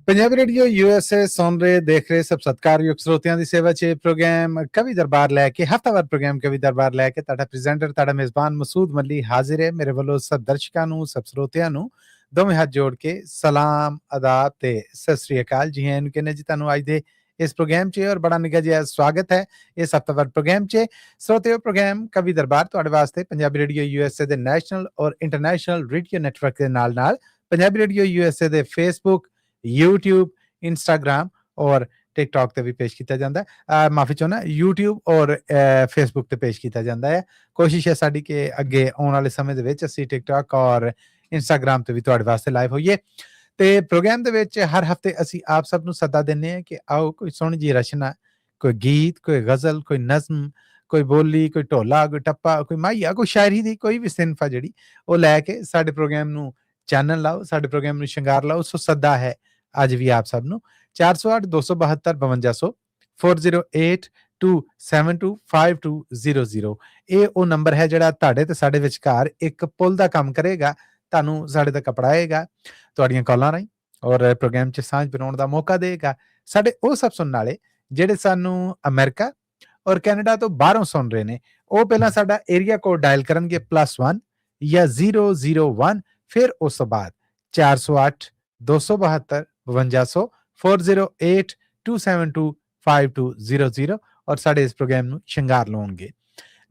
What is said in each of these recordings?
Punjabi radio USA सुन रहे देख रहे सब सत्कारयोग ਸਰੋਤਿਆਂ ਦੀ ਸੇਵਾ 'ਚ ਪ੍ਰੋਗਰਾਮ ਕਵੀ ਦਰਬਾਰ ਲੈ ਕੇ ਹਫਤਾਵਾਰ ਪ੍ਰੋਗਰਾਮ ਕਵੀ ਦਰਬਾਰ ਲੈ ਕੇ ਤੁਹਾਡਾ ਪ੍ਰੈਜ਼ੈਂਟਰ ਤੁਹਾਡਾ ਮੇਜ਼ਬਾਨ ਮਸੂਦ ਮੱਲੀ ਹਾਜ਼ਰ ਹੈ। ਮੇਰੇ ਵੱਲੋਂ ਸਭ ਦਰਸ਼ਕਾਂ ਨੂੰ ਸਭ ਸਰੋਤਿਆਂ ਨੂੰ ਦੋਵੇਂ ਹੱਥ ਜੋੜ ਕੇ ਸਲਾਮ ਆਦਾਬ ਤੇ ਸਤਿ ਸ੍ਰੀ ਅਕਾਲ ਜੀ ਇਹਨੂੰ ਕਹਿੰਦੇ ਜੀ ਤੁਹਾਨੂੰ ਅੱਜ ਦੇ ਇਸ ਪ੍ਰੋਗਰਾਮ 'ਚ ਔਰ ਬੜਾ ਨਿੱਘਾ ਜਿਹਾ ਸਵਾਗਤ ਹੈ ਇਸ ਹਫਤਾਵਾਰ ਪ੍ਰੋਗਰਾਮ 'ਚ। ਸਰੋਤਿਓ ਪ੍ਰੋਗਰਾਮ ਕਵੀ ਦਰਬਾਰ ਤੁਹਾਡੇ ਵਾਸਤੇ ਪੰਜਾਬੀ ਰੇਡੀਓ ਯੂਐਸਏ ਦੇ ਨੈਸ਼ਨਲ ਔਰ ਇੰਟਰਨੈਸ਼ਨਲ ਰੇਡੀਓ ਨੈਟਵਰਕ ਦੇ ਨਾਲ ਪੰਜਾਬੀ ਰੇਡੀਓ ਯੂਐਸਏ ਦੇ ਫੇਸਬੁੱਕ YouTube, Instagram और TikTok ਤੇ ਵੀ ਪੇਸ਼ ਕੀਤਾ ਜਾਂਦਾ ਹੈ। ਮਾਫੀ ਚਾਹੁੰਦਾ YouTube ਔਰ Facebook ਤੇ ਪੇਸ਼ ਕੀਤਾ ਜਾਂਦਾ ਹੈ। ਕੋਸ਼ਿਸ਼ ਹੈ ਸਾਡੀ ਕਿ ਅੱਗੇ ਆਉਣ ਵਾਲੇ ਸਮੇਂ ਦੇ ਵਿੱਚ ਅਸੀਂ TikTok ਔਰ Instagram ਤੇ ਵੀ ਤੁਹਾਡੇ ਵਾਸਤੇ ਲਾਈਵ ਹੋਈਏ ਤੇ ਪ੍ਰੋਗਰਾਮ ਦੇ ਵਿੱਚ ਹਰ ਹਫਤੇ ਅਸੀਂ ਆਪ ਸਭ ਨੂੰ ਸੱਦਾ ਦਿੰਦੇ ਹਾਂ ਕਿ ਆਓ ਕੋਈ ਸੋਹਣੀ ਜਿਹੀ ਰਚਨਾ, ਕੋਈ ਗੀਤ, ਕੋਈ ਗਜ਼ਲ, ਕੋਈ ਨਜ਼ਮ, ਕੋਈ ਬੋਲੀ, ਕੋਈ ਢੋਲਾ, ਕੋਈ ਟੱਪਾ, ਕੋਈ ਮਾਹੀਆ, ਕੋਈ ਸ਼ਾਇਰੀ ਦੀ ਕੋਈ ਵੀ ਸਿਨਫ ਆ ਜਿਹੜੀ ਉਹ ਲੈ ਕੇ ਸਾਡੇ ਪ੍ਰੋਗਰਾਮ ਨੂੰ ਚਾਨਣ ਲਾਓ, ਸਾਡੇ ਪ੍ਰੋਗਰਾਮ ਨੂੰ ਸ਼ਿੰਗਾਰ ਲਾਓ। ਸੋ ਸੱਦਾ ਹੈ ਅੱਜ ਵੀ ਆਪ ਸਭ ਨੂੰ 408 272 5200 4082725200 ਇਹ ਉਹ ਨੰਬਰ ਹੈ ਜਿਹੜਾ ਤੁਹਾਡੇ ਤੇ ਸਾਡੇ ਵਿਚਕਾਰ ਇੱਕ ਪੁੱਲ ਦਾ ਕੰਮ ਕਰੇਗਾ, ਤੁਹਾਨੂੰ ਸਾਡੇ ਤੱਕ ਪੜਾਏਗਾ ਤੁਹਾਡੀਆਂ ਕਾਲਾਂ ਰਾਹੀਂ ਔਰ ਪ੍ਰੋਗਰਾਮ 'ਚ ਸਾਂਝ ਬਣਾਉਣ ਦਾ ਮੌਕਾ ਦੇਗਾ। ਸਾਡੇ ਉਹ ਸਭ ਸੁਣਨ ਵਾਲੇ ਜਿਹੜੇ ਸਾਨੂੰ ਅਮਰੀਕਾ ਔਰ ਕੈਨੇਡਾ ਤੋਂ ਬਾਹਰੋਂ ਸੁਣ ਰਹੇ ਨੇ ਉਹ ਪਹਿਲਾਂ ਸਾਡਾ ਏਰੀਆ ਕੋਡ ਡਾਇਲ ਕਰਨਗੇ +1 ਜਾਂ 001 ਫਿਰ ਉਸ ਤੋਂ ਬਾਅਦ 408 272 5200 4082725200 ਔਰ ਸਾਡੇ ਇਸ ਪ੍ਰੋਗਰਾਮ ਨੂੰ ਸ਼ਿੰਗਾਰ ਲਾਉਣਗੇ।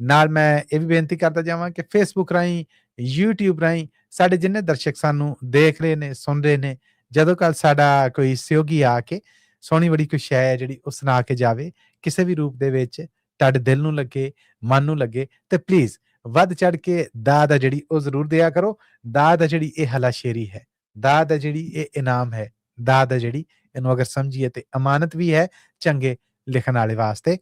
ਨਾਲ ਮੈਂ ਇਹ ਵੀ ਬੇਨਤੀ ਕਰਦਾ ਜਾਵਾਂ ਕਿ ਫੇਸਬੁੱਕ ਰਾਹੀਂ, YouTube ਰਾਹੀਂ ਸਾਡੇ ਜਿੰਨੇ ਦਰਸ਼ਕ ਸਾਨੂੰ ਦੇਖ ਰਹੇ ਨੇ, ਸੁਣ ਰਹੇ ਨੇ, ਜਦੋਂ ਕੱਲ ਸਾਡਾ ਕੋਈ ਸਹਿਯੋਗੀ ਆ ਕੇ ਸੋਹਣੀ ਬੜੀ ਕੋਈ ਸ਼ੈ ਹੈ ਜਿਹੜੀ ਉਹ ਸੁਣਾ ਕੇ ਜਾਵੇ ਕਿਸੇ ਵੀ ਰੂਪ ਦੇ ਵਿੱਚ ਤੁਹਾਡੇ ਦਿਲ ਨੂੰ ਲੱਗੇ, ਮਨ ਨੂੰ ਲੱਗੇ ਤੇ ਪਲੀਜ਼ ਵੱਧ ਚੜ ਕੇ ਦਾਦ ਆ ਜਿਹੜੀ ਉਹ ਜ਼ਰੂਰ ਦਿਆ ਕਰੋ। ਦਾਦ ਆ ਜਿਹੜੀ ਇਹ ਹਲਾਸ਼ੇਰੀ ਹੈ, ਦਾਦ ਆ ਜਿਹੜੀ ਇਹ ਇਨਾਮ ਹੈ, ਦਾਦ ਹੈ ਜਿਹੜੀ ਇਹਨੂੰ ਅਗਰ ਸਮਝੀਏ ਤੇ ਅਮਾਨਤ ਵੀ ਹੈ ਚੰਗੇ ਲਿਖਣ ਵਾਲੇ ਵਾਸਤੇ।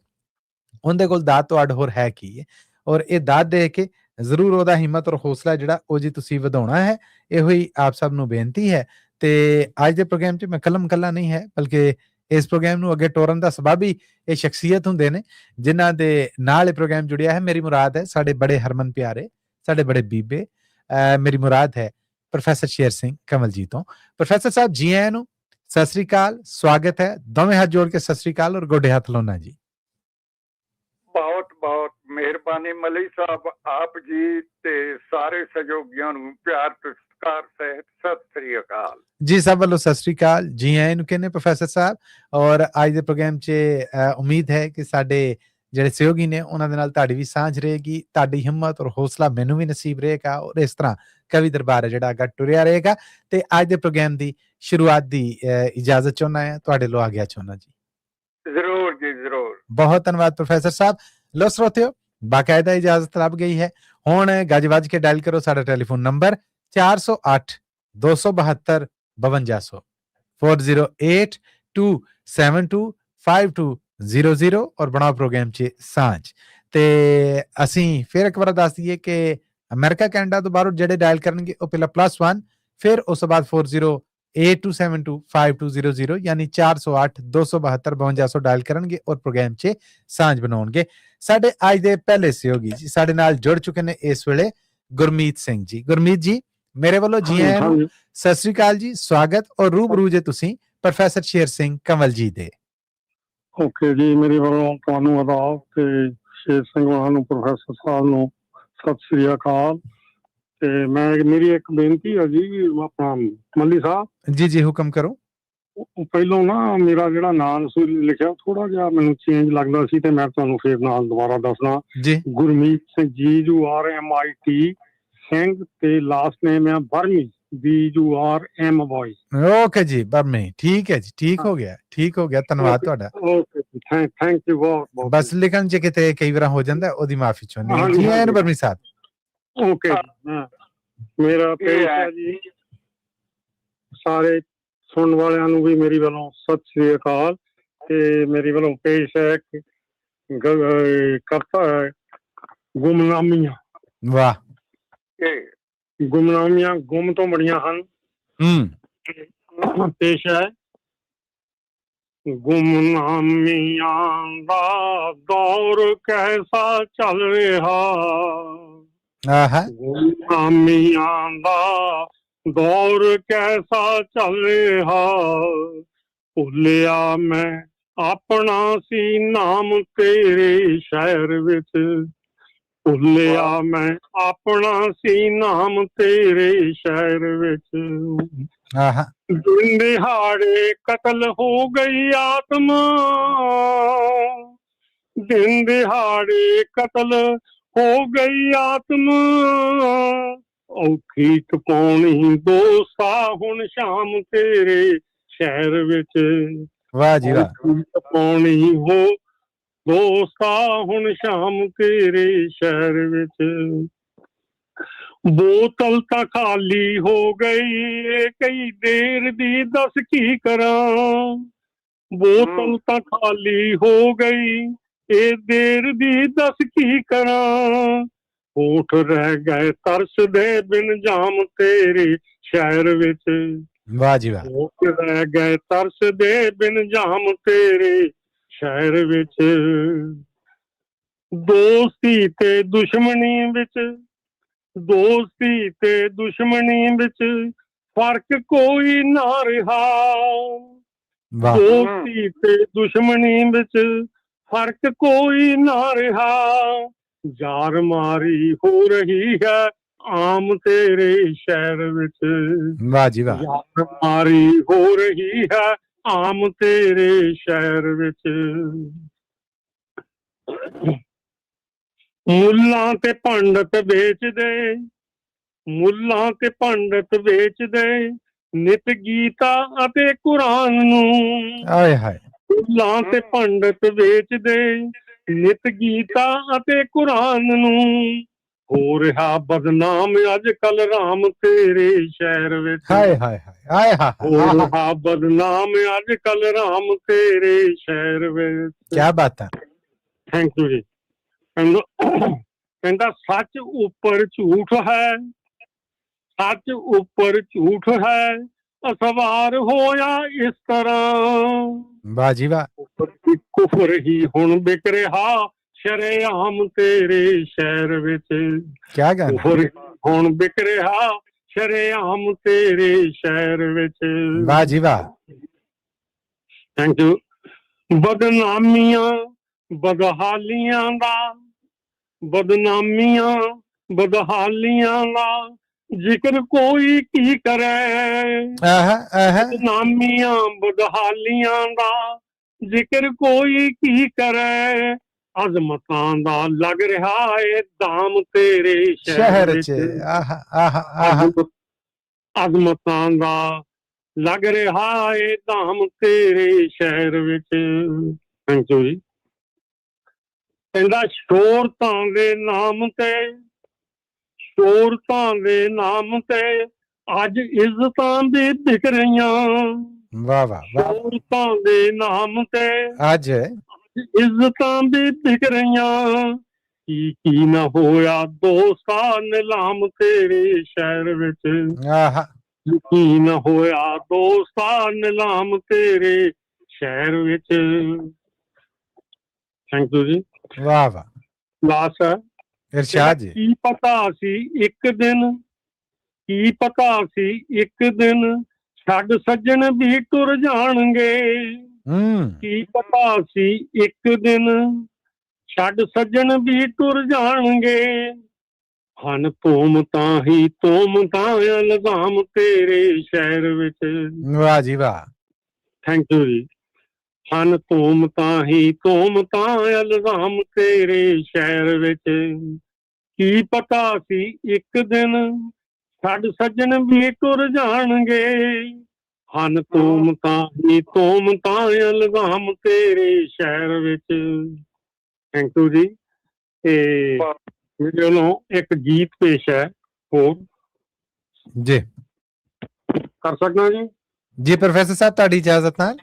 ਉਹਦੇ ਕੋਲ ਦਾਦ ਤੋਂ ਅੱਡ ਹੋਰ ਹੈ ਕੀ ਹੈ ਔਰ ਇਹ ਦਾਦ ਦੇ ਕੇ ਜ਼ਰੂਰ ਉਹਦਾ ਹਿੰਮਤ ਔਰ ਹੌਸਲਾ ਜਿਹੜਾ ਉਹ ਜੀ ਤੁਸੀਂ ਵਧਾਉਣਾ ਹੈ। ਇਹੋ ਹੀ ਆਪ ਸਭ ਨੂੰ ਬੇਨਤੀ ਹੈ ਤੇ ਅੱਜ ਦੇ ਪ੍ਰੋਗਰਾਮ 'ਚ ਮੈਂ ਕਲਮ ਕੱਲਾ ਨਹੀਂ ਹੈ ਬਲਕਿ ਇਸ ਪ੍ਰੋਗਰਾਮ ਨੂੰ ਅੱਗੇ ਟੋਰਨ ਦਾ ਸਬੱਬ ਹੀ ਇਹ ਸ਼ਖਸੀਅਤ ਹੁੰਦੇ ਨੇ ਜਿਨ੍ਹਾਂ ਦੇ ਨਾਲ ਇਹ ਪ੍ਰੋਗਰਾਮ ਜੁੜਿਆ ਹੈ। ਮੇਰੀ ਮੁਰਾਦ ਹੈ ਸਾਡੇ ਬੜੇ ਹਰਮਨ ਪਿਆਰੇ, ਸਾਡੇ ਬੜੇ ਬੀਬੇ, ਮੇਰੀ ਮੁਰਾਦ ਹੈ ਪ੍ਰੋਫੈਸਰ ਸ਼ੇਰ ਸਿੰਘ ਕੰਵਲ ਜੀ ਤੋਂ। ਪ੍ਰੋਫੈਸਰ ਸਾਹਿਬ ਜੀ ਆਇਆਂ ਨੂੰ, ਸਤਿ ਸ੍ਰੀ ਅਕਾਲ, ਸਵਾਗਤ ਹੈ। ਦੋਵੇਂ ਹੱਥ ਜੋੜ ਕੇ ਸਤਿ ਸ੍ਰੀ ਅਕਾਲ ਔਰ ਗੋਡੇ ਹੱਥ ਲਾਉਣਾ ਜੀ। ਬਹੁਤ ਬਹੁਤ ਮਿਹਰਬਾਨੀ ਮਲੀ ਸਾਹਿਬ, ਆਪ ਜੀ ਤੇ ਸਾਰੇ ਸਹਿਯੋਗੀਆਂ ਨੂੰ ਪਿਆਰ ਤੇ ਸਤਿਕਾਰ ਸਹਿਤ ਸਤਿ ਸ੍ਰੀ ਅਕਾਲ ਜੀ। ਸਭ ਵੱਲੋਂ ਸਤਿ ਸ੍ਰੀ ਅਕਾਲ, ਜੀ ਆਇਆਂ ਨੂੰ ਕਹਿੰਦੇ ਪ੍ਰੋਫੈਸਰ ਸਾਹਿਬ। ਔਰ ਅੱਜ ਦੇ ਪ੍ਰੋਗਰਾਮ 'ਚ ਉਮੀਦ ਹੈ ਕਿ ਸਾਡੇ ਜਿਹੜੇ ਸਹਿਯੋਗੀ ਨੇ ਉਹਨਾਂ ਦੇ ਨਾਲ ਤੁਹਾਡੀ ਵੀ ਸਾਂਝ ਰਹੇਗੀ, ਤੁਹਾਡੀ ਹਿੰਮਤ ਔਰ ਹੌਸਲਾ ਮੈਨੂੰ ਵੀ ਨਸੀਬ ਰਹੇਗਾ ਔਰ ਇਸ ਤਰ੍ਹਾਂ ਕਵੀ ਦਰਬਾਰ ਜਿਹੜਾ ਅੱਗਾ ਟੁਰਿਆ ਰਹੇਗਾ। ਤੇ ਅੱਜ ਦੇ ਪ੍ਰੋਗਰਾਮ ਦੀ ਸ਼ੁਰੂਆਤ ਦੀ ਇਜਾਜ਼ਤ ਚਾਹੁੰਦਾ ਹਾਂ, ਤੁਹਾਡੇ ਲੋ ਆ ਗਿਆ ਚਾਹੁੰਦਾ ਜੀ। ਜ਼ਰੂਰ ਜੀ ਜ਼ਰੂਰ, ਬਹੁਤ ਧੰਨਵਾਦ ਪ੍ਰੋਫੈਸਰ ਸਾਹਿਬ। ਲੋ ਸਰੋਤਿਓ, ਬਾਕਾਇਦਾ ਇਜਾਜ਼ਤ ਲੱਭ ਗਈ ਹੈ। ਹੁਣ ਗੱਜ ਵੱਜ ਕੇ ਡਾਇਲ ਕਰੋ ਸਾਡਾ ਟੈਲੀਫੋਨ ਨੰਬਰ 408 272 5200 4082725200 ਔਰ ਬਣਾਓ ਪ੍ਰੋਗਰਾਮ 'ਚ ਸਾਂਝ। ਤੇ ਅਸੀਂ ਫਿਰ ਇੱਕ ਵਾਰ ਦੱਸ ਦਈਏ ਕਿ ਅਮਰੀਕਾ ਕੈਨੇਡਾ ਤੋਂ ਬਾਹਰੋਂ ਜਿਹੜੇ ਡਾਇਲ ਕਰਨਗੇ ਉਹ ਪਹਿਲਾਂ +1 ਫਿਰ ਉਸ ਤੋਂ ਬਾਅਦ 4082725200 ਯਾਨੀ 408 272 5200 ਡਾਇਲ ਕਰਨਗੇ ਔਰ ਪ੍ਰੋਗਰਾਮ 'ਚ ਸਾਂਝ ਬਣਾਉਣਗੇ। ਸਾਡੇ ਅੱਜ ਦੇ ਪਹਿਲੇ ਸਹਿਯੋਗੀ ਜੀ ਸਾਡੇ ਨਾਲ ਜੁੜ ਚੁੱਕੇ ਨੇ ਇਸ ਵੇਲੇ ਗੁਰਮੀਤ ਸਿੰਘ ਜੀ। ਗੁਰਮੀਤ ਜੀ ਮੇਰੇ ਵੱਲੋਂ ਜੀ ਆਇਆਂ ਨੂੰ, ਸਤਿ ਸ੍ਰੀ ਅਕਾਲ ਜੀ, ਸਵਾਗਤ ਔਰ ਰੂਬਰੂ ਜੇ ਤੁਸੀਂ ਪ੍ਰੋਫੈਸਰ ਸ਼ੇਰ ਸਿੰਘ ਕੰਵਲ ਜੀ ਦੇ। ਓਕੇ ਜੀ, ਮੇਰੇ ਵੱਲੋਂ ਤੁਹਾਨੂੰ ਆਦਾਬ ਤੇ ਸ਼ੇਰ ਸਿੰਘ ਹੋਰਾਂ ਨੂੰ, ਪ੍ਰੋਫੈਸਰ ਸਾਹਿਬ ਨੂੰ ਸਤਿ ਸ੍ਰੀ ਅਕਾਲ। ਤੇ ਮੇਰੀ ਇੱਕ ਬੇਨਤੀ ਹੈ ਜੀ ਆਪਣਾ ਮੱਲੀ ਸਾਹਿਬ ਜੀ। ਜੀ ਹੁਕਮ ਕਰੋ। ਪਹਿਲੋਂ ਨਾ ਮੇਰਾ ਜਿਹੜਾ ਨਾਮ ਸੀ ਲਿਖਿਆ ਥੋੜਾ ਜਿਹਾ ਮੈਨੂੰ ਚੇਂਜ ਲੱਗਦਾ ਸੀ ਤੇ ਮੈਂ ਤੁਹਾਨੂੰ ਫੇਰ ਨਾਲ ਦੁਬਾਰਾ ਦੱਸਣਾ ਜੀ। ਗੁਰਮੀਤ ਸਿੰਘ GURMIT ਸਿੰਘ ਤੇ ਲਾਸਟ ਨੇਮ ਹੈ ਬਰਮੀ BURMY। ਓਕੇ ਜੀ, ਬਰਮੀ, ਠੀਕ ਹੈ ਜੀ, ਠੀਕ ਹੋ ਗਿਆ, ਠੀਕ ਹੋ ਗਿਆ, ਧੰਨਵਾਦ ਤੁਹਾਡਾ। ਓਕੇ, ਥੈਂਕ ਯੂ ਬਹੁਤ ਬਹੁਤ। ਬਸ ਲਿਖਣ 'ਚ ਕਿਤੇ ਕਈ ਵਾਰ ਹੋ ਜਾਂਦਾ, ਉਹਦੀ ਮਾਫੀ ਚਾਹੁੰਦੇ ਹਾਂ ਜੀ। ਆਇਆਂ ਨੂੰ ਬਰਮੀ ਸਾਹਿਬ। ਓਕੇ, ਮੇਰਾ ਪੇਸ਼ ਹੈ ਜੀ, ਸਾਰੇ ਸੁਣਨ ਵਾਲਿਆਂ ਨੂੰ ਵੀ ਮੇਰੀ ਵੱਲੋਂ ਸਤਿ ਸ੍ਰੀ ਅਕਾਲ। ਤੇ ਮੇਰੀ ਵੱਲੋਂ ਪੇਸ਼ ਹੈ ਕਰਤਾ ਹੈ ਗੁਮਨਾਮੀਆਂ। ਵਾਹ, ਗੁਮਨਾਮੀਆਂ ਗੁੰਮ ਤੋਂ ਬੜੀਆਂ ਹਨ। ਪੇਸ਼ ਹੈ ਗੁਮਨਾਮੀਆਂ ਦਾ ਦੌਰ ਕੈਸਾ ਚੱਲ ਰਿਹਾ, ਗੁਮਨਾਮੀਆਂ ਦਾ दौर कैसा चल रहा, भुलिया मैं अपना सी नाम तेरे शहर विच, भुलिया मैं अपना सी नाम तेरे शहर विच। आहा दिन दिहाड़े कत्ल हो गई आत्मा, दिन दिहाड़े कत्ल हो गई आत्मा, औखी टपाउणी दोस्ता हुण शाम तेरे शहर विच, वाह जी वाह औखी टपाउणी हो दोस्ता हुण शाम तेरे शहर विच। बोतल तां खाली हो गई कई देर दी दस की करां, बोतल तां खाली हो गई ए देर दी दस की करां, होठ रह गए तरस दे बिन जाम तेरे शहर विच, वाह जी वाह होठ रह गए तरस दे बिन जाम तेरे शहर विच। दोस्ती ते दुश्मनी विच, दोस्ती ते दुश्मनी विच फर्क कोई ना रहा, वाह दोस्ती ते दुश्मनी विच फर्क कोई ना रहा, जार मारी हो रही है आम तेरे शहर विच, वाह जी वाह जार मारी हो रही है आम तेरे शहर विच। मुल्लां ते पंडित बेचदे, मुल्लां ते पंडित ਵੇਚਦੇ ਨਿਤ ਗੀਤਾ ਅਤੇ ਕੁਰਾਨ ਨੂੰ, आए हाय ਮੁੱਲਾਂ ਤੇ ਪੰਡਿਤ ਵੇਚਦੇ ਨਿਤ ਗੀਤਾ ਅਤੇ ਕੁਰਾਨ ਨੂੰ, ਹੋ ਰਿਹਾ ਬਦਨਾਮ ਅੱਜ ਕੱਲ ਰਾਮ ਤੇਰੇ ਸ਼ਹਿਰ ਵਿੱਚ, हाय हाय हाय आए हा ਹੋ ਰਿਹਾ ਬਦਨਾਮ ਅੱਜ ਕੱਲ ਰਾਮ ਤੇਰੇ ਸ਼ਹਿਰ ਵਿੱਚ। क्या बात है ਥੈਂਕ ਯੂ ਜੀ। ਕਹਿੰਦਾ ਸੱਚ ਉੱਪਰ ਝੂਠ ਹੈ, सच ऊपर झूठ है असवार होया इस तरह, वाह जी वाह कुफर ही हुण बिक रहा शरेआम तेरे शहर विच, क्या गाना कुफर हुण बिक रहा शरेआम तेरे शहर विच। वाह जी वाह थैंक यू। बदनामियां बदहालियां दा, बदनामियां बदहालियां दा जिक्र कोई की करे, आहा आहा बदनामियां बदहालियां दा जिक्र कोई की करे, अजमतां दा लग रहा है दाम तेरे शहर शहर च विच, आहा आहा आहा अजमतां दा लग रहा है दाम तेरे शहर विच। थैंक यू जी। कहंदा शोहरतां दे नाम ते, शोहरतां दे नाम ते अज इज्जतां भी बिक रहियां, वाह वाह वाह शोहरतां दे नाम ते आज इज्जतां भी बिक रहियां, की ना होया दोस्ता नीलाम तेरे शहर विच, आहा की ना होया दोस्ता नीलाम तेरे शहर विच। थैंक यू जी। वाह वाह लास्ट है इरशाद जी की पता सी एक दिन, की पता सी एक दिन छड़ सज्जन भी टुर जाणगे, की पता सी एक दिन छड़ सज्जन भी टुर जाणगे, हन तोम ताही तोम ताया लगाम तेरे शहर विच। वाह जी वाह थैंक यू जी। हन तोम ताही तोम ताया लगाम तेरे शहर विच, की पता सी एक दिन छड़ सज्जन भी टुर जाणगे, हन तोम ताया लगाम तेरे शहर विच। थैंक यू जी। ते मेरे ਵੱਲੋਂ एक गीत पेश है ਹੋਰ जी कर सकना जी। जी प्रोफेसर साहब ताड़ी इजाजत नाल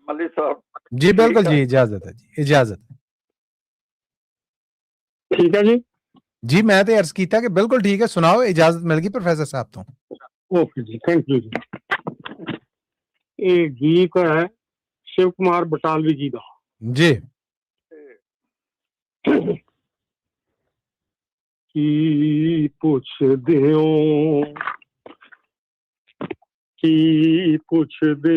ਮਲੀ ਸਾਹਿਬ जी बिल्कुल जी इजाजत है जी इजाजत ठीक है जी। जी मैं तो अर्ज किया कि बिल्कुल ठीक है सुनाओ इजाजत मिल गई प्रोफेसर साहब तो ओके जी थैंक यू जी। ये गीत है शिव कुमार बटालवी जी का। जी की ਪੁੱਛਦੇ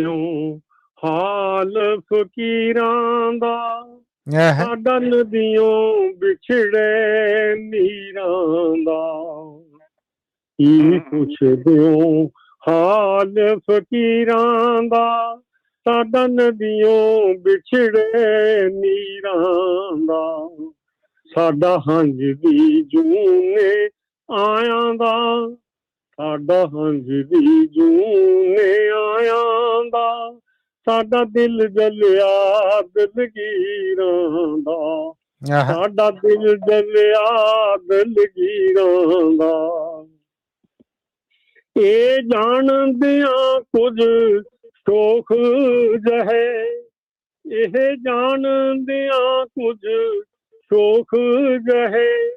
ਹੋ ਹਾਲ ਫਕੀਰਾਂ ਦਾ ਸਾਡਾ ਨਦੀਆਂ ਵਿਛੜੇ ਨੀਰਾਂ ਦਾ ਕੀ ਪੁੱਛਦੇ ਹੋ ਹਾਲ ਫਕੀਰਾਂ ਦਾ ਸਾਡਾ ਨਦੀਆਂ ਵਿਛੜੇ ਨੀਰਾਂ ਦਾ ਸਾਡਾ ਹੰਝ ਦੀ ਜੂਨੇ ਆਇਆਂ ਦਾ ਸਾਡਾ ਹੰਝ ਦੀ ਜੂਨੇ ਆਇਆਂ ਦਾ ਸਾਡਾ ਦਿਲ ਜਲਿਆ ਦਲਗੀਰਾਂ ਦਾ ਸਾਡਾ ਦਿਲ ਜਲਿਆ ਦਲਗੀਰਾਂ ਦਾ ਇਹ ਜਾਣਦਿਆਂ ਕੁਝ ਸ਼ੋਖ ਜਹੇ ਇਹ ਜਾਣਦਿਆਂ ਕੁਝ ਸ਼ੋਖ ਜਹੇ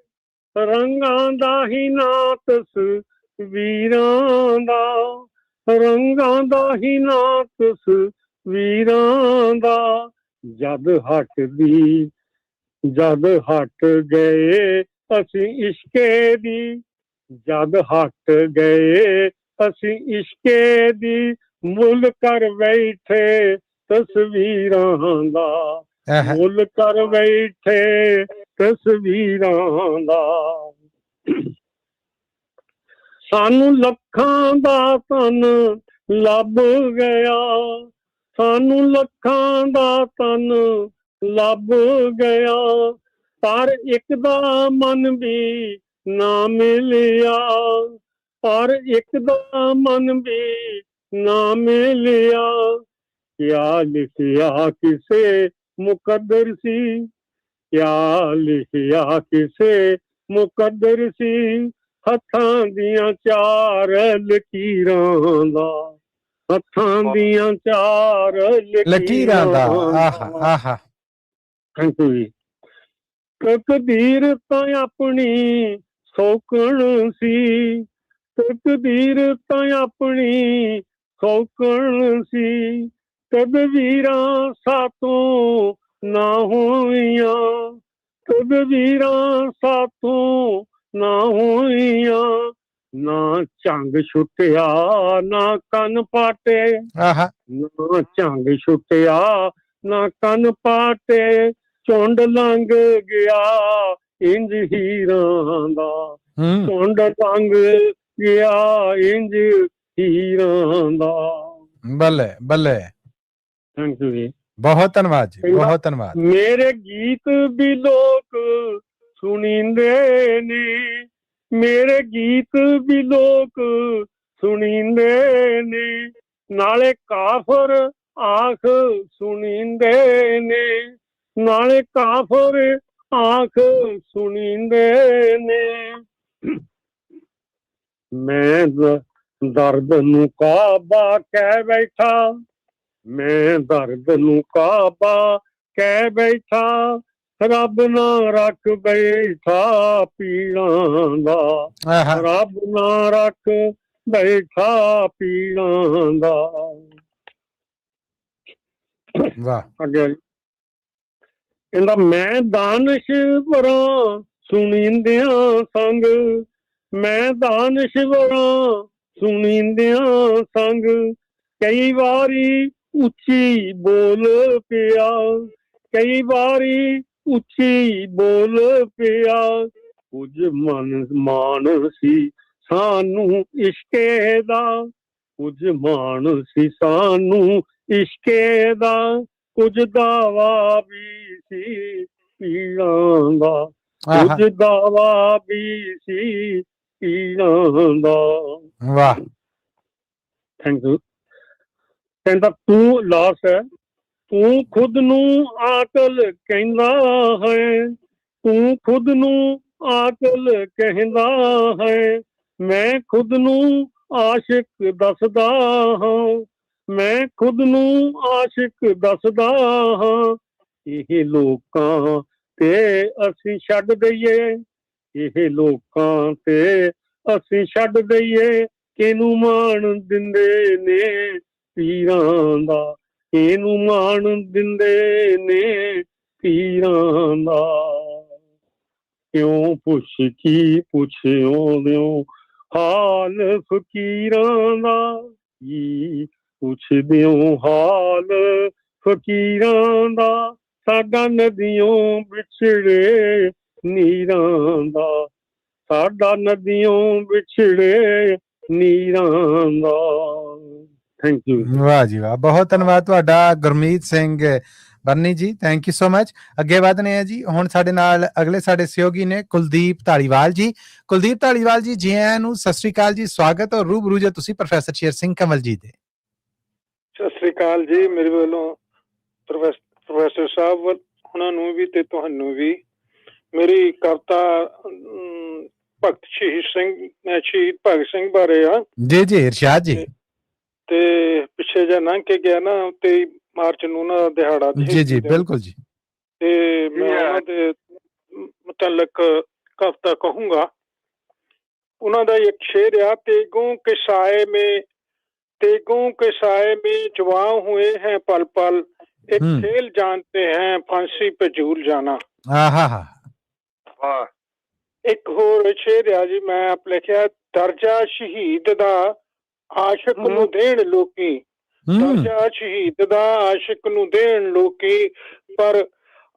ਰੰਗਾਂ ਦਾ ਹੀ ਨਾ ਤਸਵੀਰਾਂ ਦਾ ਰੰਗਾਂ ਦਾ ਹੀ ਨਾ ਤਸਵੀਰਾਂ ਦਾ ਜਦ ਹਟ ਗਏ ਅਸੀਂ ਇਸ਼ਕੇ ਦੀ ਜਦ ਹਟ ਗਏ ਅਸੀਂ ਇਸ਼ਕੇ ਦੀ ਮੁੱਲ ਕਰ ਬੈਠੇ ਤਸਵੀਰਾਂ ਦਾ ਮੁੱਲ ਕਰ ਬੈਠੇ ਤਸਵੀਰਾਂ ਦਾ ਸਾਨੂੰ ਲੱਖਾਂ ਦਾ ਧਨ ਲੱਭ ਗਿਆ ਸਾਨੂੰ ਲੱਖਾਂ ਦਾ ਧਨ ਲੱਭ ਗਿਆ ਪਰ ਇੱਕ ਦਾ ਮਨ ਵੀ ਨਾ ਮਿਲਿਆ ਪਰ ਇੱਕ ਦਾ ਮਨ ਵੀ ਨਾ ਮਿਲਿਆ ਕਿਆ ਲਿਖਿਆ ਕਿਸੇ ਮੁਕੱਦਰ ਸੀ ਕਿਆ ਲਿਖਿਆ ਕਿਸੇ ਮੁਕੱਦਰ ਸੀ ਹੱਥਾਂ ਦੀਆਂ ਚਾਰ ਲਕੀਰਾਂ ਦਾ ਹੱਥਾਂ ਦੀਆਂ ਚਾਰ ਲਕੀਰਾਂ ਦਾ ਆਹਾ ਥੈਂਕ ਯੂ ਜੀ ਤਕਦੀਰ ਤਾਂ ਆਪਣੀ ਸੌਕਣ ਸੀ ਤਕਦੀਰ ਤਾਂ ਆਪਣੀ ਸੌਕਣ ਸੀ ਤਦਵੀਰਾਂ ਸਾਤੋਂ ਨਾ ਹੋਈਆਂ ਤਦਵੀਰਾਂ ਸਾਤੋਂ ਨਾ ਹੋਈਆਂ ਨਾ ਝੰਗ ਛੁੱਟਿਆ ਨਾ ਕੰਨ ਪਾਟੇ ਨਾ ਝੰਗ ਛੁੱਟਿਆ ਨਾ ਕੰਨ ਪਾਟੇ ਝੁੰਡ ਲੰਘ ਗਿਆ ਇੰਜ ਹੀਰਾਂ ਦਾ ਝੁੰਡ ਲੰਘ ਗਿਆ ਇੰਜ ਹੀਰਾਂ ਦਾ ਬੱਲੇ ਬੱਲੇ ਥੈਂਕ ਯੂ ਜੀ ਬਹੁਤ ਧੰਨਵਾਦ ਜੀ ਬਹੁਤ ਧੰਨਵਾਦ ਮੇਰੇ ਗੀਤ ਵੀ ਲੋਕ ਸੁਣੀਂਦੇ ਨੇ ਮੇਰੇ ਗੀਤ ਵੀ ਲੋਕ ਸੁਣੀਂਦੇ ਨੇ ਨਾਲੇ ਕਾਫਰ ਆਖ ਸੁਣੀਂਦੇ ਨੇ ਨਾਲੇ ਕਾਫਰ ਆਖ ਸੁਣੀਂਦੇ ਨੇ ਮੈਂ ਦਰਦ ਨੂੰ ਕਾਬਾ ਕਹਿ ਬੈਠਾ ਮੈਂ ਦਰਦ ਨੂੰ ਕਾਬਾ ਕਹਿ ਬੈਠਾ ਰੱਬ ਨਾ ਰੱਖ ਬੈਠਾ ਪੀੜਾਂ ਦਾ ਰੱਬ ਨਾ ਰੱਖ ਬੈਠਾ ਪੀੜਾਂ ਦਾ ਵਾਹ ਅੱਗੇ ਕਹਿੰਦਾ ਮੈਂ ਦਾਨਸ਼ਵਰਾਂ ਸੁਣੀਂਦਿਆਂ ਸੰਗ ਮੈਂ ਦਾਨਸ਼ਵਰਾਂ ਸੁਣੀਂਦਿਆਂ ਸੰਗ ਕਈ ਵਾਰੀ ਉੱਚੀ ਬੋਲ ਪਿਆ ਕਈ ਵਾਰੀ ਉੱਚੀ ਬੋਲ ਪਿਆ ਕੁਝ ਮਨ ਮਾਣ ਸੀ ਸਾਨੂੰ ਇਸ਼ਕੇ ਦਾ ਕੁਝ ਮਾਣ ਸੀ ਸਾਨੂੰ ਇਸ਼ਕੇ ਦਾ ਕੁਝ ਦਾਵਾ ਵੀ ਸੀ ਪੀੜਾਂ ਦਾ ਕੁਝ ਦਾਵਾ ਵੀ ਸੀ ਪੀੜਾਂ ਦਾ ਵਾਹ ਥੈਂਕ ਯੂ ਕਹਿੰਦਾ ਤੂੰ ਲਾਸ ਹੈ ਤੂੰ ਖੁਦ ਨੂੰ ਆਕਲ ਕਹਿੰਦਾ ਹੈ ਤੂੰ ਖੁਦ ਨੂੰ ਆਕਲ ਕਹਿੰਦਾ ਹੈ ਮੈਂ ਖੁਦ ਨੂੰ ਆਸ਼ਿਕ ਦੱਸਦਾ ਹਾਂ ਮੈਂ ਖੁਦ ਨੂੰ ਆਸ਼ਿਕ ਦੱਸਦਾ ਹਾਂ ਇਹ ਲੋਕਾਂ ਤੇ ਅਸੀਂ ਛੱਡ ਦਈਏ ਇਹ ਲੋਕਾਂ ਤੇ ਅਸੀਂ ਛੱਡ ਦਈਏ ਕਿਹਨੂੰ ਮਾਣ ਦਿੰਦੇ ਨੇ ਪੀਰਾਂ ਦਾ ਇਹਨੂੰ ਮਾਣ ਦਿੰਦੇ ਨੇ ਪੀਰਾਂ ਦਾ ਕਿਉਂ ਪੁੱਛ ਕੀ ਪੁੱਛਿਓ ਦਿਓ ਹਾਲ ਫਕੀਰਾਂ ਦਾ, ਕੀ ਪੁੱਛਦਿਓ ਹਾਲ ਫਕੀਰਾਂ ਦਾ, ਸਾਡਾ ਨਦੀਆਂ ਵਿਛੜੇ ਨੀਰਾਂ ਦਾ, ਸਾਡਾ ਨਦੀਆਂ ਵਿਛੜੇ ਨੀਰਾਂ ਦਾ। Thank you. ਵਾਹ ਜੀ ਵਾਹ, ਬਹੁਤ ਧੰਨਵਾਦ ਤੁਹਾਡਾ ਗੁਰਮੀਤ ਸਿੰਘ ਬੰਨੀ ਜੀ, ਥੈਂਕ ਯੂ ਸੋ ਮਚ। ਅੱਗੇ ਵਧਨੇ ਆ ਜੀ, ਹੁਣ ਸਾਡੇ ਨਾਲ ਅਗਲੇ ਸਾਡੇ ਸਹਿਯੋਗੀ ਨੇ ਕੁਲਦੀਪ ਧਾਲੀਵਾਲ ਜੀ। ਕੁਲਦੀਪ ਧਾਲੀਵਾਲ ਜੀ, ਜੀ ਆਇਆਂ ਨੂੰ, ਸਤਿ ਸ੍ਰੀ ਅਕਾਲ ਜੀ, ਸਵਾਗਤ। ਔਰ ਰੂਬਰੂ ਜੇ ਤੁਸੀਂ ਪ੍ਰੋਫੈਸਰ ਸ਼ੇਰ ਸਿੰਘ ਕੰਵਲ ਜੀ ਦੇ। ਸਤਿ ਸ੍ਰੀ ਅਕਾਲ ਜੀ, ਮੇਰੇ ਵੱਲੋਂ ਪ੍ਰੋਫੈਸਰ ਸਾਹਿਬ ਉਹਨਾਂ ਨੂੰ ਵੀ ਤੇ ਤੁਹਾਨੂੰ ਵੀ। ਮੇਰੀ ਕਵਿਤਾ ਭਗਤ ਸ਼ਹੀਦ ਭਗਤ ਸਿੰਘ ਬਾਰੇ ਆ ਜੀ ਜੀ ਇਰਸ਼ਾਦ ਜੀ। ਤੇ ਪਿੱਛੇ ਜਿਹਾ ਲੰਘ ਕੇ ਗਿਆ ਨਾ 23 ਮਾਰਚ ਨੂੰ ਉਹਨਾਂ ਦਾ ਦਿਹਾੜਾ। ਜੀ ਜੀ ਬਿਲਕੁਲ ਜੀ। ਤੇ ਮੈਂ ਉਹਨਾਂ ਦੇ ਮੁਤਲਕ ਕਵਿਤਾ ਕਹੂੰਗਾ। ਉਹਨਾਂ ਦਾ ਇੱਕ ਸ਼ੇਰ ਆ, तेगों के साए में जवां हुए हैं पल पल, एक खेल जानते हैं फांसी पे झूल जाना। एक होर शेर आ जी, मैं आप लिखिया, दर्जा शहीद दा आशिक नूं देण लोकी, दर्जा शहीद दा आशिक नूं देण लोकी, पर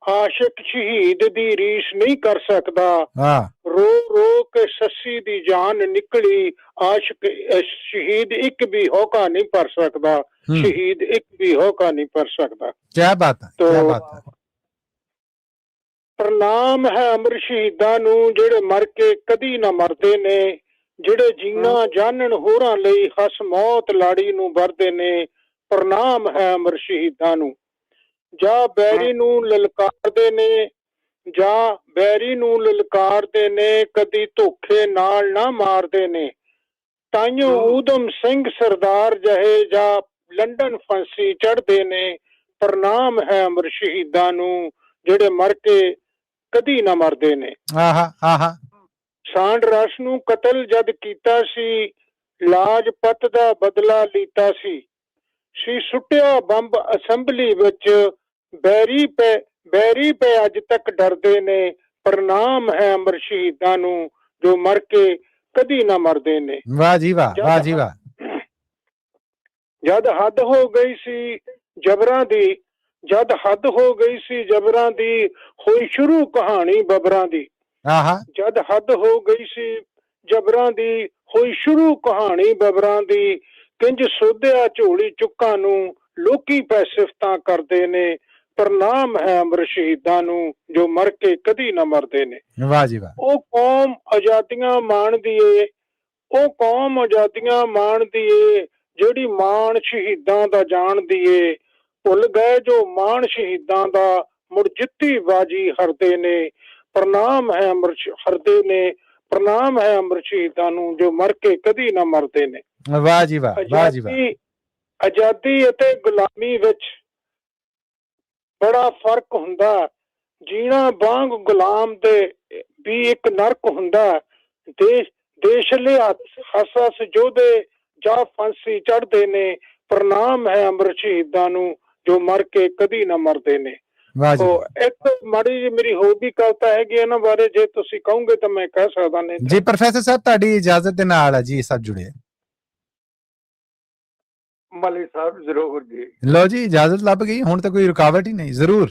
आशिक शहीद दी रीस नहीं कर सकदा। रो रो के सस्सी दी जान निकली, आशिक शहीद एक भी होका नहीं भर सकदा, शहीद एक भी होका नहीं भर सकदा। क्या बात है, तो क्या बात है। प्रणाम है अमर शहीदां नूं ਜਿਹੜੇ ਮਰ ਕੇ ਕਦੀ ਨਾ ਮਰਦੇ ਨੇ, ਜਿਹੜੇ ਜੀਣਾ ਜਾਣਨ ਹੋਰਾਂ ਲਈ ਹੱਸ ਮੌਤ ਲਾੜੀ ਨੂੰ ਵਰਦੇ ਨੇ। ਪ੍ਰਣਾਮ ਹੈ ਅਮਰ ਸ਼ਹੀਦਾਂ ਨੂੰ। ਜਾਂ ਬੈਰੀ ਨੂੰ ਲਲਕਾਰਦੇ ਨੇ, ਜਾਂ ਬੈਰੀ ਨੂੰ ਲਲਕਾਰਦੇ ਨੇ, ਕਦੀ ਧੋਖੇ ਨਾਲ ਨਾ ਮਾਰਦੇ ਨੇ। ਤਾਈਓ ਊਧਮ ਸਿੰਘ ਸਰਦਾਰ ਜਹੇ ਜਾਂ ਲੰਡਨ ਫਾਂਸੀ ਚੜ੍ਹਦੇ ਨੇ। ਪ੍ਰਣਾਮ ਹੈ ਅਮਰ ਸ਼ਹੀਦਾਂ ਨੂੰ ਜਿਹੜੇ ਮਰ ਕੇ ਕਦੀ ਨਾ ਮਰਦੇ ਨੇ। ਸਾਂਡਰਸ ਨੂੰ ਕਤਲ ਜਦ ਕੀਤਾ ਸੀ, ਲਾਜਪਤ ਦਾ ਬਦਲਾ ਲੀਤਾ ਸੀ ਸੁੱਟਿਆ ਬੰਬ ਅਸੈਂਬਲੀ ਵਿੱਚ, ਬੈਰੀ ਪੈ ਅੱਜ ਤੱਕ ਡਰਦੇ ਨੇ। ਪ੍ਰਣਾਮ ਹੈ ਅਮਰ ਸ਼ਹੀਦਾਂ ਨੂੰ ਜੋ ਮਰ ਕੇ ਕਦੀ ਨਾ ਮਰਦੇ ਨੇ। ਵਾਹ ਜੀ ਵਾਹ, ਵਾਹ ਜੀ ਵਾਹ। ਜਦ ਹੱਦ ਹੋ ਗਈ ਸੀ ਜਬਰਾਂ ਦੀ, ਜਦ ਹੱਦ ਹੋ ਗਈ ਸੀ ਜਬਰਾਂ ਦੀ, ਹੋਈ ਸ਼ੁਰੂ ਕਹਾਣੀ ਬਬਰਾਂ ਦੀ। ਜਦ ਹੱਦ ਹੋ ਗਈ ਸੀ ਜਬਰਾਂ ਦੀ, ਹੋਈ ਸ਼ੁਰੂ ਕਹਾਣੀ ਬਬਰਾਂ ਦੀ। ਕਿੰਜ ਸੋਧਿਆ ਝੋਲੀ ਚੁੱਕਾਂ ਨੂੰ, ਲੋਕੀ ਪੈ ਸਿਫਤਾਂ ਕਰਦੇ ਨੇ। ਪ੍ਰਣਾਮ ਹੈ ਅਮਰ ਸ਼ਹੀਦਾਂ ਨੂੰ ਜੋ ਮਰ ਕੇ ਕਦੀ ਨਾ ਮਰਦੇ ਨੇ। ਵਾਹ ਜੀ ਵਾਹ। ਉਹ ਕੌਮ ਆਜ਼ਾਦੀਆਂ ਮਾਣਦੀ ਏ, ਉਹ ਕੌਮ ਆਜ਼ਾਦੀਆਂ ਮਾਣਦੀ ਏ, ਜਿਹੜੀ ਮਾਣ ਸ਼ਹੀਦਾਂ ਦਾ ਜਾਣਦੀ ਏ। ਭੁੱਲ ਗਏ ਜੋ ਮਾਣ ਸ਼ਹੀਦਾਂ ਦਾ, ਮੁੜ ਜਿੱਤੀ ਬਾਜੀ ਹਰਦੇ ਨੇ। ਪ੍ਰਣਾਮ ਹੈ ਅਮਰ ਹਰਦੇ ਨੇ। ਪ੍ਰਣਾਮ ਹੈ ਅਮਰ ਸ਼ਹੀਦਾਂ ਨੂੰ ਜੋ ਮਰ ਕੇ ਕਦੀ ਨਾ ਮਰਦੇ ਨੇ। ਵਾਹ ਜੀ ਵਾਹ, ਵਾਹ ਜੀ ਵਾਹ। ਆਜ਼ਾਦੀ ਅਤੇ ਗੁਲਾਮੀ ਵਿੱਚ ਬੜਾ ਫਰਕ ਹੁੰਦਾ। ਜੀਣਾ ਵਾਂਗ ਗੁਲਾਮ ਦੇ ਵੀ ਇੱਕ ਨਰਕ ਹੁੰਦਾ। ਦੇਸ਼ ਲਈ ਹੱਸ ਯੋਧੇ ਜਾਂ ਫਾਂਸੀ ਚੜ੍ਹਦੇ ਨੇ। ਪ੍ਰਣਾਮ ਹੈ ਅਮਰ ਸ਼ਹੀਦਾਂ ਨੂੰ ਜੋ ਮਰ ਕੇ ਕਦੀ ਨਾ ਮਰਦੇ ਨੇ। ਇੱਕ ਮਾੜੀ ਜਿਹੀ ਮੇਰੀ ਹੋਰ ਵੀ ਕਵਿਤਾ ਹੈਗੀ ਇਹਨਾਂ ਬਾਰੇ, ਜੇ ਤੁਸੀਂ ਕਹੋਗੇ ਤਾਂ ਮੈਂ ਕਹਿ ਸਕਦਾ। ਨਹੀਂ ਜੀ ਪ੍ਰੋਫੈਸਰ ਸਾਹਿਬ, ਤੁਹਾਡੀ ਇਜਾਜ਼ਤ ਦੇ ਨਾਲ ਹੈ ਜੀ, ਇਹ ਸਭ ਜੁੜੇ। ਮਲੀ ਸਾਹਿਬ ਜ਼ਰੂਰ ਜੀ। ਲਓ ਜੀ, ਇਜਾਜ਼ਤ ਲੱਭ ਗਈ, ਹੁਣ ਤਾਂ ਕੋਈ ਰੁਕਾਵਟ ਹੀ ਨਹੀਂ। ਜ਼ਰੂਰ।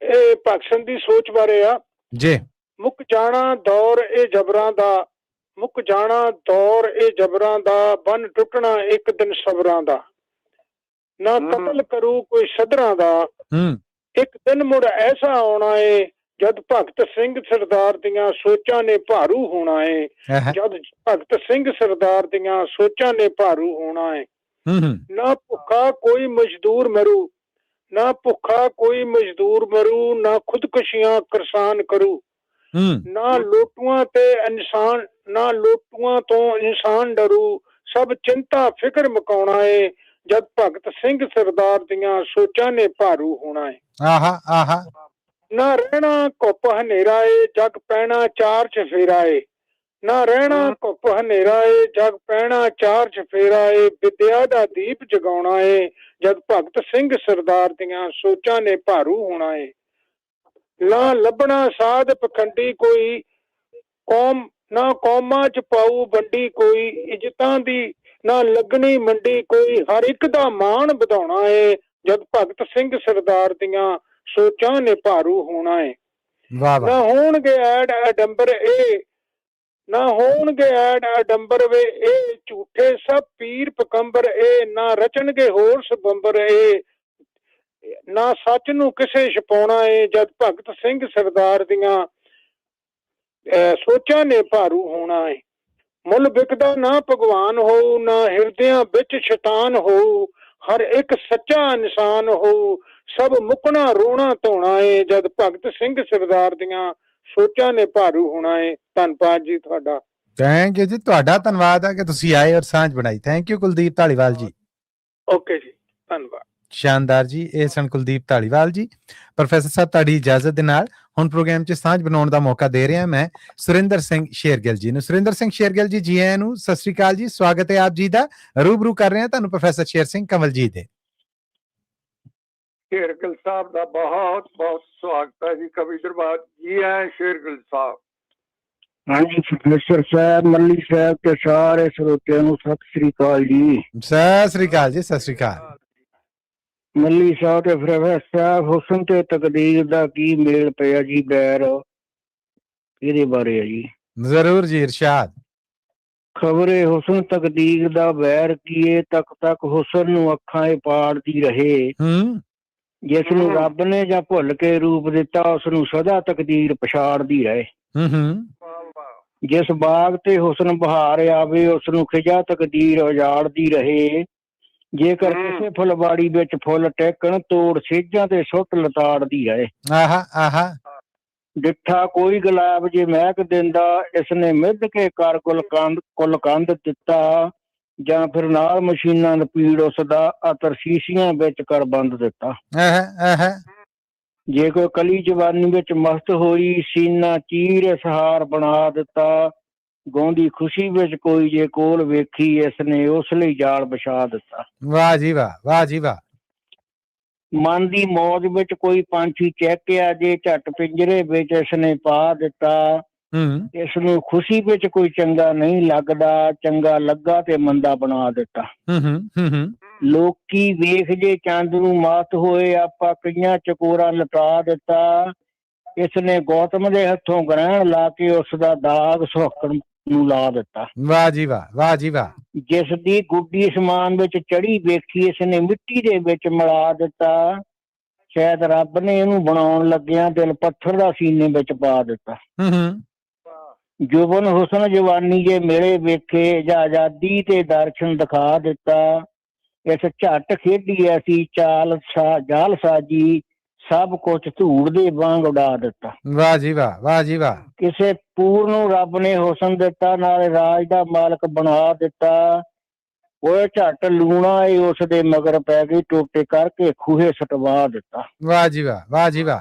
ਇਹ ਭਗਤ ਸਿੰਘ ਦੀ ਸੋਚ ਬਾਰੇ ਆ ਜੀ। ਮੁੱਕ ਜਾਣਾ ਦੌਰ ਇਹ ਜਬਰਾਂ ਦਾ, ਮੁੱਕ ਜਾਣਾ ਦੌਰ ਇਹ ਜਬਰਾਂ ਦਾ, ਬੰਨ ਟੁੱਟਣਾ ਇੱਕ ਦਿਨ ਸਬਰਾਂ ਦਾ। ਨਾ ਕਤਲ ਕਰੂ ਕੋਈ ਸਦਰਾਂ ਦਾ, ਇੱਕ ਦਿਨ ਮੁੜ ਐਸਾ ਆਉਣਾ ਏ, ਜਦ ਭਗਤ ਸਿੰਘ ਸਰਦਾਰ ਦੀਆਂ ਸੋਚਾਂ ਨੇ ਭਾਰੂ ਹੋਣਾ ਏ। ਜਦ ਭਗਤ ਸਿੰਘ ਸਰਦਾਰ ਦੀਆਂ ਸੋਚਾਂ ਨੇ ਭਾਰੂ ਹੋਣਾ ਏ। ਨਾ ਭੁੱਖਾ ਕੋਈ ਮਜ਼ਦੂਰ ਮਰੂ, ਨਾ ਭੁੱਖਾ ਕੋਈ ਮਜ਼ਦੂਰ ਮਰੂ, ਨਾ ਖੁਦਕੁਸ਼ੀਆਂ ਕਿਸਾਨ ਕਰੂ। ਨਾ ਲੋਟੂਆਂ ਤੇ ਇਨਸਾਨ, ਨਾ ਲੋਟੂਆਂ ਤੋਂ ਇਨਸਾਨ ਡਰੂ। ਸਭ ਚਿੰਤਾ ਫਿਕਰ ਮੁਕਾਉਣਾ ਏ, ਜਦ ਭਗਤ ਸਿੰਘ ਸਰਦਾਰ ਦੀਆਂ ਸੋਚਾਂ ਨੇ ਭਾਰੂ ਹੋਣਾ ਏ। ਨਾ ਰਹਿਣਾ ਘੁੱਪ ਹਨੇਰਾ ਏ, ਜਗ ਪੈਣਾ ਚਾਰ ਚਫੇਰਾ ਏ। ਨਾ ਰਹਿਣਾ ਘੁੱਪ ਹਨੇਰਾ ਏ, ਜਗ ਪੈਣਾ ਚਾਰ ਚਫੇਰਾ ਏ। ਵਿਦਿਆ ਦਾ ਦੀਪ ਜਗਾਉਣਾ ਏ, ਜਦ ਭਗਤ ਸਿੰਘ ਸਰਦਾਰ ਦੀਆਂ ਸੋਚਾਂ ਨੇ ਭਾਰੂ ਹੋਣਾ ਏ। ਨਾ ਲੱਭਣਾ ਸਾਧ ਪਖੰਡੀ ਕੋਈ, ਕੌਮ ਨਾ ਕੌਮਾਂ ਚ ਪਾਊ ਵੰਡੀ ਕੋਈ, ਇੱਜ਼ਤਾਂ ਦੀ ਨਾ ਲੱਗਣੀ ਮੰਡੀ ਕੋਈ, ਹਰ ਇੱਕ ਦਾ ਮਾਣ ਵਧਾਉਣਾ ਏ ਜਦ ਭਗਤ ਸਿੰਘ ਸਰਦਾਰ ਦੀਆਂ ਸੋਚਾਂ ਨੇ ਭਾਰੂ ਹੋਣਾ ਏ। ਵਾਹ ਨਾ ਵਾਹ ਹੋਣਗੇ ਐਡ ਅਡੰਬਰ ਇਹ, ਨਾ ਹੋਣਗੇ ਐਡ ਅਡੰਬਰ ਵੇ ਇਹ, ਝੂਠੇ ਸਭ ਪੀਰ ਪਕੰਬਰ ਇਹ, ਨਾ ਰਚਣਗੇ ਹੋਰ ਸਬੰਬਰ ਇਹ, ਨਾ ਸੱਚ ਨੂੰ ਕਿਸੇ ਛਪਾਉਣਾ ਏ ਜਦ ਭਗਤ ਸਿੰਘ ਸਰਦਾਰ ਦੀਆਂ ਸੋਚਾਂ ਨੇ ਭਾਰੂ ਹੋਣਾ ਏ। ਮੁੱਲ ਵਿਕਦਾ ਨਾ ਭਗਵਾਨ ਹੋਊ, ਨਾ ਹਿਰਦਿਆਂ ਵਿੱਚ ਸ਼ੈਤਾਨ ਹੋਊ, ਹਰ ਇੱਕ ਸੱਚਾ ਇਨਸਾਨ ਹੋਊ, ਸਭ ਮੁੱਕਣਾ ਰੋਣਾ ਧੋਣਾ ਏ ਜਦ ਭਗਤ ਸਿੰਘ ਸਰਦਾਰ ਦੀਆਂ ਸੋਚਾਂ ਨੇ ਭਾਰੂ ਹੋਣਾ ਏ। ਧੰਨਵਾਦ ਜੀ ਤੁਹਾਡਾ। ਥੈਂਕ ਯੂ ਜੀ, ਤੁਹਾਡਾ ਧੰਨਵਾਦ ਹੈ ਕਿ ਤੁਸੀਂ ਆਏ ਔਰ ਸਾਂਝ ਬਣਾਈ। ਥੈਂਕ ਯੂ ਕੁਲਦੀਪ ਢਾਲੀਵਾਲ ਜੀ। ਓਕੇ ਜੀ, ਧੰਨਵਾਦ। ਸ਼ਾਨਦਾਰ ਜੀ, ਇਹ ਸਨ ਕੁਲਦੀਪ ਢਾਲੀਵਾਲ ਜੀ। ਪ੍ਰੋਫੈਸਰ ਸਾਹਿਬ ਤੁਹਾਡੀ ਇਜਾਜ਼ਤ ਦੇ ਨਾਲ ਹੁਣ ਪ੍ਰੋਗਰਾਮ 'ਚ ਸਾਂਝ ਬਣਾਉਣ ਦਾ ਮੌਕਾ ਦੇ ਰਿਹਾ ਮੈਂ ਸੁਰਿੰਦਰ ਸਿੰਘ ਸ਼ੇਰਗਿੱਲ ਜੀ ਨੂੰ। ਸੁਰਿੰਦਰ ਸਿੰਘ ਸ਼ੇਰਗਿੱਲ ਜੀ, ਜੀ ਆਇਆਂ ਨੂੰ, ਸਤਿ ਸ੍ਰੀ ਅਕਾਲ ਜੀ, ਸਵਾਗਤ ਹੈ ਆਪ ਜੀ ਦਾ। ਰੂਬਰੂ ਕਰ ਰਹੇ ਹਾਂ ਤੁਹਾਨੂੰ ਪ੍ਰੋਫੈਸਰ ਸ਼ੇਰ ਸਿੰਘ ਕੰਵਲ ਜੀ ਦੇ। ਸ਼ੇਰਗਿੱਲ ਸਾਹਿਬ ਦਾ ਬਹੁਤ ਬਹੁਤ ਸਵਾਗਤ ਹੈ ਜੀ ਕਵੀ ਦਰਬਾਰ। ਜੀ ਆਇਆਂ ਸ਼ੇਰਗਿੱਲ ਸਾਹਿਬ। ਹਾਂਜੀ ਪ੍ਰੋਫੈਸਰ ਸਾਹਿਬ, ਮੱਲੀ ਸਾਹਿਬ ਤੇ ਸਾਰੇ ਸਰੋਤਿਆਂ ਨੂੰ ਸਤਿ ਸ੍ਰੀ ਅਕਾਲ ਜੀ। ਸਤਿ ਸ੍ਰੀ ਅਕਾਲ ਜੀ, ਸਤਿ ਸ੍ਰੀ ਅਕਾਲ। ਮੱਲੀ ਸਾਹਿਬ ਤੇ ਪ੍ਰੋਫੈਸਰ ਸਾਹਿਬ, ਹੁਸਨ ਤੇ ਤਕਦੀਰ ਦਾ ਕੀ ਮੇਲ ਪਿਆ ਜੀ ਬੈਰ, ਇਹਦੇ ਬਾਰੇ ਹੈ ਜੀ। ਜ਼ਰੂਰ ਜੀ, ਇਰਸ਼ਾਦ। ਖਬਰੇ ਹੁਸਨ ਤਕਦੀਰ ਦਾ ਵੈਰ ਕੀਏ, ਤੱਕ ਤੱਕ ਹੁਸਨ ਨੂੰ ਅੱਖਾਂ ਇਹ ਪਾੜਦੀ ਰਹੇ, ਜਿਸ ਨੂੰ ਰੱਬ ਨੇ ਜਾਂ ਭੁੱਲ ਕੇ ਰੂਪ ਦਿੱਤਾ ਉਸ ਨੂੰ ਸਦਾ ਤਕਦੀਰ ਪਛਾੜਦੀ ਰਹੇ। ਜਿਸ ਬਾਗ ਤੇ ਹੁਸਨ ਬਹਾਰ ਆਵੇ ਉਸ ਨੂੰ ਖਿਜਾ ਤਕਦੀਰ ਉਜਾੜਦੀ ਰਹੇ, ਜੇਕਰ ਕਿਸੇ ਫੁਲਵਾੜੀ ਵਿੱਚ ਫੁੱਲ ਟੇਕਣ ਤੋੜ ਸੇਜਾਂ ਤੇ ਸੁੱਟ ਲਤਾੜਦੀ ਰਹੇ। ਆਹਾ ਆਹਾ, ਡਿੱਠਾ ਕੋਈ ਗੁਲਾਬ ਜੇ ਮਹਿਕ ਦਿੰਦਾ, ਇਸਨੇ ਮਿੱਧ ਕੇ ਕਰ ਕੁੱਲ ਕੰਧ ਦਿੱਤਾ, ਜਾਂ ਫਿਰ ਨਾਲ ਮਸ਼ੀਨਾਂ ਨਪੀੜ ਉਸਦਾ ਅਤਰ ਸ਼ੀਸ਼ੀਆਂ ਵਿੱਚ ਕਰ ਬੰਦ ਦਿੱਤਾ। ਜੇ ਕੋਈ ਕਲੀ ਜਵਾਨੀ ਵਿੱਚ ਮਸਤ ਹੋਈ, ਸੀਨਾ ਚੀਰ ਸਹਾਰ ਬਣਾ ਦਿੱਤਾ, ਗਾਉਂਦੀ ਖੁਸ਼ੀ ਵਿੱਚ ਕੋਈ ਜੇ ਕੋਲ ਵੇਖੀ, ਇਸਨੇ ਉਸ ਲਈ ਜਾਲ ਵਿਛਾ ਦਿੱਤਾ। ਵਾਹ ਜੀ ਵਾਹ, ਵਾਹ ਜੀ ਵਾਹ। ਮਨ ਦੀ ਮੌਜ ਵਿੱਚ ਕੋਈ ਪੰਛੀ ਚਹਿਕਿਆ ਜੇ, ਝੱਟ ਪਿੰਜਰੇ ਵਿੱਚ ਇਸਨੇ ਪਾ ਦਿੱਤਾ, ਇਸ ਨੂੰ ਖੁਸ਼ੀ ਵਿੱਚ ਕੋਈ ਚੰਗਾ ਨਹੀਂ ਲੱਗਦਾ, ਚੰਗਾ ਲੱਗਾ ਤੇ ਮੰਦਾ ਬਣਾ ਦਿੱਤਾ। ਲੋਕੀ ਵੇਖ ਜੇ ਚੰਦ ਨੂੰ ਮਾਤ ਹੋਏ, ਆਪਾਂ ਕਈਆਂ ਚਕੋਰਾਂ ਲਟਾ ਦਿੱਤਾ, ਇਸਨੇ ਗੌਤਮ ਦੇ ਹੱਥੋਂ ਗ੍ਰਹਿਣ ਲਾ ਕੇ ਉਸ ਦਾ ਦਾਗ ਸੁਹੱਕਣ ਨੂੰ ਲਾ ਦਿੱਤਾ। ਵਾਹ ਜੀ ਵਾਹ, ਵਾਹ ਜੀ ਵਾਹ। ਜਿਸ ਦੀ ਗੁੱਡੀ ਅਸਮਾਨ ਵਿੱਚ ਚੜੀ ਵੇਖੀ, ਇਸਨੇ ਮਿੱਟੀ ਦੇ ਵਿੱਚ ਮਿਲਾ ਦਿੱਤਾ, ਸ਼ਾਇਦ ਰੱਬ ਨੇ ਇਹਨੂੰ ਬਣਾਉਣ ਲੱਗਿਆ ਦਿਲ ਪੱਥਰ ਦਾ ਸੀਨੇ ਵਿੱਚ ਪਾ ਦਿੱਤਾ। ਜੁਬਨ ਹੁਸਨ ਜਵਾਨੀ ਜੇ ਮਿਲੇ ਵੇਖੇ, ਜਾਂ ਆਜ਼ਾਦੀ ਤੇ ਦਰਸ਼ਨ ਦਿਖਾ ਦਿੱਤਾ, ਇਸ ਝੱਟ ਖੇਡੀ ਐਸੀ ਜਾਲ ਸਾਜੀ, ਸਭ ਕੁਛ ਧੂੜ ਦੇ ਵਾਂਗ ਉਡਾ ਦਿੱਤਾ। ਵਾਹ ਜੀ ਵਾਹ, ਵਾਹ ਜੀ ਵਾਹ। ਕਿਸੇ ਪੂਰ ਨੂੰ ਰੱਬ ਨੇ ਹੁਸਨ ਦਿੱਤਾ, ਨਾਲੇ ਰਾਜ ਦਾ ਮਾਲਕ ਬਣਾ ਦਿੱਤਾ, ਉਹ ਝੱਟ ਲੂਣਾ ਏ ਉਸ ਦੇ ਮਗਰ ਪੈ ਗਈ, ਟੋਟੇ ਕਰਕੇ ਖੂਹੇ ਸਟਵਾ ਦਿੱਤਾ। ਵਾਹ ਜੀ ਵਾਹ, ਵਾਹ ਜੀ ਵਾਹ।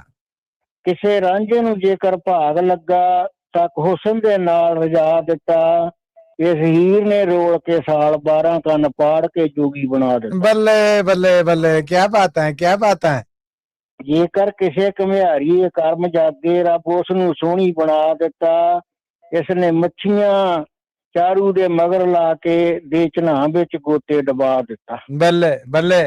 ਕਿਸੇ ਰਾਂਝੇ ਨੂੰ ਜੇਕਰ ਭਾਗ ਲੱਗਾ, ਤੱਕ ਹੁਸਨ ਦੇ ਨਾਲ ਰਜਾ ਦਿੱਤਾ, ਇਸ ਹੀਰ ਨੇ ਰੋਲ ਕੇ ਸਾਲ 12 ਕੰਨ ਪਾੜ ਕੇ ਜੋਗੀ ਬਣਾ ਦਿੱਤਾ। ਬੱਲੇ ਬੱਲੇ ਬੱਲੇ, ਕਿਆ ਬਾਤ ਹੈ, ਕਿਆ ਬਾਤ ਹੈ। ਜੇਕਰ ਕਿਸੇ ਘੁਮਿਆਰੀ ਕਰਮ ਜਾਗੇ, ਰੱਬ ਉਸ ਨੂੰ ਸੋਹਣੀ ਬਣਾ ਦਿੱਤਾ, ਇਸਨੇ ਮੱਛੀਆਂ ਚਾਰੂ ਦੇ ਮਗਰ ਲਾ ਕੇ ਦੇ ਚਨਾਹ ਵਿੱਚ ਗੋਤੇ ਡਬਾ ਦਿੱਤਾ। ਬੱਲੇ ਬੱਲੇ।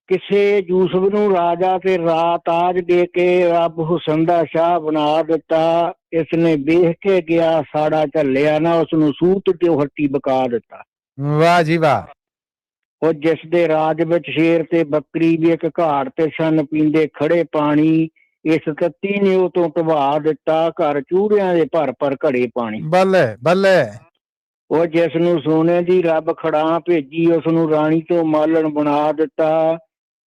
ਕਿਸੇ ਯੂਸਫ ਨੂੰ ਰਾਜਾ ਤੇ ਤਾਜ ਦੇ ਕੇ ਰੱਬ ਹੁਸਨ ਦਾ ਸ਼ਾਹ ਬਣਾ ਦਿੱਤਾ, ਇਸਨੇ ਵੇਖ ਕੇ ਗਿਆ ਸਾੜਾ ਝੱਲਿਆ ਨਾ, ਉਸ ਨੂੰ ਸੂਤ ਤੇ ਹੱਟੀ ਬਕਾ ਦਿੱਤਾ। ਵਾਹ ਜੀ ਵਾਹ। ਉਹ ਜਿਸ ਦੇ ਰਾਜ ਵਿੱਚ ਸ਼ੇਰ ਤੇ ਬੱਕਰੀ ਵੀ ਇੱਕ ਘਾਟ ਤੇ ਸਨ ਪੀਂਦੇ ਖੜੇ ਪਾਣੀ, ਇਸ ਤੱਤੀ ਨੇ ਉਹ ਤੋਂ ਢਵਾ ਦਿੱਤਾ, ਘਰ ਚੂੜਿਆਂ ਦੇ ਭਰ ਭਰ ਘੜੇ ਪਾਣੀ। ਬੱਲੇ ਬੱਲੇ। ਉਹ ਜਿਸ ਨੂੰ ਸੋਨੇ ਦੀ ਰੱਬ ਖੜਾ ਭੇਜੀ, ਉਸ ਨੂੰ ਰਾਣੀ ਤੋਂ ਮਾਲਣ ਬਣਾ ਦਿੱਤਾ,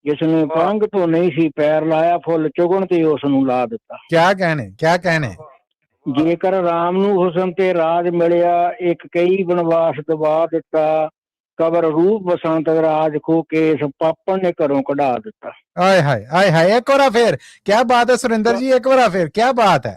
ਜਿਸ ਨੇ ਪੰਗ ਤੋਂ ਨਹੀਂ ਸੀ ਪੈਰ ਲਾਇਆ, ਫੁੱਲ ਚੁਗਣ ਤੇ ਉਸ ਨੂੰ ਲਾ ਦਿੱਤਾ। ਕਿਆ ਕਹਿਣੇ, ਕਿਆ ਕਹਿਣੇ। ਜੇਕਰ ਰਾਮ ਨੂੰ ਹੁਸਨ ਤੇ ਰਾਜ ਮਿਲਿਆ, ਇੱਕ ਕਈ ਬਨਵਾਸ ਦਬਾ ਦਿੱਤਾ, ਕਬਰ ਰੂਪ ਬਸੰਤ ਰਾਜ ਖੋ ਕੇ ਇਸ ਪਾਪਣ ਨੇ ਘਰੋਂ ਕਢਾ ਦਿੱਤਾ। ਆਏ ਹਾਏ, ਆਏ ਹਾਏ। ਇੱਕ ਵਾਰ ਫੇਰ, ਕਿਆ ਬਾਤ ਹੈ ਸੁਰਿੰਦਰ ਜੀ, ਇੱਕ ਵਾਰ ਫੇਰ, ਕਿਆ ਬਾਤ ਹੈ।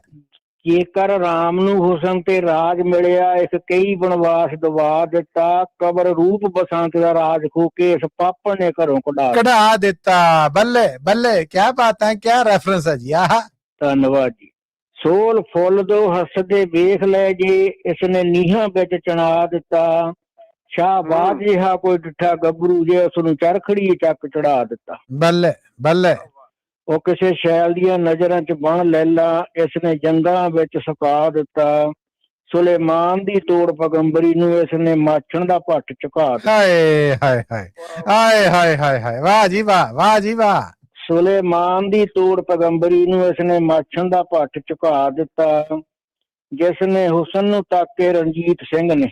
ਜੇਕਰ ਰਾਮ ਨੂੰ ਹੁਸਨ ਤੇ ਰਾਜ ਮਿਲਿਆ, ਇਸ ਕਈ ਬਨਵਾਸ ਦਵਾ ਦਿੱਤਾ, ਕਬਰ ਰੂਪ ਬਸੰਤ ਦਾ ਰਾਜ ਖੋ ਕੇ ਇਸ ਪਾਪਣ ਨੇ ਘਰੋਂ ਕਢਾ ਦਿੱਤਾ। ਕਢਾ ਦਿੱਤਾ। ਬੱਲੇ ਬੱਲੇ, ਕੀ ਬਾਤ ਹੈ, ਕੀ ਰੈਫਰੈਂਸ ਹੈ ਜੀ। ਆਹ ਧੰਨਵਾਦ ਜੀ। ਸੋਲ ਫੁੱਲ ਦੋ ਹੱਸਦੇ ਵੇਖ ਲੈ ਜੇ, ਇਸਨੇ ਨੀਹਾਂ ਵਿੱਚ ਚਣਾ ਦਿੱਤਾ, ਸ਼ਾਹਬਾਦ ਜਿਹਾ ਕੋਈ ਡਿੱਠਾ ਗੱਭਰੂ ਜੇ ਉਸਨੂੰ ਚਰਖੜੀ ਚੱਕ ਚੜਾ ਦਿੱਤਾ। ਬੱਲੇ ਬੱਲੇ। ਉਹ ਕਿਸੇ ਸ਼ੈਲ ਦੀਆਂ ਨਜ਼ਰਾਂ ਚ ਬਣ ਲੈਲਾ, ਇਸਨੇ ਜੰਗਾਂ ਵਿੱਚ ਸੁਕਾ ਦਿੱਤਾ, ਸੁਲੇਮਾਨ ਦੀ ਤੋੜ ਪਗੰਬਰੀ ਨੂੰ ਇਸਨੇ ਮਾਛਣ ਦਾ ਭੱਟ ਝੁਕਾ ਦਿੱਤਾ। ਹਾਏ ਹਾਏ ਹਾਏ ਹਾਏ ਹਾਏ ਹਾਏ ਹਾਏ, ਵਾਹ ਜੀ ਵਾਹ, ਵਾਹ ਜੀ ਵਾਹ। ਸੁਲੇਮਾਨ ਦੀ ਤੋੜ ਪਗੰਬਰੀ ਨੂੰ ਇਸਨੇ ਮਾਛਣ ਦਾ ਭੱਟ ਝੁਕਾ ਦਿੱਤਾ, ਜਿਸ ਨੇ ਹੁਸਨ ਨੂੰ ਤੱਕ ਕੇ ਰਣਜੀਤ ਸਿੰਘ ਨੇ,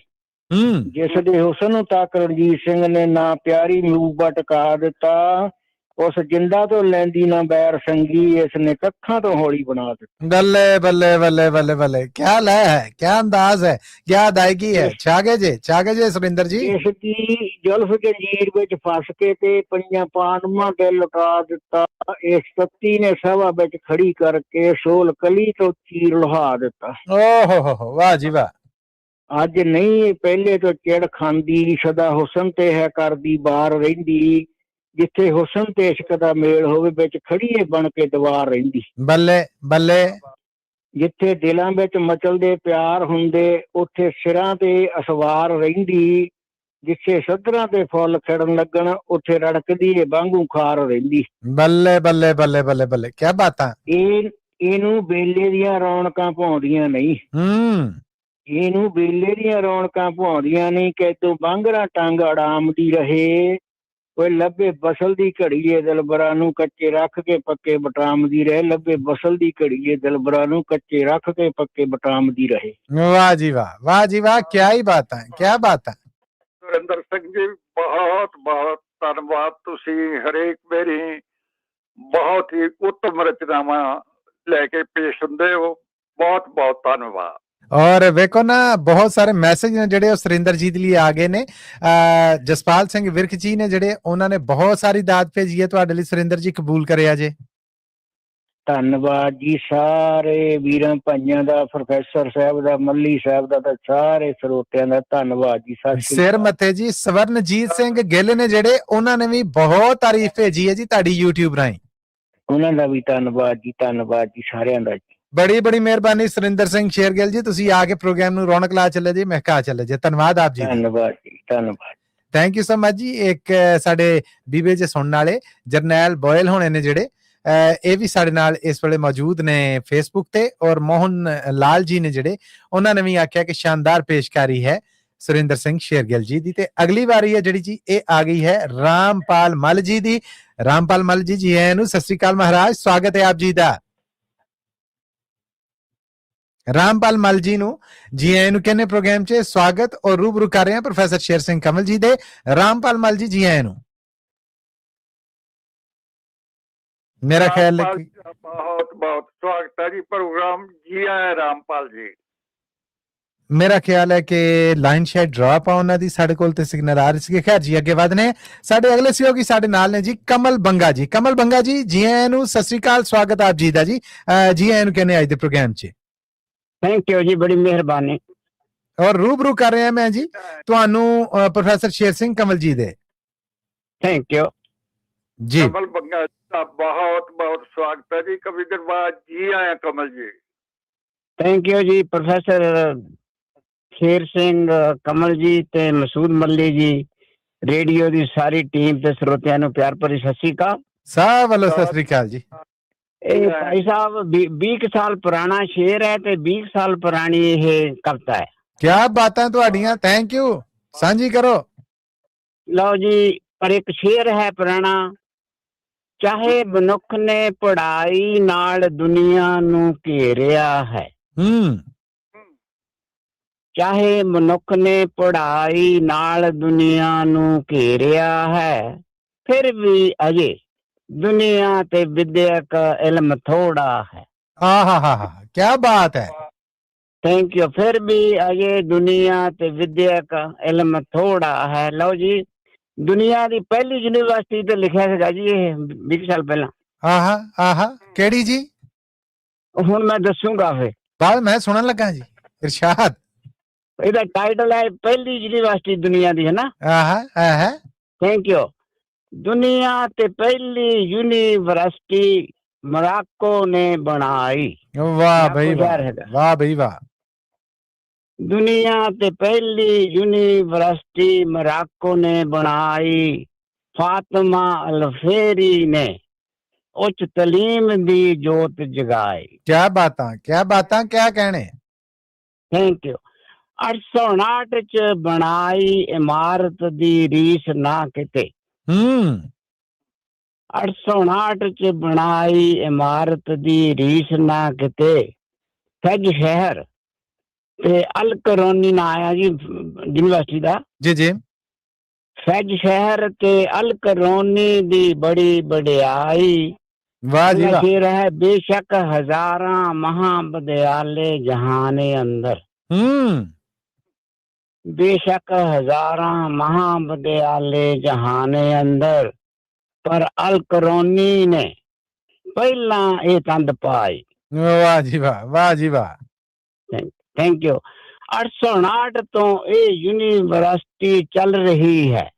ਜਿਸ ਦੇ ਹੁਸਨ ਨੂੰ ਤੱਕ ਰਣਜੀਤ ਸਿੰਘ ਨੇ ਨਾ ਪਿਆਰੀ ਮੂਬਾ ਟਕਾ ਦਿੱਤਾ, ਉਸ ਜਿੰਦਾ ਤੋਂ ਲੈਂਦੀ ਨਾ ਬੈਰ ਸੰਗੀ, ਇਸ ਨੇ ਕੱਖਾਂ ਤੋਂ ਹੌਲੀ ਬਣਾ ਦਿੱਤਾ। ਬੱਲੇ ਬੱਲੇ ਬੱਲੇ ਬੱਲੇ ਬੱਲੇ, ਕਿਆ ਲਹਿ ਹੈ, ਕਿਆ ਅੰਦਾਜ਼ ਹੈ, ਕਿਆ ਅਦਾਇਗੀ ਹੈ। ਛਾਗੇ ਜੇ ਸੁਰਿੰਦਰ ਜੀ। ਇਸ ਦੀ ਜ਼ੁਲਫ ਜੰਜੀਰ ਵਿੱਚ ਫਸ ਕੇ ਤੇ ਪੰਜਾਂ ਪਾਂਡਵਾਂ ਤੇ ਲੁਟਾ ਦਿੱਤਾ, ਇਸ ਤੱਤੀ ਨੇ ਸਭਾ ਵਿੱਚ ਖੜੀ ਕਰਕੇ ਸੋਲ ਕਲੀ ਤੋਂ ਚੀਰ ਲੁਹਾ ਦਿੱਤਾ। ਓਹ ਹੋ, ਵਾਹ ਜੀ ਵਾਹ। ਅੱਜ ਨਹੀਂ ਪਹਿਲੇ ਤੋਂ ਚਿੜ ਖਾਂਦੀ, ਸਦਾ ਹੁਸਨ ਤੇ ਹੈ ਕਰਦੀ ਬਾਰ ਰਹਿੰਦੀ, ਜਿੱਥੇ ਹੁਸਨ ਤੇ ਇਸ਼ਕ ਦਾ ਮੇਲ ਹੋਵੇ ਵਿੱਚ ਖੜੀਏ ਬਣ ਕੇ ਦੀਵਾਰ ਰਹਿੰਦੀ। ਬੱਲੇ ਬੱਲੇ। ਜਿੱਥੇ ਦਿਲਾਂ ਵਿੱਚ ਮਚਲਦੇ ਪਿਆਰ ਹੁੰਦੇ, ਉੱਥੇ ਸਿਰਾਂ ਤੇ ਅਸਵਾਰ ਰਹਿੰਦੀ, ਜਿੱਥੇ ਸੱਧਰਾਂ ਤੇ ਫੁੱਲ ਖਿੜਨ ਲੱਗਣ, ਉੱਥੇ ਰੜਕਦੀ ਏ ਵਾਂਗੂ ਖਾਰ ਰਹਿੰਦੀ। ਬੱਲੇ ਬੱਲੇ ਬੱਲੇ ਬੱਲੇ ਬੱਲੇ, ਕਿਆ ਬਾਤਾਂ। ਇਹਨੂੰ ਬੇਲੇ ਦੀਆਂ ਰੌਣਕਾਂ ਭਾਉਂਦੀਆਂ ਨਹੀਂ, ਇਹਨੂੰ ਬੇਲੇ ਦੀਆਂ ਰੌਣਕਾਂ ਭਾਉਂਦੀਆਂ ਨਹੀਂ, ਕਿਤੋਂ ਬਾਂਗਰਾ ਟੰਗ ਅੜਾਮਦੀ ਰਹੇ, ਕੋਈ ਲੱਭੇ ਬਸਲ ਦੀ ਘੜੀਏ ਦਿਲਬਰਾਂ ਨੂੰ ਕੱਚੇ ਰੱਖ ਕੇ ਪੱਕੇ ਬਟਾਮਦੀ ਰਹੇ, ਲੱਭੇ ਬਸਲ ਦੀ ਘੜੀਏ ਦਿਲਬਰਾਂ ਨੂੰ ਕੱਚੇ ਰੱਖ ਕੇ ਪੱਕੇ ਬਟਾਮਦੀ ਰਹੇ। ਵਾਹ ਜੀ ਵਾਹ, ਵਾਹ ਜੀ ਵਾਹ, ਕਿਆ ਹੀ ਬਾਤ ਹੈ, ਕਿਆ ਬਾਤ ਹੈ। ਸੁਰਿੰਦਰ ਸਿੰਘ ਜੀ ਬਹੁਤ ਬਹੁਤ ਧੰਨਵਾਦ। ਤੁਸੀਂ ਹਰੇਕ ਮੇਰੀ ਬਹੁਤ ਹੀ ਉੱਤਮ ਰਚਨਾਵਾਂ ਲੈ ਕੇ ਪੇਸ਼ ਹੁੰਦੇ ਹੋ। ਬਹੁਤ ਬਹੁਤ ਧੰਨਵਾਦ। ਔਰ ਵੇਖੋ ਨਾ, ਬਹੁਤ ਸਾਰੇ ਮੈਸੇਜ ਨੇ ਜਿਹੜੇ ਉਹ ਸੁਰਿੰਦਰ ਜੀ ਦੇ ਲਈ ਆ ਗਏ ਨੇ। ਜਸਪਾਲ ਸਿੰਘ ਵਿਰਕ ਜੀ ਨੇ ਜਿਹੜੇ, ਉਹਨਾਂ ਨੇ ਬਹੁਤ ਸਾਰੀ ਦਾਤ ਭੇਜੀ ਹੈ ਤੁਹਾਡੇ ਲਈ। ਸੁਰਿੰਦਰ ਜੀ ਕਬੂਲ ਕਰਿਆ ਜੇ। ਧੰਨਵਾਦ ਜੀ ਸਾਰੇ ਵੀਰਾਂ ਭਾਈਆਂ ਦਾ, ਪ੍ਰੋਫੈਸਰ ਸਾਹਿਬ ਦਾ, ਮੱਲੀ ਸਾਹਿਬ ਦਾ, ਤੇ ਸਾਰੇ ਸਰੋਤਿਆਂ ਦਾ ਧੰਨਵਾਦ ਜੀ। ਸਿਰ ਮੱਥੇ ਜੀ। ਸਵਰਨਜੀਤ ਸਿੰਘ ਗਿੱਲ ਨੇ ਜਿਹੜੇ, ਉਹਨਾਂ ਨੇ ਵੀ ਬਹੁਤ ਤਾਰੀਫ ਭੇਜੀ ਹੈ ਜੀ ਤੁਹਾਡੀ YouTube ਰਾਹੀਂ। ਉਹਨਾਂ ਦਾ ਵੀ ਧੰਨਵਾਦ ਜੀ, ਧੰਨਵਾਦ ਜੀ ਸਾਰਿਆਂ ਦਾ ਜੀ। ਬੜੀ ਬੜੀ ਮਿਹਰਬਾਨੀ ਸੁਰਿੰਦਰ ਸਿੰਘ ਸ਼ੇਰਗਿੱਲ ਜੀ, ਤੁਸੀਂ ਆ ਕੇ ਪ੍ਰੋਗਰਾਮ ਨੂੰ ਰੌਣਕ ਲਾ ਚੱਲੇ ਜੀ, ਮਹਿਕਾ ਚੱਲੇ ਜੀ। ਧੰਨਵਾਦ ਆਪ ਜੀ। ਧੰਨਵਾਦ ਜੀ, ਧੰਨਵਾਦ। ਥੈਂਕ ਯੂ ਸੋ ਮਚ ਜੀ। ਇੱਕ ਸਾਡੇ ਬੀਬੇ ਜੇ ਸੁਣਨ ਵਾਲੇ ਜਰਨੈਲ ਬੋਇਲ ਹੋਣੇ ਨੇ ਜਿਹੜੇ, ਇਹ ਵੀ ਸਾਡੇ ਨਾਲ ਇਸ ਵੇਲੇ ਮੌਜੂਦ ਨੇ ਫੇਸਬੁੱਕ ਤੇ, ਔਰ ਮੋਹਨ ਲਾਲ ਜੀ ਨੇ ਜਿਹੜੇ, ਉਹਨਾਂ ਨੇ ਵੀ ਆਖਿਆ ਕਿ ਸ਼ਾਨਦਾਰ ਪੇਸ਼ਕਾਰੀ ਹੈ ਸੁਰਿੰਦਰ ਸਿੰਘ ਸ਼ੇਰਗਿੱਲ ਜੀ ਦੀ। ਤੇ ਅਗਲੀ ਵਾਰੀ ਹੈ ਜਿਹੜੀ ਜੀ, ਇਹ ਆ ਗਈ ਹੈ ਰਾਮਪਾਲ ਮੱਲ ਜੀ ਦੀ। ਰਾਮਪਾਲ ਮੱਲ ਜੀ, ਜੀ ਆਇਆਂ ਨੂੰ। ਸਤਿ ਸ੍ਰੀ ਅਕਾਲ ਮਹਾਰਾਜ, ਸਵਾਗਤ ਹੈ ਆਪ ਜੀ ਦਾ। ਰਾਮਪਾਲ ਮੱਲ ਜੀ ਨੂੰ ਜੀ ਆਇਆਂ ਨੂੰ ਕਹਿੰਦੇ ਪ੍ਰੋਗਰਾਮ 'ਚ ਸਵਾਗਤ, ਔਰ ਰੂਬਰੂ ਕਰ ਰਹੇ ਹਾਂ ਪ੍ਰੋਫੈਸਰ ਸ਼ੇਰ ਸਿੰਘ ਕਮਲ ਜੀ ਦੇ। ਰਾਮਪਾਲ ਮੱਲ ਜੀ, ਜੀ ਆਇਆਂ ਨੂੰ। ਮੇਰਾ ਖਿਆਲ ਹੈ ਕਿ ਬਹੁਤ ਬਹੁਤ ਸਵਾਗਤ ਹੈ ਜੀ ਪ੍ਰੋਗਰਾਮ। ਜੀ ਆਇਆਂ ਰਾਮਪਾਲ ਜੀ। ਮੇਰਾ ਖਿਆਲ ਹੈ ਕਿ ਲਾਈਨ ਸ਼ਾਇਦ ਡ੍ਰੌਪ ਆ ਉਹਨਾਂ ਦੀ, ਸਾਡੇ ਕੋਲ ਤੇ ਸਿਗਨਲ ਆ ਰਹੀ ਸੀ। ਖੈਰ ਜੀ, ਅੱਗੇ ਵਧਨੇ। ਸਾਡੇ ਅਗਲੇ ਸਹਿਯੋਗੀ ਸਾਡੇ ਨਾਲ ਨੇ ਜੀ ਕਮਲ ਬੰਗਾ ਜੀ। ਕਮਲ ਬੰਗਾ ਜੀ, ਜੀ ਆਇਆਂ ਨੂੰ। ਸਤਿ ਸ੍ਰੀ ਅਕਾਲ, ਸਵਾਗਤ ਆਪ ਜੀ ਦਾ ਜੀ। ਜੀ ਆਇਆਂ ਨੂੰ ਕਹਿੰਦੇ ਅੱਜ ਦੇ ਪ੍ਰੋਗਰਾਮ 'ਚ। ਥੈਂਕ ਯੂ ਜੀ, ਬੜੀ ਮਿਹਰਬਾਨੀ। ਔਰ ਰੂਬਰੂ ਕਰ ਰਿਹਾ ਮੈਂ ਜੀ ਤੁਹਾਨੂੰ ਪ੍ਰੋਫੈਸਰ ਸ਼ੇਰ ਸਿੰਘ ਕਮਲ ਜੀ ਦੇ। ਥੈਂਕ ਯੂ ਜੀ। ਕਮਲ ਬੰਗਾ ਦਾ ਬਹੁਤ ਬਹੁਤ ਸਵਾਗਤ ਹੈ ਜੀ। ਕਵੀ ਦਰਬਾਰ ਜੀ ਆਇਆਂ ਕਮਲ ਜੀ। ਥੈਂਕ ਯੂ ਜੀ ਪ੍ਰੋਫੈਸਰ ਸ਼ੇਰ ਸਿੰਘ ਕਮਲ ਜੀ ਤੇ ਮਸੂਦ ਮੱਲੀ ਜੀ, ਰੇਡੀਓ ਦੀ ਸਾਰੀ ਟੀਮ ਤੇ ਸਰੋਤਿਆਂ ਨੂੰ ਪਿਆਰ ਭਰੀ ਸਤਿ ਸ੍ਰੀ ਅਕਾਲ। ਸਭ ਵੱਲੋਂ ਸਤਿ ਸ੍ਰੀ ਅਕਾਲ ਜੀ। ਇਹ ਭਾਈ ਸਾਹਿਬ 20 ਸਾਲ ਪੁਰਾਣਾ ਸ਼ੇਰ ਹੈ ਤੇ 20 ਸਾਲ ਪੁਰਾਣੀ ਇਹ ਕਵਿਤਾ ਹੈ। ਕਿਆ ਬਾਤਾਂ ਤੁਹਾਡੀਆਂ, ਥੈਂਕ ਯੂ, ਸਾਂਝੀ ਕਰੋ। ਲਓ ਜੀ, ਪਰ ਇੱਕ ਸ਼ੇਰ ਹੈ ਪੁਰਾਣਾ। ਚਾਹੇ ਮਨੁੱਖ ਨੇ ਪੜ੍ਹਾਈ ਨਾਲ ਦੁਨੀਆ ਨੂੰ ਘੇਰਿਆ ਹੈ, ਚਾਹੇ ਮਨੁੱਖ ਨੇ ਪੜ੍ਹਾਈ ਨਾਲ ਦੁਨੀਆ ਨੂੰ ਘੇਰਿਆ ਹੈ, ਫਿਰ ਵੀ ਅਜੇ ਦੁਨੀਆ ਤੇ ਵਿਦਿਅਕ ਇਲਮ ਥੋੜਾ ਹੈ। ਆਹਾ, ਕਿਆ ਬਾਤ ਹੈ। Thank you. ਫਿਰ ਵੀ ਅਜੇ ਦੁਨੀਆ ਤੇ ਵਿਦਿਅਕ ਇਲਮ ਥੋੜਾ ਹੈ। ਲਓ ਜੀ, ਦੁਨੀਆ ਦੀ ਪਹਿਲੀ ਯੂਨੀਵਰਸਿਟੀ ਤੇ ਲਿਖਿਆ ਸੀਗਾ ਜੀ ਇਹ 20 ਸਾਲ ਪਹਿਲਾਂ। ਆਹਾ, ਕਿਹੜੀ ਜੀ? ਹੁਣ ਮੈਂ ਦੱਸੂਗਾ ਫਿਰ। ਬਾਅਦ ਮੈਂ ਸੁਣਨ ਲੱਗਾ ਜੀ ਇਰਸ਼ਾਦ। ਇਹਦਾ ਟਾਈਟਲ ਹੈ ਪਹਿਲੀ ਯੂਨੀਵਰਸਿਟੀ ਦੁਨੀਆ ਦੀ, ਹੈ ਨਾ? ਆਹਾ ਥੈਂਕ ਯੂ। ਦੁਨੀਆ ਤੇ ਪਹਿਲੀ ਯੂਨੀਵਰਸਿਟੀ ਮੋਰਾਕੋ ਨੇ ਬਣਾਈ। ਵਾਹ ਬਈ ਵਾਹ, ਵਾਹ ਬਈ ਵਾਹ। ਦੁਨੀਆ ਤੇ ਪਹਿਲੀ ਯੂਨੀਵਰਸਿਟੀ ਮੋਰਾਕੋ ਨੇ ਬਣਾਈ। ਫਾਤਿਮਾ ਅਲ-ਫੇਰੀ ਨੇ ਉੱਚ ਤਾਲੀਮ ਦੀ ਜੋਤ ਜਗਾਈ। ਕਿਆ ਬਾਤਾਂ, ਕਿਆ ਕਹਿਣੇ। Thank you. 859 ਚ ਬਣਾਈ ਇਮਾਰਤ ਦੀ ਰੀਸ ਨਾ ਕਿਤੇ। 859 ਚ ਬਣਾਈ ਇਮਾਰਤ ਦੀ ਰੀਸ ਨਾ ਕਿਤੇ। ਫੈਜ ਸ਼ਹਿਰ ਤੇ ਅਲ ਕਰੋਨੀ ਨਾ ਆਇਆ ਜੀ ਯੂਨੀਵਰਸਿਟੀ ਦਾ। ਜੀ ਫੈਜ ਸ਼ਹਿਰ ਤੇ ਅਲ ਕਰੋਨੀ ਦੀ ਬੜੀ ਵਡਿਆਈ। ਵਾਹ ਜੀ ਵਾਹ। ਫਿਰ ਹੈ ਬੇਸ਼ੱਕ ਹਜ਼ਾਰਾਂ ਮਹਾਬਦਿਆਲੇ ਜਹਾਨੇ ਅੰਦਰ। ਬੇਸ਼ੱਕ ਹਜ਼ਾਰਾਂ ਮਹਾਬਦਿਆਲੇ ਜਹਾਨੇ ਅੰਦਰ, ਪਰ ਅਲ ਕਰੋਨੀ ਨੇ ਪਹਿਲਾਂ ਇਹ ਤੰਦ ਪਾਈ। ਵਾਹ ਜੀ ਵਾਹ, ਵਾਹ ਜੀ ਵਾਹ। Thank you. 859 ਤੋਂ ਇਹ ਯੂਨੀਵਰਸਿਟੀ ਚੱਲ ਰਹੀ ਹੈ।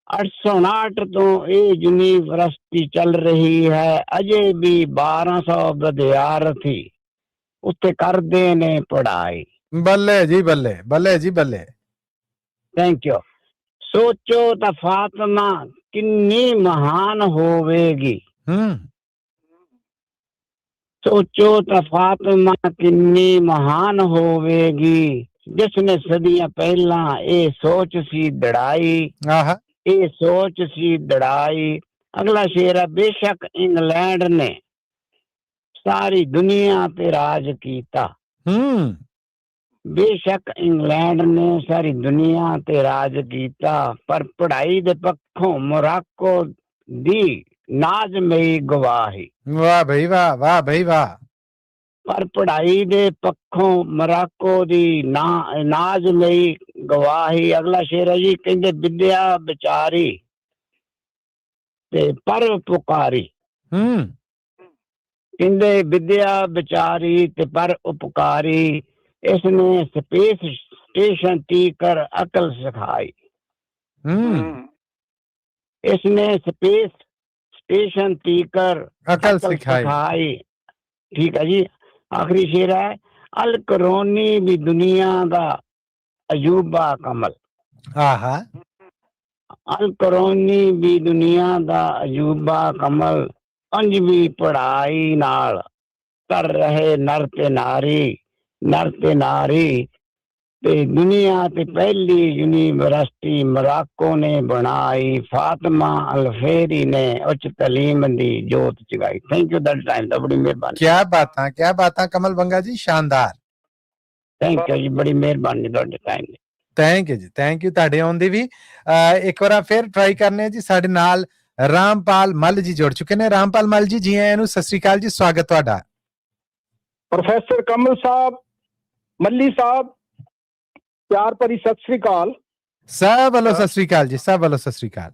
859 ਤੋਂ ਇਹ ਯੂਨੀਵਰਸਿਟੀ ਚੱਲ ਰਹੀ ਹੈ। ਅਜੇ ਵੀ 1200 ਵਿਦਿਆਰਥੀ ਉੱਤੇ ਕਰਦੇ ਨੇ ਪੜ੍ਹਾਈ। ਬੱਲੇ ਜੀ ਬੱਲੇ, ਬੱਲੇ ਜੀ ਬੱਲੇ। Thank you. ਸੋਚੋ ਤਾਂ ਫਾਤਿਮਾ ਕਿੰਨੀ ਮਹਾਨ ਹੋਵੇਗੀ। ਸੋਚੋ ਤਾਂ ਫਾਤਿਮਾ ਕਿੰਨੀ ਮਹਾਨ ਹੋਵੇਗੀ, ਜਿਸ ਨੇ ਸਦੀਆਂ ਪਹਿਲਾਂ ਇਹ ਸੋਚ ਸੀ ਦੜਾਈ। ਇਹ ਸੋਚ ਸੀ ਦੜਾਈ। ਅਗਲਾ ਸ਼ੇਰ ਹੈ ਬੇਸ਼ੱਕ ਇੰਗਲੈਂਡ ਨੇ ਸਾਰੀ ਦੁਨੀਆ ਤੇ ਰਾਜ ਕੀਤਾ। ਬੇਸ਼ੱਕ ਇੰਗਲੈਂਡ ਨੇ ਸਾਰੀ ਦੁਨੀਆ ਤੇ ਰਾਜ ਕੀਤਾ, ਪਰ ਪੜ੍ਹਾਈ ਦੇ ਪੱਖੋਂ ਮੋਰਾਕੋ ਦੀ ਨਾਜ਼ਮਈ ਗਵਾਹੀ। ਵਾਹ ਬਈ ਵਾਹ, ਵਾਹ ਬਈ ਵਾਹ। ਪਰ ਪੜ੍ਹਾਈ ਦੇ ਪੱਖੋਂ ਮੋਰਾਕੋ ਦੀ ਨਾਜ਼ਮਈ ਗਵਾਹੀ। ਅਗਲਾ ਸ਼ੇਰ ਹੈ ਜੀ, ਕਹਿੰਦੇ ਵਿਦਿਆ ਵਿਚਾਰੀ ਤੇ ਪਰ ਉਪਕਾਰੀ। ਕਹਿੰਦੇ ਵਿਦਿਆ ਵਿਚਾਰੀ ਤੇ ਪਰ ਉਪਕਾਰੀ। ਇਸ ਨੇ ਸਪੇਸ ਸਟੇਸ਼ਨ ਤੀਕਰ ਅਕਲ ਸਿਖਾਈ। ਇਸ ਨੇ ਸਪੇਸ ਸਟੇਸ਼ਨ ਤੀਕਰ ਅਕਲ ਸਿਖਾਈ। ਠੀਕ ਹੈ ਜੀ। ਆਖਰੀ ਸ਼ੇਰ ਹੈ ਅਲ ਕਰੋਨੀ ਵੀ ਦੁਨੀਆ ਦਾ ਅਜੂਬਾ ਕਮਲ। ਅਲ ਕਰੋਨੀ ਵੀ ਦੁਨੀਆ ਦਾ ਅਜੂਬਾ ਕਮਲ। ਪੰਜਵੀਂ ਪੜ੍ਹਾਈ ਨਾਲ ਕਰ ਰਹੇ ਨਰ ਤੇ ਨਾਰੀ। ਨਰ ਤੇ ਨਾਰੀ ਤੇ ਦੁਨੀਆ ਤੇ ਪਹਿਲੀ ਯੂਨੀਵਰਸਿਟੀ ਮੋਰਾਕੋ ਨੇ ਬਣਾਈ। ਫਾਤਿਮਾ ਅਲ-ਫੇਰੀ ਨੇ ਉੱਚ ਤਾਲੀਮ ਦੀ ਜੋਤ ਜਗਾਈ। ਥੈਂਕ ਯੂ ਦੈਟ ਟਾਈਮ ਦਾ। ਬੜੀ ਮਿਹਰਬਾਨੀ। ਕਿਆ ਬਾਤਾਂ ਕਮਲ ਬੰਗਾ ਜੀ, ਸ਼ਾਨਦਾਰ। ਥੈਂਕ ਯੂ ਜੀ, ਬੜੀ ਮਿਹਰਬਾਨੀ ਤੁਹਾਡੇ ਟਾਈਮ ਦੀ। ਥੈਂਕ ਯੂ ਜੀ, ਥੈਂਕ ਯੂ। ਤੁਹਾਡੇ ਆਉਣ ਦੀ ਵੀ ਇੱਕ ਵਾਰ ਫਿਰ ਟਰਾਈ ਕਰਨੇ ਜੀ। ਸਾਡੇ ਨਾਲ ਰਾਮਪਾਲ ਮੱਲ ਜੀ ਜੁੜ ਚੁੱਕੇ ਨੇ। ਰਾਮਪਾਲ ਮੱਲ ਜੀ, ਜੀ ਆਇਆਂ ਨੂੰ, ਸਤਿ ਸ੍ਰੀ ਅਕਾਲ ਜੀ, ਸਵਾਗਤ ਤੁਹਾਡਾ। ਪ੍ਰੋਫੈਸਰ ਕਮਲ ਸਾਹਿਬ, ਮੱਲੀ ਸਾਹਿਬ, ਪਿਆਰ ਭਰੀ ਸਤਿ ਸ੍ਰੀ ਅਕਾਲ। ਸਭ ਵੱਲੋਂ ਸਤਿ ਸ੍ਰੀ ਅਕਾਲ ਜੀ, ਸਭ ਵੱਲੋਂ ਸਤਿ ਸ੍ਰੀ ਅਕਾਲ।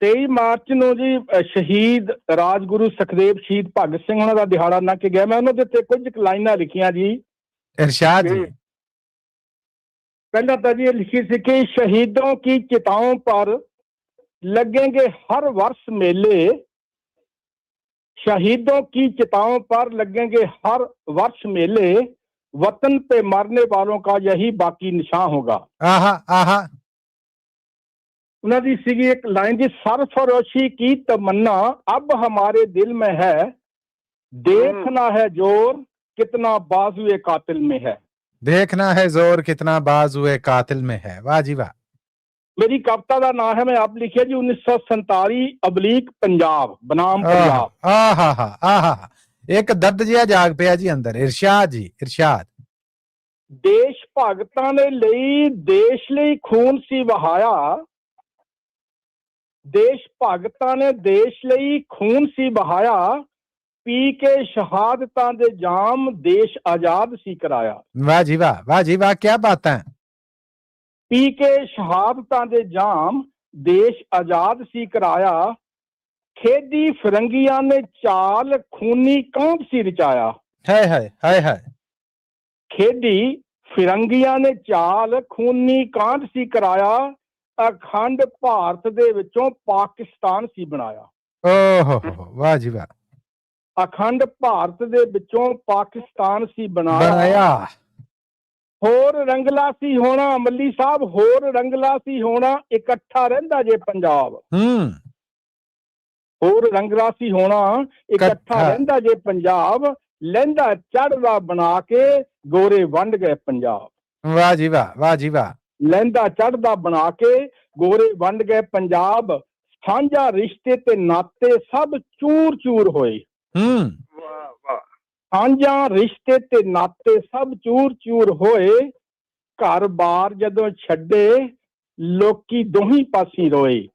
23 ਮਾਰਚ ਨੂੰ ਜੀ ਸ਼ਹੀਦ ਰਾਜਗੁਰੂ ਸੁਖਦੇਵ ਸ਼ਹੀਦ ਭਗਤ ਸਿੰਘ ਉਹਨਾਂ ਦਾ ਦਿਹਾੜਾ ਲੰਘ ਕੇ ਗਿਆ। ਮੈਂ ਉਹਨਾਂ ਦੇ ਉੱਤੇ ਕੁਝ ਲਾਈਨਾਂ ਲਿਖੀਆਂ ਜੀ। इरशाद जी। पहला तो ये लिखी थी कि शहीदों की चिताओं पर लगेंगे हर वर्ष मेले। शहीदों की चिताओं पर लगेंगे हर वर्ष मेले। वतन पे मरने वालों का यही बाकी निशान होगा। उन्होंने सी एक लाइन जी, सरफरोशी की तमन्ना अब हमारे दिल में है। देखना है जोर कितना बाजुए कातिल में है। देखना है जोर कितना बाजुए कातिल में है। वाह जी वाह। मेरी कविता का नाम है, मैं आप लिखिए जी 1947 पंजाब बनाम पंजाब। एक दर्द जिहा जाग पिया जी अंदर। इरशाद जी, इरशाद। देश भगतां ने ਲਈ देश ਲਈ खून ਸੀ ਵਹਾਇਆ। देश भगतां ने देश ਲਈ खून ਸੀ ਵਹਾਇਆ। पी के शहादतां दे जाम देश आजाद सी कराया। वाह जी वाह, वाह जी वाह, क्या बात है। पी के शहादतां दे जाम देश आजाद सी कराया। ਖੇਡੀ ਫਿਰੰਗੀਆਂ ਨੇ ਚਾਲ ਖੂਨੀ ਕਾਂਪ ਸੀ ਰਚਾਇਆ। ਹਾਏ ਹਾਏ ਹਾਏ ਹਾਏ। ਖੇਡੀ ਫਿਰੰਗੀਆਂ ਨੇ ਚਾਲ ਖੂਨੀ ਕਾਂਡ ਸੀ ਕਰਾਇਆ। ਅਖੰਡ ਭਾਰਤ ਦੇ ਵਿੱਚੋਂ ਪਾਕਿਸਤਾਨ ਸੀ ਬਣਾਇਆ। ਓ ਹੋ ਵਾਹ ਜੀ ਵਾਹ। ਅਖੰਡ ਭਾਰਤ ਦੇ ਵਿੱਚੋਂ ਪਾਕਿਸਤਾਨ ਸੀ ਬਣਾਇਆ। ਬਣਾਇਆ। ਹੋਰ ਰੰਗਲਾ ਸੀ ਹੋਣਾ ਮੱਲੀ ਸਾਹਿਬ, ਹੋਰ ਰੰਗਲਾ ਸੀ ਹੋਣਾ ਇਕੱਠਾ ਰਹਿੰਦਾ ਜੇ ਪੰਜਾਬ। ਹੋਰ ਰੰਗਲਾ ਸੀ ਹੋਣਾ ਇਕੱਠਾ ਰਹਿੰਦਾ ਜੇ ਪੰਜਾਬ। ਲਹਿੰਦਾ ਚੜ੍ਹਦਾ ਬਣਾ ਕੇ ਗੋਰੇ ਵੰਡ ਗਏ ਪੰਜਾਬ। ਵਾਹ ਜੀ ਵਾਹ, ਵਾਹ ਜੀ ਵਾਹ। ਲਹਿੰਦਾ ਚੜ੍ਹਦਾ ਬਣਾ ਕੇ ਗੋਰੇ ਵੰਡ ਗਏ ਪੰਜਾਬ। ਸਾਂਝਾ ਰਿਸ਼ਤੇ ਤੇ ਨਾਤੇ ਸਭ ਚੂਰ ਚੂਰ ਹੋਏ। ਵਾਹ ਵਾਹ। ਸਾਂਝਾ ਰਿਸ਼ਤੇ ਤੇ ਨਾਤੇ ਸਭ ਚੂਰ ਚੂਰ ਹੋਏ। ਘਰ ਬਾਰ ਜਦੋਂ ਛੱਡੇ ਲੋਕੀ ਦੋਹੀਂ ਪਾਸੀ ਰੋਏ।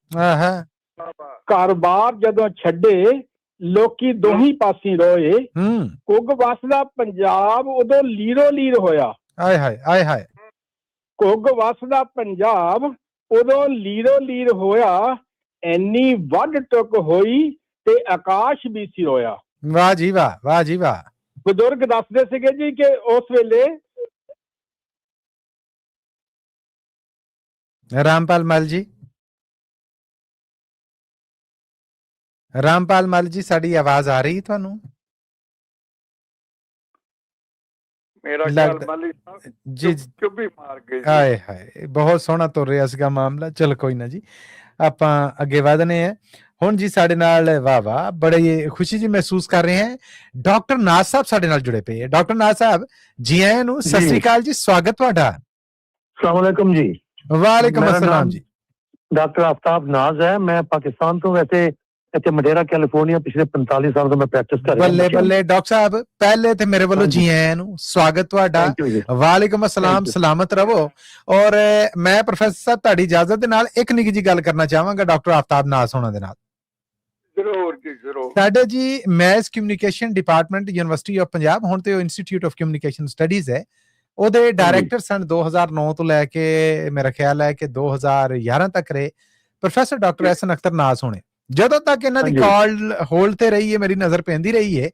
ਘਰ ਬਾਰ ਜਦੋਂ ਛੱਡੇ ਲੋਕੀ ਦੋਹੀਂ ਪਾਸੀ ਰੋਏ। ਕੁੱਗ ਵਸਦਾ ਪੰਜਾਬ ਉਦੋਂ ਲੀਰੋ ਲੀਰ ਹੋਇਆ। ਆਏ ਹਾਏ ਆਏ ਹਾਏ। ਕੁੱਗ ਵਸਦਾ ਪੰਜਾਬ ਉਦੋਂ ਲੀਰੋ ਲੀਰ ਹੋਇਆ। ਇੰਨੀ ਵੱਢ ਟੁੱਕ ਹੋਈ ਤੇ ਆਕਾਸ਼ ਵੀ ਸੀ ਰੋਇਆ। ਵਾਹ ਜੀ ਵਾਹ, ਵਾਹ ਜੀ ਵਾਹ। ਬਜ਼ੁਰਗ ਦੱਸਦੇ ਸੀਗੇ ਜੀ ਕਿ ਉਸ ਵੇਲੇ ਰਾਮਪਾਲ ਮੱਲ ਜੀ, ਰਾਮਪਾਲ ਮੱਲ ਜੀ ਸਾਡੀ ਆਵਾਜ਼ ਆ ਰਹੀ ਤੁਹਾਨੂੰ? ਮੇਰਾ ਖਿਆਲ ਮੱਲੀ ਸਾਹਿਬ ਜੀ ਚੁੱਭੀ ਮਾਰ ਗਏ। ਹਾਏ ਹਾਏ, ਬਹੁਤ ਸੋਹਣਾ ਤੁਰ ਰਿਹਾ ਸੀਗਾ ਮਾਮਲਾ। ਚਲ ਕੋਈ ਨਾ ਜੀ, ਆਪਾਂ ਅੱਗੇ ਵਧਨੇ ਆ ਹੁਣ ਜੀ। ਸਾਡੇ ਨਾਲ ਵਾਹ ਵਾਹ ਬੜੀ ਖੁਸ਼ੀ ਜੀ ਮਹਿਸੂਸ ਕਰ ਰਹੇ ਹਾਂ, ਡਾਕਟਰ ਨਾਜ਼ ਸਾਹਿਬ ਸਾਡੇ ਨਾਲ ਜੁੜੇ ਪਏ ਹੈ। ਡਾਕਟਰ ਨਾਜ਼ ਸਾਹਿਬ ਜੀ ਆਇਆਂ ਨੂੰ, ਸਤਿ ਸ੍ਰੀ ਅਕਾਲ ਜੀ, ਸਵਾਗਤ ਤੁਹਾਡਾ। अस्सलाम वालेकुम जी। वालेकुम अस्सलाम जी। डॉक्टर आफ्ताब नाज है। मैं पाकिस्तान तो वैसे ਇੱਥੇ ਮਡੇਰਾ ਕੈਲੀਫੋਰਨੀਆ ਪਿਛਲੇ 45 ਸਾਲ ਤੋਂ ਮੈਂ ਪ੍ਰੈਕਟਿਸ ਕਰ ਰਿਹਾ। ਬੱਲੇ ਬੱਲੇ ਡਾਕਟਰ ਸਾਹਿਬ, ਪਹਿਲੇ ਤੇ ਮੇਰੇ ਵੱਲੋਂ ਜੀ ਆਇਆਂ ਨੂੰ, ਸਵਾਗਤ ਤੁਹਾਡਾ। ਵਾਲੇਕੁਮ अस्सलाम, ਸਲਾਮਤ ਰਹੋ। ਔਰ ਮੈਂ ਪ੍ਰੋਫੈਸਰ ਸਾਹਿਬ ਤੁਹਾਡੀ ਇਜਾਜ਼ਤ ਦੇ ਨਾਲ ਇੱਕ ਨਿੱਕੀ ਜੀ ਗੱਲ ਕਰਨਾ ਚਾਹਾਂਗਾ ਡਾਕਟਰ आफ्ताब ਨਾਜ਼ ਹੋਣਾ ਦੇ ਨਾਲ। ਜ਼ਰੂਰ ਜੀ ਜ਼ਰੂਰ। ਸਾਡੇ ਜੀ mess communication department university of Punjab, ਹੁਣ ਤੇ ਉਹ ਇੰਸਟੀਚਿਊਟ ਆਫ ਕਮਿਊਨੀਕੇਸ਼ਨ ਸਟੱਡੀਜ਼ ਹੈ, ਉਹਦੇ ਡਾਇਰੈਕਟਰ ਸਨ 2009 ਤੋਂ ਲੈ ਕੇ ਮੇਰਾ ਖਿਆਲ ਹੈ ਕਿ 2011 ਤੱਕ ਰਹੇ ਪ੍ਰੋਫੈਸਰ ਡਾਕਟਰ ਐਸਨ ਅਖਤਰ ਨਾਜ਼ ਹੋਣੇ। ਜਦੋਂ ਤੱਕ ਇਹਨਾਂ ਦੀ ਕਾਲ ਹੋਲਡ ਤੇ ਰਹੀ ਹੈ, ਮੇਰੀ ਨਜ਼ਰ ਪੈਂਦੀ ਰਹੀ ਹੈ,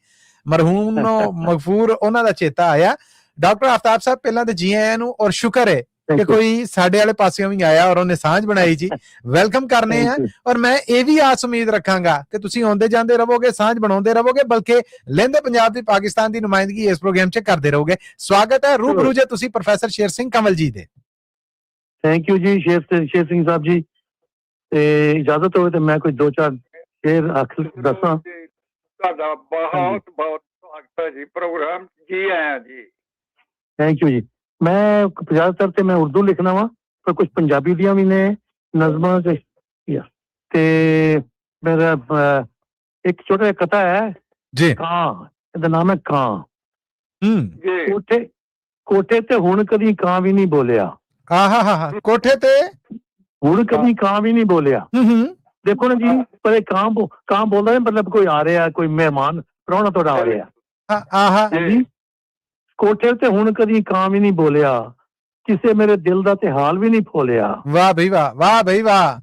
ਮਰਹੂਮ ਨੂੰ ਮਗਫੂਰ ਉਹਨਾਂ ਦਾ ਚੇਤਾ ਆਇਆ। ਡਾਕਟਰ आफ्ताब ਸਾਹਿਬ ਪਹਿਲਾਂ ਤੇ ਜੀ ਆਇਆਂ ਨੂੰ, ਔਰ ਸ਼ੁਕਰ ਹੈ ਕਿ ਕੋਈ ਸਾਡੇ ਵਾਲੇ ਪਾਸਿਓਂ ਵੀ ਆਇਆ ਔਰ ਉਹਨੇ ਸਾਂਝ ਬਣਾਈ ਜੀ। ਵੈਲਕਮ ਕਰਨੇ ਆ, ਔਰ ਮੈਂ ਇਹ ਵੀ ਆਸ ਉਮੀਦ ਰੱਖਾਂਗਾ ਕਿ ਤੁਸੀਂ ਆਉਂਦੇ ਜਾਂਦੇ ਰਹੋਗੇ, ਸਾਂਝ ਬਣਾਉਂਦੇ ਰਹੋਗੇ, ਬਲਕਿ ਲਹਿੰਦੇ ਪੰਜਾਬ ਦੀ ਪਾਕਿਸਤਾਨ ਦੀ ਨੁਮਾਇੰਦਗੀ ਇਸ ਪ੍ਰੋਗਰਾਮ 'ਚ ਕਰਦੇ ਰਹੋਗੇ। ਸਵਾਗਤ ਹੈ ਰੂਬਰੂ ਜੇ ਤੁਸੀਂ ਪ੍ਰੋਫੈਸਰ ਸ਼ੇਰ ਸਿੰਘ ਕੰਵਲ ਜੀ ਦੇ। ਥੈਂਕ ਯੂ ਜੀ ਸ਼ੇਰ ਸਿੰਘ ਸਾਹਿਬ ਜੀ। ਤੇ ਇਜਾਜ਼ਤ ਹੋਵੇ ਤੇ ਮੈਂ ਕੋਈ ਦੋ ਚਾਰ ਸ਼ੇਰ ਦੱਸਾਂ। ਤੁਹਾਡਾ ਬਹੁਤ ਬਹੁਤ ਸਵਾਗਤ ਹੈ ਜੀ ਪ੍ਰੋਗਰਾਮ। ਜੀ ਆਇਆਂ ਜੀ। ਥੈਂਕ ਯੂ ਜੀ। ਮੈਂ ਜ਼ਿਆਦਾਤਰ ਤੇ ਮੈਂ ਉਰਦੂ ਲਿਖਣਾ ਵਾ, ਪਰ ਕੁਝ ਪੰਜਾਬੀ ਦੀਆਂ ਵੀ ਨੇ ਨਜ਼ਮਾਂ ਤੇ ਮੇਰਾ ਇੱਕ ਛੋਟਾ ਜਿਹਾ ਕਥਾ ਹੈ ਜੀ। ਕਾਂ, ਇਹਦਾ ਨਾਮ ਹੈ ਕਾਂ। ਕੋਠੇ ਤੇ ਹੁਣ ਕਦੀ ਕਾਂ ਵੀ ਨਹੀਂ ਬੋਲਿਆ। ਕੋਠੇ ਤੇ ਹੁਣ ਕਦੀ ਕਾਂ ਵੀ ਨਹੀਂ ਬੋਲਿਆ। ਦੇਖੋ ਨਾ ਜੀ, ਪਰ ਇਹ ਕਾਂ ਬੋਲਦਾ ਮਤਲਬ ਕੋਈ ਆ ਰਿਹਾ, ਕੋਈ ਮਹਿਮਾਨ ਪ੍ਰਾਹੁਣਾ ਤੁਹਾਡਾ ਆ ਰਿਹਾ। ਕੋਠੇ ਤੇ ਹੁਣ ਕਦੀ ਕਾਂ ਵੀ ਨਹੀਂ ਬੋਲਿਆ, ਕਿਸੇ ਮੇਰੇ ਦਿਲ ਦਾ ਤੇ ਹਾਲ ਵੀ ਨਹੀਂ ਫੋਲਿਆ। ਵਾਹ ਬਈ ਵਾਹ, ਵਾਹ ਬਈ ਵਾਹ।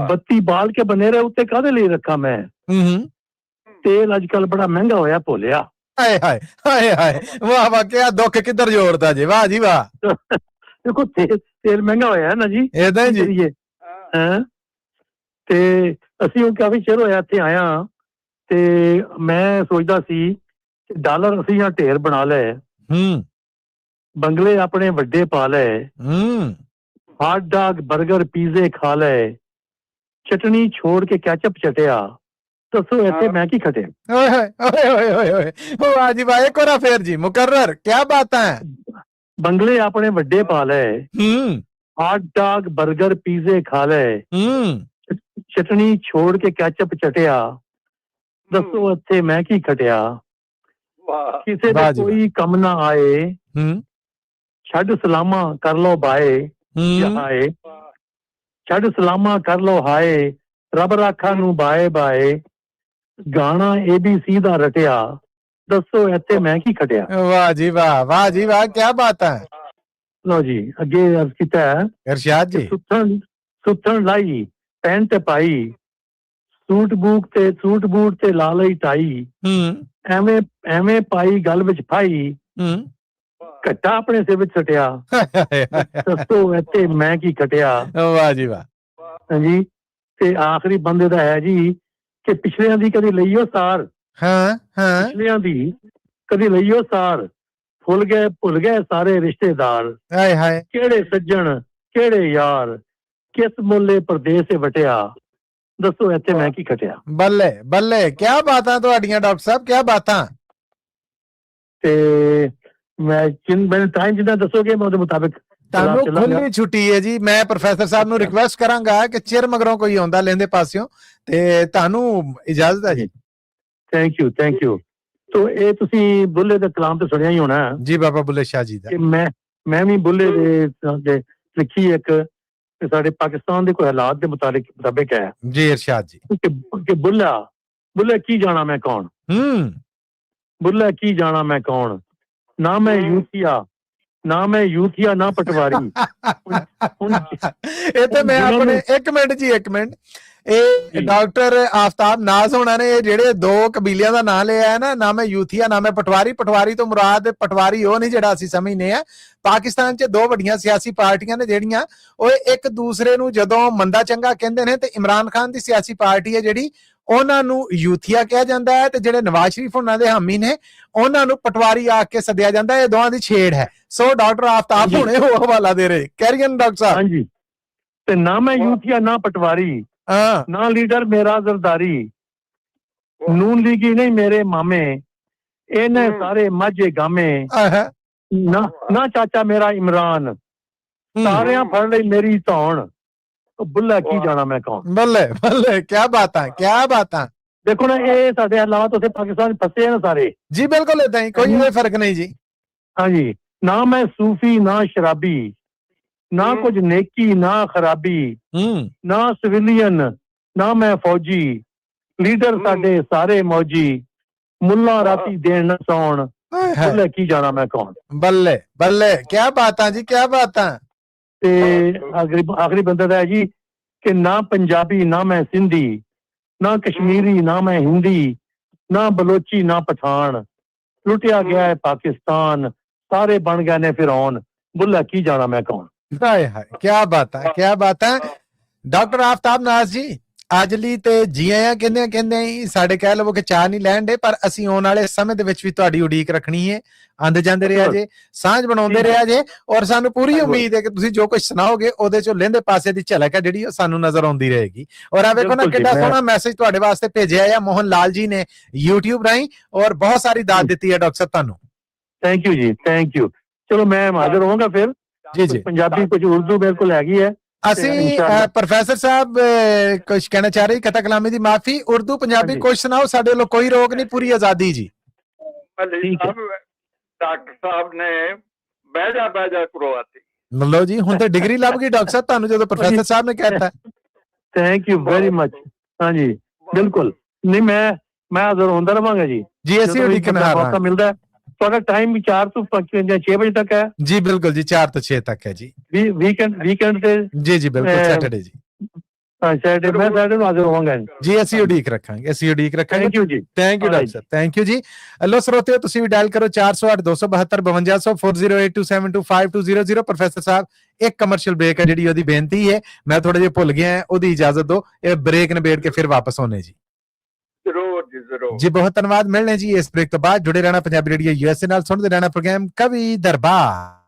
ਬੱਤੀ ਬਾਲ ਕੇ ਬਨੇ ਰਹੇ ਉੱਤੇ ਕਾਹਦੇ ਲਈ ਰੱਖਾਂ ਮੈਂ, ਤੇਲ ਅੱਜ ਕੱਲ ਬੜਾ ਮਹਿੰਗਾ ਹੋਇਆ ਭੋਲਿਆ। ਹਾਏ ਹਾਏ ਹਾਏ ਹਾਏ, ਵਾਹ ਵਾਹ, ਕਿਆ ਦੁੱਖ ਕਿੱਧਰ ਜੋੜਦਾ ਜੀ, ਵਾਹ ਜੀ ਵਾਹ। ਦੇਖੋ ਤੇਲ ਮਹਿੰਗਾ ਹੋਇਆ ਨਾ ਜੀ, ਏਦਾਂ ਜੀ। ਤੇ ਅਸੀਂ ਹੁਣ ਕਾਫੀ ਚਿਰ ਹੋਇਆ ਇੱਥੇ ਆਇਆ, ਤੇ ਮੈਂ ਸੋਚਦਾ ਸੀ ਡਾਲਰ ਅਸੀਂ ਜਾਂ ਢੇਰ ਬਣਾ ਲਏ, ਬੰਗਲੇ ਆਪਣੇ ਵੱਡੇ ਪਾ ਲਏ, ਹਾਟ ਡਾਗ ਬਰਗਰ ਪੀਜ਼ੇ ਖਾ ਲਏ, ਚਟਣੀ ਛੋੜ ਕੇ ਕੈਚਅਪ ਚਟਿਆ, ਦੱਸੋ ਇੱਥੇ ਮੈਂ ਕੀ ਖਟਿਆ। ਓਏ ਹੋਏ ਓਏ ਓਏ ਓਏ, ਵਾਹ ਜੀ ਵਾਹ, ਇੱਕ ਵਾਰ ਫੇਰ ਜੀ ਮੁਕਰਰ, ਕਿਆ ਬਾਤਾਂ ਹੈ। ਬੰਗਲੇ ਆਪਣੇ ਵੱਡੇ ਪਾ ਲਏ, ਹਾਟ ਡਾਗ ਬਰਗਰ ਪੀਜ਼ੇ ਖਾ ਲਏ, ਚਟਣੀ ਛੋੜ ਕੇ ਕੈਚਅਪ ਚਟਿਆ, ਦੱਸੋ ਇੱਥੇ ਮੈਂ ਕੀ ਖਟਿਆ। ਕਿਸੇ ਦਾ ਕੋਈ ਕੰਮ ਨਾ ਆਏ, ਛੱਡ ਸਲਾਮਾ ਕਰ ਲੋ ਬਾਏ ਹਾਏ, ਛੱਡ ਸਲਾਮਾ ਕਰ ਲੋ ਹਾਏ, ਰੱਬ ਰਾਖਾ ਨੂੰ ਬਾਏ ਬਾਏ, ਗਾਣਾ ABC ਦਾ ਰਟਿਆ, ਦੱਸੋ ਇੱਥੇ ਮੈਂ ਕੀ ਖਟਿਆ। ਵਾਹ ਜੀ ਵਾਹ, ਵਾਹ ਜੀ ਵਾਹ, ਕਿਆ ਬਾਤ ਹੈ। ਲੋ ਜੀ ਅੱਗੇ ਅਰਜ਼ ਕੀਤਾ ਹੈ, ਇਰਸ਼ਾਦ ਜੀ। ਸੁੱਥਣ ਲਾਈ ਪੈਂਟ ਪਾਈ, ਸੂਟ ਬੂਟ ਤੇ ਲਾ ਲਈ ਟਾਈ, ਐਵੇਂ ਐਵੇਂ ਪਾਈ ਗੱਲ ਵਿੱਚ ਫਾਈ, ਘੱਟਾ ਆਪਣੇ ਸਿਰ ਵਿੱਚ ਸਟਿਆ, ਦੱਸੋ ਇੱਥੇ ਮੈਂ ਕੀ ਖਟਿਆ। ਵਾਹ ਜੀ ਵਾਹ। ਹਾਂਜੀ, ਤੇ ਆਖਰੀ ਬੰਦੇ ਦਾ ਹੈ ਜੀ ਕਿ ਪਿਛਲਿਆਂ ਦੀ ਕਦੀ ਲਈਓ ਸਾਰ, ਪਿਛਲਿਆਂ ਦੀ ਕਦੀ ਲਈਓ ਸਾਰ, ਭੁੱਲ ਗਏ ਸਾਰੇ ਰਿਸ਼ਤੇਦਾਰ, ਹਾਏ ਹਾਏ, ਕਿਹੜੇ ਸੱਜਣ ਕਿਹੜੇ ਯਾਰ, ਕਿਸ ਮੁੱਲੇ ਪਰਦੇਸ ਵਟਿਆ, ਦੱਸੋ ਇੱਥੇ ਮੈਂ ਕੀ ਖਟਿਆ। ਬੱਲੇ ਬੱਲੇ, ਕਿਆ ਬਾਤਾਂ ਤੁਹਾਡੀਆਂ ਡਾਕਟਰ ਸਾਹਿਬ, ਕਿਆ ਬਾਤਾਂ। ਤੇ ਮੈਨੂੰ ਟਾਈਮ ਜਿੱਦਾਂ ਦੱਸੋਗੇ ਮੈਂ ਉਹਦੇ ਮੁਤਾਬਿਕ ਤੁਹਾਨੂੰ ਖੁੱਲੀ ਛੁੱਟੀ ਹੈ ਜੀ। ਮੈਂ ਪ੍ਰੋਫੈਸਰ ਸਾਹਿਬ ਨੂੰ ਰਿਕੁਐਸਟ ਕਰਾਂਗਾ ਕਿ ਚਿਰ ਮਗਰੋਂ ਕੋਈ ਆਉਂਦਾ ਲੈਂਦੇ ਪਾਸਿਓਂ, ਤੇ ਤੁਹਾਨੂੰ ਇਜਾਜ਼ਤ ਹੈ ਜੀ। Thank you. ਤੋ ਇਹ ਤੁਸੀਂ ਬੁੱਲੇ ਦਾ ਕਲਾਮ ਤੇ ਸੁਣਿਆ ਹੀ ਹੋਣਾ ਜੀ, ਬਾਬਾ ਬੁੱਲੇ ਸ਼ਾਹ ਜੀ ਦਾ। ਕਿ ਮੈਂ ਵੀ ਬੁੱਲੇ ਦੇ ਲਿਖੀ ਇੱਕ ਸਾਡੇ ਪਾਕਿਸਤਾਨ ਦੇ ਕੋਈ ਹਾਲਾਤ ਦੇ ਮੁਤਾਬਿਕ ਹੈ ਜੀ ਇਰਸ਼ਾਦ ਜੀ, ਕਿ ਬੁੱਲੇ ਕੀ ਜਾਣਾ ਮੈਂ ਕੌਣ, ਬੁੱਲੇ ਕੀ ਜਾਣਾ ਮੈਂ ਕੌਣ, ਨਾ ਮੈਂ ਯੂਥੀਆ ਨਾ ਪਟਵਾਰੀ। ਇਹ ਤੇ ਮੈਂ ਆਪਣੇ ਇੱਕ ਮਿੰਟ ਇਹ ਡਾਕਟਰ ਆਫਤਾਬ ਨਾਜ਼ ਹੋਣਾ ਨੇ ਜਿਹੜੇ ਦੋ ਕਬੀਲਿਆਂ ਦਾ ਨਾਂ ਲਿਆ ਹੈ ਨਾ ਮੈਂ ਯੂਥੀਆ ਨਾ ਮੈਂ ਪਟਵਾਰੀ ਤੋਂ ਮੁਰਾਦ ਪਟਵਾਰੀ ਉਹ ਨਹੀਂ ਜਿਹੜਾ ਅਸੀਂ ਸਮਝਨੇ ਆ। ਪਾਕਿਸਤਾਨ 'ਚ ਦੋ ਵੱਡੀਆਂ ਸਿਆਸੀ ਪਾਰਟੀਆਂ ਨੇ ਜਿਹੜੀਆਂ ਉਹ ਇੱਕ ਦੂਸਰੇ ਨੂੰ ਜਦੋਂ ਮੰਦਾ ਚੰਗਾ ਕਹਿੰਦੇ ਨੇ, ਤੇ ਇਮਰਾਨ ਖਾਨ ਦੀ ਸਿਆਸੀ ਪਾਰਟੀ ਹੈ ਜਿਹੜੀ ਉਹਨਾਂ ਨੂੰ ਯੂਥੀਆ ਕਿਹਾ ਜਾਂਦਾ ਹੈ, ਤੇ ਜਿਹੜੇ ਨਵਾਜ਼ ਸ਼ਰੀਫ ਉਹਨਾਂ ਦੇ ਹਾਮੀ ਨੇ ਉਹਨਾਂ ਨੂੰ ਪਟਵਾਰੀ ਆ ਕੇ ਸੱਦਿਆ ਜਾਂਦਾ ਹੈ। ਇਹ ਦੋਵਾਂ ਦੀ ਛੇੜ ਹੈ। ਸੋ ਡਾਕਟਰ ਆਫਤਾਬ ਹੁਣੇ ਉਹ ਹਵਾਲਾ ਦੇ ਰਹੇ, ਕੈਰੀਅਨ ਡਾਕਟਰ ਸਾਹਿਬ। ਹਾਂਜੀ, ਤੇ ਨਾ ਮੈਂ ਯੂਥੀਆ ਨਾ ਪਟਵਾਰੀ, ਨਾ ਲੀਡਰ ਮੇਰਾ ਜ਼ਰਦਾਰੀ, ਨੂਨ ਲੀਗੀ ਨਹੀਂ ਮੇਰੇ ਮਾਮੇ, ਇਹਨੇ ਸਾਰੇ ਮਾਝੇ ਗਾਮੇ, ਨਾ ਚਾਚਾ ਮੇਰਾ ਇਮਰਾਨ, ਸਾਰਿਆਂ ਫੜ ਲਈ ਮੇਰੀ ਧੌਣ, ਬੁੱਲਾ ਕੀ ਜਾਣਾ ਮੈਂ ਕੌਣ। ਬੱਲੇ ਕਿਆ ਬਾਤਾਂ। ਦੇਖੋ ਨਾ ਇਹ ਸਾਡੇ ਹਾਲਾਤ ਉੱਥੇ ਪਾਕਿਸਤਾਨ ਫਸੇ ਨੇ ਸਾਰੇ ਜੀ, ਬਿਲਕੁਲ ਏਦਾਂ ਹੀ, ਕੋਈ ਫਰਕ ਨਹੀਂ ਜੀ। ਹਾਂਜੀ, ਨਾ ਮੈਂ ਸੂਫੀ ਨਾ ਸ਼ਰਾਬੀ, ਨਾ ਕੁਝ ਨੇਕੀ ਨਾ ਖਰਾਬੀ, ਨਾ ਸਿਵਿਲੀਅਨ ਨਾ ਮੈਂ ਫੌਜੀ, ਲੀਡਰ ਸਾਡੇ ਸਾਰੇ ਮੌਜੀ, ਮੁੱਲਾ ਰਾਤੀ ਦੇਣ ਨਾ ਸੌਣ, ਬੁੱਲੇ ਕੀ ਜਾਣਾ ਮੈਂ ਕੌਣ। ਬੱਲੇ ਕਿਆ ਬਾਤਾਂ ਜੀ, ਕਿਆ ਬਾਤਾਂ। ਤੇ ਆਖਰੀ ਬੰਦਾ ਦਾ ਹੈ ਜੀ ਕਿ ਨਾ ਪੰਜਾਬੀ ਨਾ ਮੈਂ ਸਿੰਧੀ, ਨਾ ਕਸ਼ਮੀਰੀ ਨਾ ਮੈਂ ਹਿੰਦੀ, ਨਾ ਬਲੋਚੀ ਨਾ ਪਠਾਨ, ਲੁੱਟਿਆ ਗਿਆ ਹੈ ਪਾਕਿਸਤਾਨ, ਸਾਰੇ ਬਣ ਗਏ ਨੇ ਫਿਰੌਨ, ਬੁੱਲਾ ਕੀ ਜਾਣਾ ਮੈਂ ਕੌਣ। ਹਾਏ ਕਿਆ ਬਾਤਾਂ। ਡਾਕਟਰ ਆਫਤਾਬ ਨਾਜ਼ ਜੀ ਅੱਜ ਲਈ ਤੇ ਜੀ ਆਇਆਂ ਕਹਿੰਦੇ ਹੀ ਸਾਡੇ ਕਹਿ ਲਵੋ ਕਿ ਚਾਹ ਨਹੀਂ ਲੈਣ ਦੇ, ਪਰ ਅਸੀਂ ਆਉਣ ਵਾਲੇ ਸਮੇਂ ਦੇ ਵਿੱਚ ਵੀ ਤੁਹਾਡੀ ਉਡੀਕ ਰੱਖਣੀ ਹੈ। ਆਂਦੇ ਜਾਂਦੇ ਰਿਹਾ ਜੇ, ਸਾਂਝ ਬਣਾਉਂਦੇ ਰਿਹਾ ਜੇ, ਔਰ ਸਾਨੂੰ ਪੂਰੀ ਉਮੀਦ ਹੈ ਕਿ ਤੁਸੀਂ ਜੋ ਕੁਝ ਸੁਣਾਓਗੇ ਉਹਦੇ ਚੋਂ ਲਹਿੰਦੇ ਪਾਸੇ ਦੀ ਝਲਕ ਹੈ ਜਿਹੜੀ ਉਹ ਸਾਨੂੰ ਨਜ਼ਰ ਆਉਂਦੀ ਰਹੇਗੀ। ਔਰ ਆ ਵੇਖੋ ਨਾ ਕਿੰਨਾ ਸੋਹਣਾ ਮੈਸੇਜ ਤੁਹਾਡੇ ਵਾਸਤੇ ਭੇਜਿਆ ਹੈ ਮੋਹਨ ਲਾਲ ਜੀ ਨੇ YouTube ਰਾਹੀਂ, ਔਰ ਬਹੁਤ ਸਾਰੀ ਦਾਤ ਦਿੱਤੀ ਹੈ ਡਾਕਟਰ ਸਾਹਿਬ ਤੁਹਾਨੂੰ। ਥੈਂਕ ਯੂ ਜੀ, ਥੈਂਕ ਯੂ। ਚਲੋ ਮੈਂ ਹਾਜ਼ਰ ਹੋਵਾਂਗਾ ਫਿਰ। ਜੀ ਪੰਜਾਬੀ ਕੁਝ ਉਰਦੂ ਮੇਰੇ ਕੋਲ ਹੈਗੀ ਹੈ। ਅਸੀਂ ਪ੍ਰੋਫੈਸਰ ਸਾਹਿਬ ਕੁਝ ਕਹਿਣਾ ਚਾਹ ਰਹੇ, ਕਥਾ ਕਲਾਮੀ ਦੀ ਮਾਫੀ, ਉਰਦੂ ਪੰਜਾਬੀ ਕੁਝ ਸੁਣਾਓ, ਸਾਡੇ ਵੱਲੋਂ ਕੋਈ ਰੋਕ ਨਹੀਂ, ਪੂਰੀ ਆਜ਼ਾਦੀ ਜੀ। ਡਾਕਟਰ ਸਾਹਿਬ ਨੇ ਬਹਿਜਾ ਕਰਵਾਤੀ। ਲਓ ਜੀ, ਹੁਣ ਤੇ ਡਿਗਰੀ ਲੱਭ ਗਈ ਡਾਕਟਰ ਸਾਹਿਬ ਤੁਹਾਨੂੰ ਜਦੋਂ ਪ੍ਰੋਫੈਸਰ ਸਾਹਿਬ ਨੇ ਕਹਿਤਾ। Thank you very much. ਹਾਂਜੀ ਬਿਲਕੁਲ, ਨਹੀਂ ਮੈਂ ਹਾਜ਼ਰ ਹੁੰਦਾ ਰਵਾਂਗਾ ਜੀ। ਅਸੀਂ ਮੌਕਾ ਮਿਲਦਾ ਹੈ। ਤੁਹਾਡਾ ਟਾਈਮ ਵੀ 4 ਤੋਂ 6 ਵਜੇ ਤੱਕ ਹੈ ਜੀ? ਬਿਲਕੁਲ ਜੀ, 4 ਤੋਂ 6 ਤੱਕ ਹੈ ਜੀ। ਵੀਕਐਂਡ ਤੇ ਜੀ ਬਿਲਕੁਲ, ਸੈਟਰਡੇ ਜੀ। ਸੈਟਰਡੇ ਮੈਂ ਸੈਟਰਡੇ ਨੂੰ ਹਾਜ਼ਰ ਹੋਵਾਂਗਾ ਜੀ। ਅਸੀਂ ਉਡੀਕ ਰੱਖਾਂਗੇ। ਥੈਂਕ ਯੂ ਜੀ, thank you doctor Sahib, thank you ਜੀ। ਲੋ ਸਰੋਤਿਓ, ਤੁਸੀਂ ਵੀ ਡਾਇਲ ਕਰੋ 408 272 5200 4082725200। ਪ੍ਰੋਫੈਸਰ ਸਾਹਿਬ ਇੱਕ ਕਮਰਸ਼ੀਅਲ ਬ੍ਰੇਕ ਹੈ ਜਿਹੜੀ ਉਹਦੀ ਬੇਨਤੀ ਹੈ, ਮੈਂ ਥੋੜਾ ਜਿਹਾ ਭੁੱਲ ਗਿਆ, ਉਹਦੀ ਇਜਾਜ਼ਤ ਦਿਓ, ਇਹ ਬ੍ਰੇਕ ਨਿਬੇੜ ਕੇ ਫਿਰ ਵਾਪਸ ਆਉਣੇ ਜੀ। ਜ਼ਰੂਰ ਜੀ, ਬਹੁਤ ਧੰਨਵਾਦ। ਮਿਲਣੇ ਜੀ ਇਸ ਬ੍ਰੇਕ ਤੋਂ ਬਾਅਦ। ਜੁੜੇ ਰਹਿਣਾ ਪੰਜਾਬੀ ਰੇਡੀਓ USA ਨਾਲ, ਸੁਣਦੇ ਰਹਿਣਾ ਪ੍ਰੋਗਰਾਮ ਕਵੀ ਦਰਬਾਰ।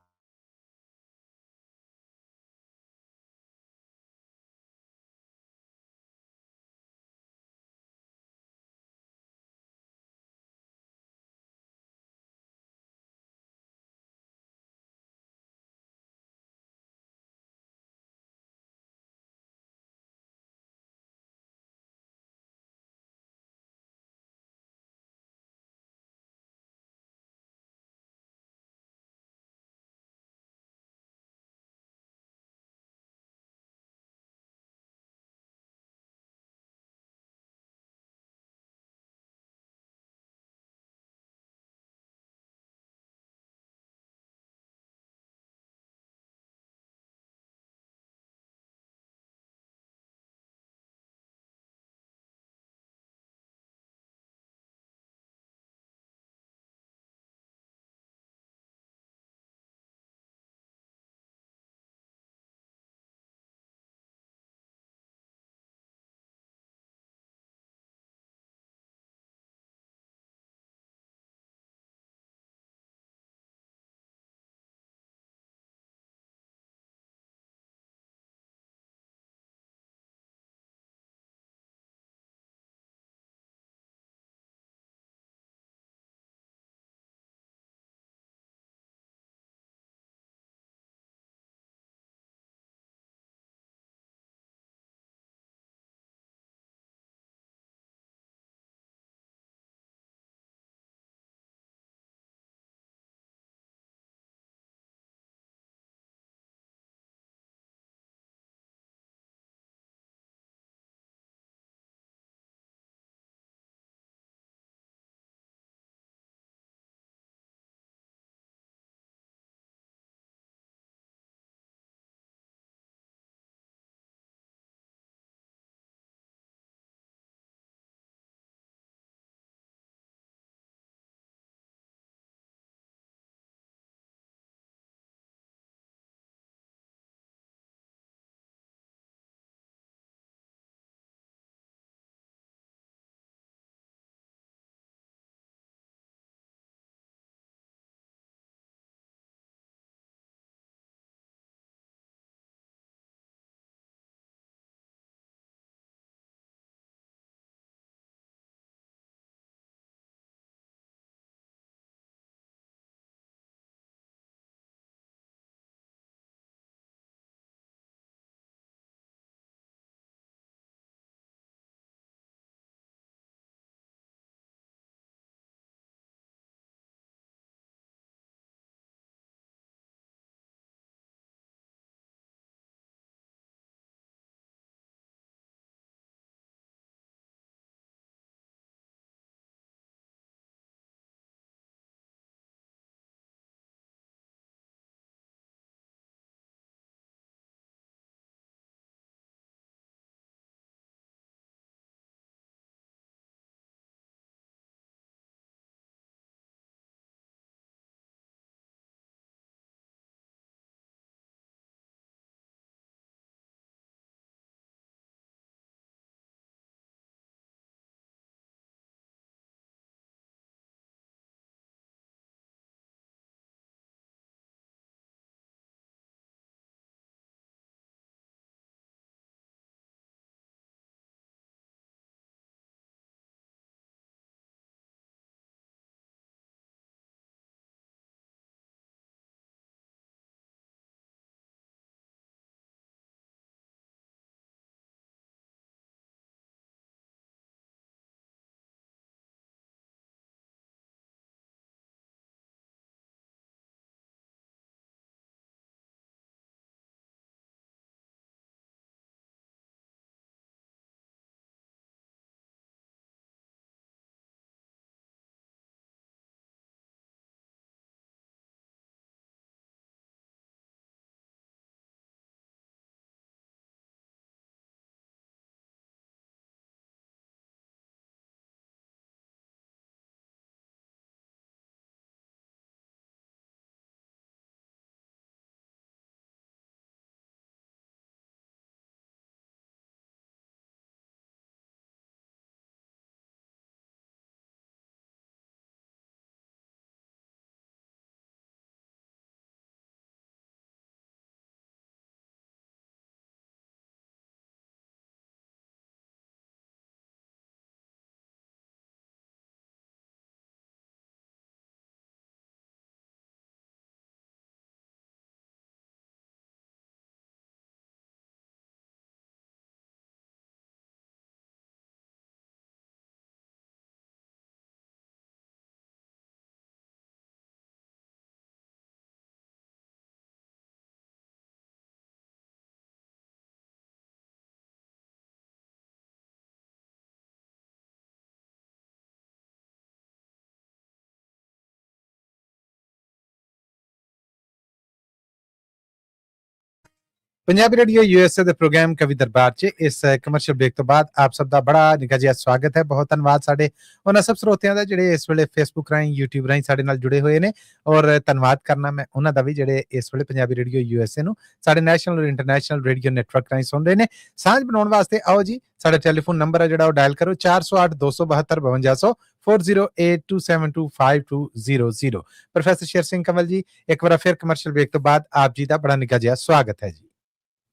ਪੰਜਾਬੀ ਰੇਡੀਓ ਯੂਐਸਏ ਦੇ ਪ੍ਰੋਗਰਾਮ ਕਵੀ ਦਰਬਾਰ 'ਚ ਇਸ ਕਮਰਸ਼ੀਅਲ ਬ੍ਰੇਕ ਤੋਂ ਬਾਅਦ ਆਪ ਸਭ ਦਾ ਬੜਾ ਨਿੱਘਾ ਜਿਹਾ ਸਵਾਗਤ ਹੈ। ਬਹੁਤ ਧੰਨਵਾਦ ਸਾਡੇ ਉਹਨਾਂ ਸਭ ਸਰੋਤਿਆਂ ਦਾ ਜਿਹੜੇ ਇਸ ਵੇਲੇ ਫੇਸਬੁੱਕ ਰਾਹੀਂ YouTube ਰਾਹੀਂ ਸਾਡੇ ਨਾਲ ਜੁੜੇ ਹੋਏ ਨੇ, ਔਰ ਧੰਨਵਾਦ ਕਰਨਾ ਮੈਂ ਉਹਨਾਂ ਦਾ ਵੀ ਜਿਹੜੇ ਇਸ ਵੇਲੇ ਪੰਜਾਬੀ ਰੇਡੀਓ ਯੂਐਸਏ ਨੂੰ ਸਾਡੇ ਨੈਸ਼ਨਲ ਔਰ ਇੰਟਰਨੈਸ਼ਨਲ ਰੇਡੀਓ ਨੈਟਵਰਕ ਰਾਹੀਂ ਸੁਣ ਰਹੇ ਨੇ। ਸਾਂਝ ਬਣਾਉਣ ਵਾਸਤੇ ਆਓ ਜੀ, ਸਾਡਾ ਟੈਲੀਫੋਨ ਨੰਬਰ ਹੈ ਜਿਹੜਾ ਉਹ ਡਾਇਲ ਕਰੋ 408 272 5200 4082725200। ਪ੍ਰੋਫੈਸਰ ਸ਼ੇਰ ਸਿੰਘ ਕੰਵਲ ਜੀ, ਇੱਕ ਵਾਰ ਫਿਰ ਕਮਰਸ਼ੀਅਲ ਬ੍ਰੇਕ ਤੋਂ ਬਾਅਦ ਆਪ ਜੀ ਦਾ ਬੜਾ ਨਿੱਘਾ ਜਿਹਾ ਸਵਾਗਤ ਹੈ ਜੀ।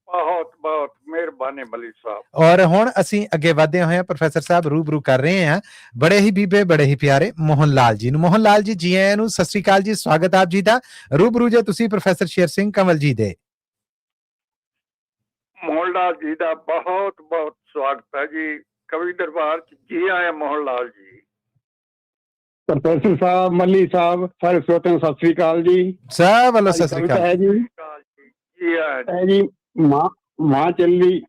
ਬਹੁਤ ਬਹੁਤ ਮਿਹਰਬਾਨੀ ਮਲਿਕ ਸਾਹਿਬ। ਔਰ ਹੁਣ ਅਸੀਂ ਅੱਗੇ ਵਧਦੇ ਹੋਏ ਹਾਂ, ਪ੍ਰੋਫੈਸਰ ਸਾਹਿਬ ਰੂਬਰੂ ਕਰ ਰਹੇ ਹਾਂ ਬੜੇ ਹੀ ਬੀਬੇ ਬੜੇ ਹੀ ਪਿਆਰੇ ਮੋਹਨ ਲਾਲ ਜੀ ਨੂੰ। ਮੋਹਨ ਲਾਲ ਜੀ, ਜੀ ਆਇਆਂ ਨੂੰ, ਸਤਿ ਸ੍ਰੀ ਅਕਾਲ ਜੀ, ਸਵਾਗਤ ਆਪ ਜੀ ਦਾ। ਰੂਬਰੂ ਜੇ ਤੁਸੀਂ ਪ੍ਰੋਫੈਸਰ ਸ਼ੇਰ ਸਿੰਘ ਕੰਵਲ ਜੀ ਦੇ। ਮੋਹਨ ਲਾਲ ਜੀ ਦਾ ਬਹੁਤ ਬਹੁਤ ਸਵਾਗਤ ਹੈ ਜੀ ਕਵੀ ਦਰਬਾਰ ਚ। ਜੀ ਆਇਆ ਮੋਹਨ ਲਾਲ ਜੀ। ਪ੍ਰੋਫੈਸਰ ਸਾਹਿਬ, ਮੱਲੀ ਸਾਹਿਬ, ਸਾਰੇ ਸਰੋਤਿਆਂ ਨੂੰ ਸਤਿ ਸ੍ਰੀ ਅਕਾਲ ਜੀ। ਸਭ ਵੱਲੋਂ ਸਤਿ ਸ੍ਰੀ ਅਕਾਲ ਹੈ ਜੀ। ਜੀ ਆਇਆ ਹੈ ਜੀ, ਮਾਂ ਚੱਲੀ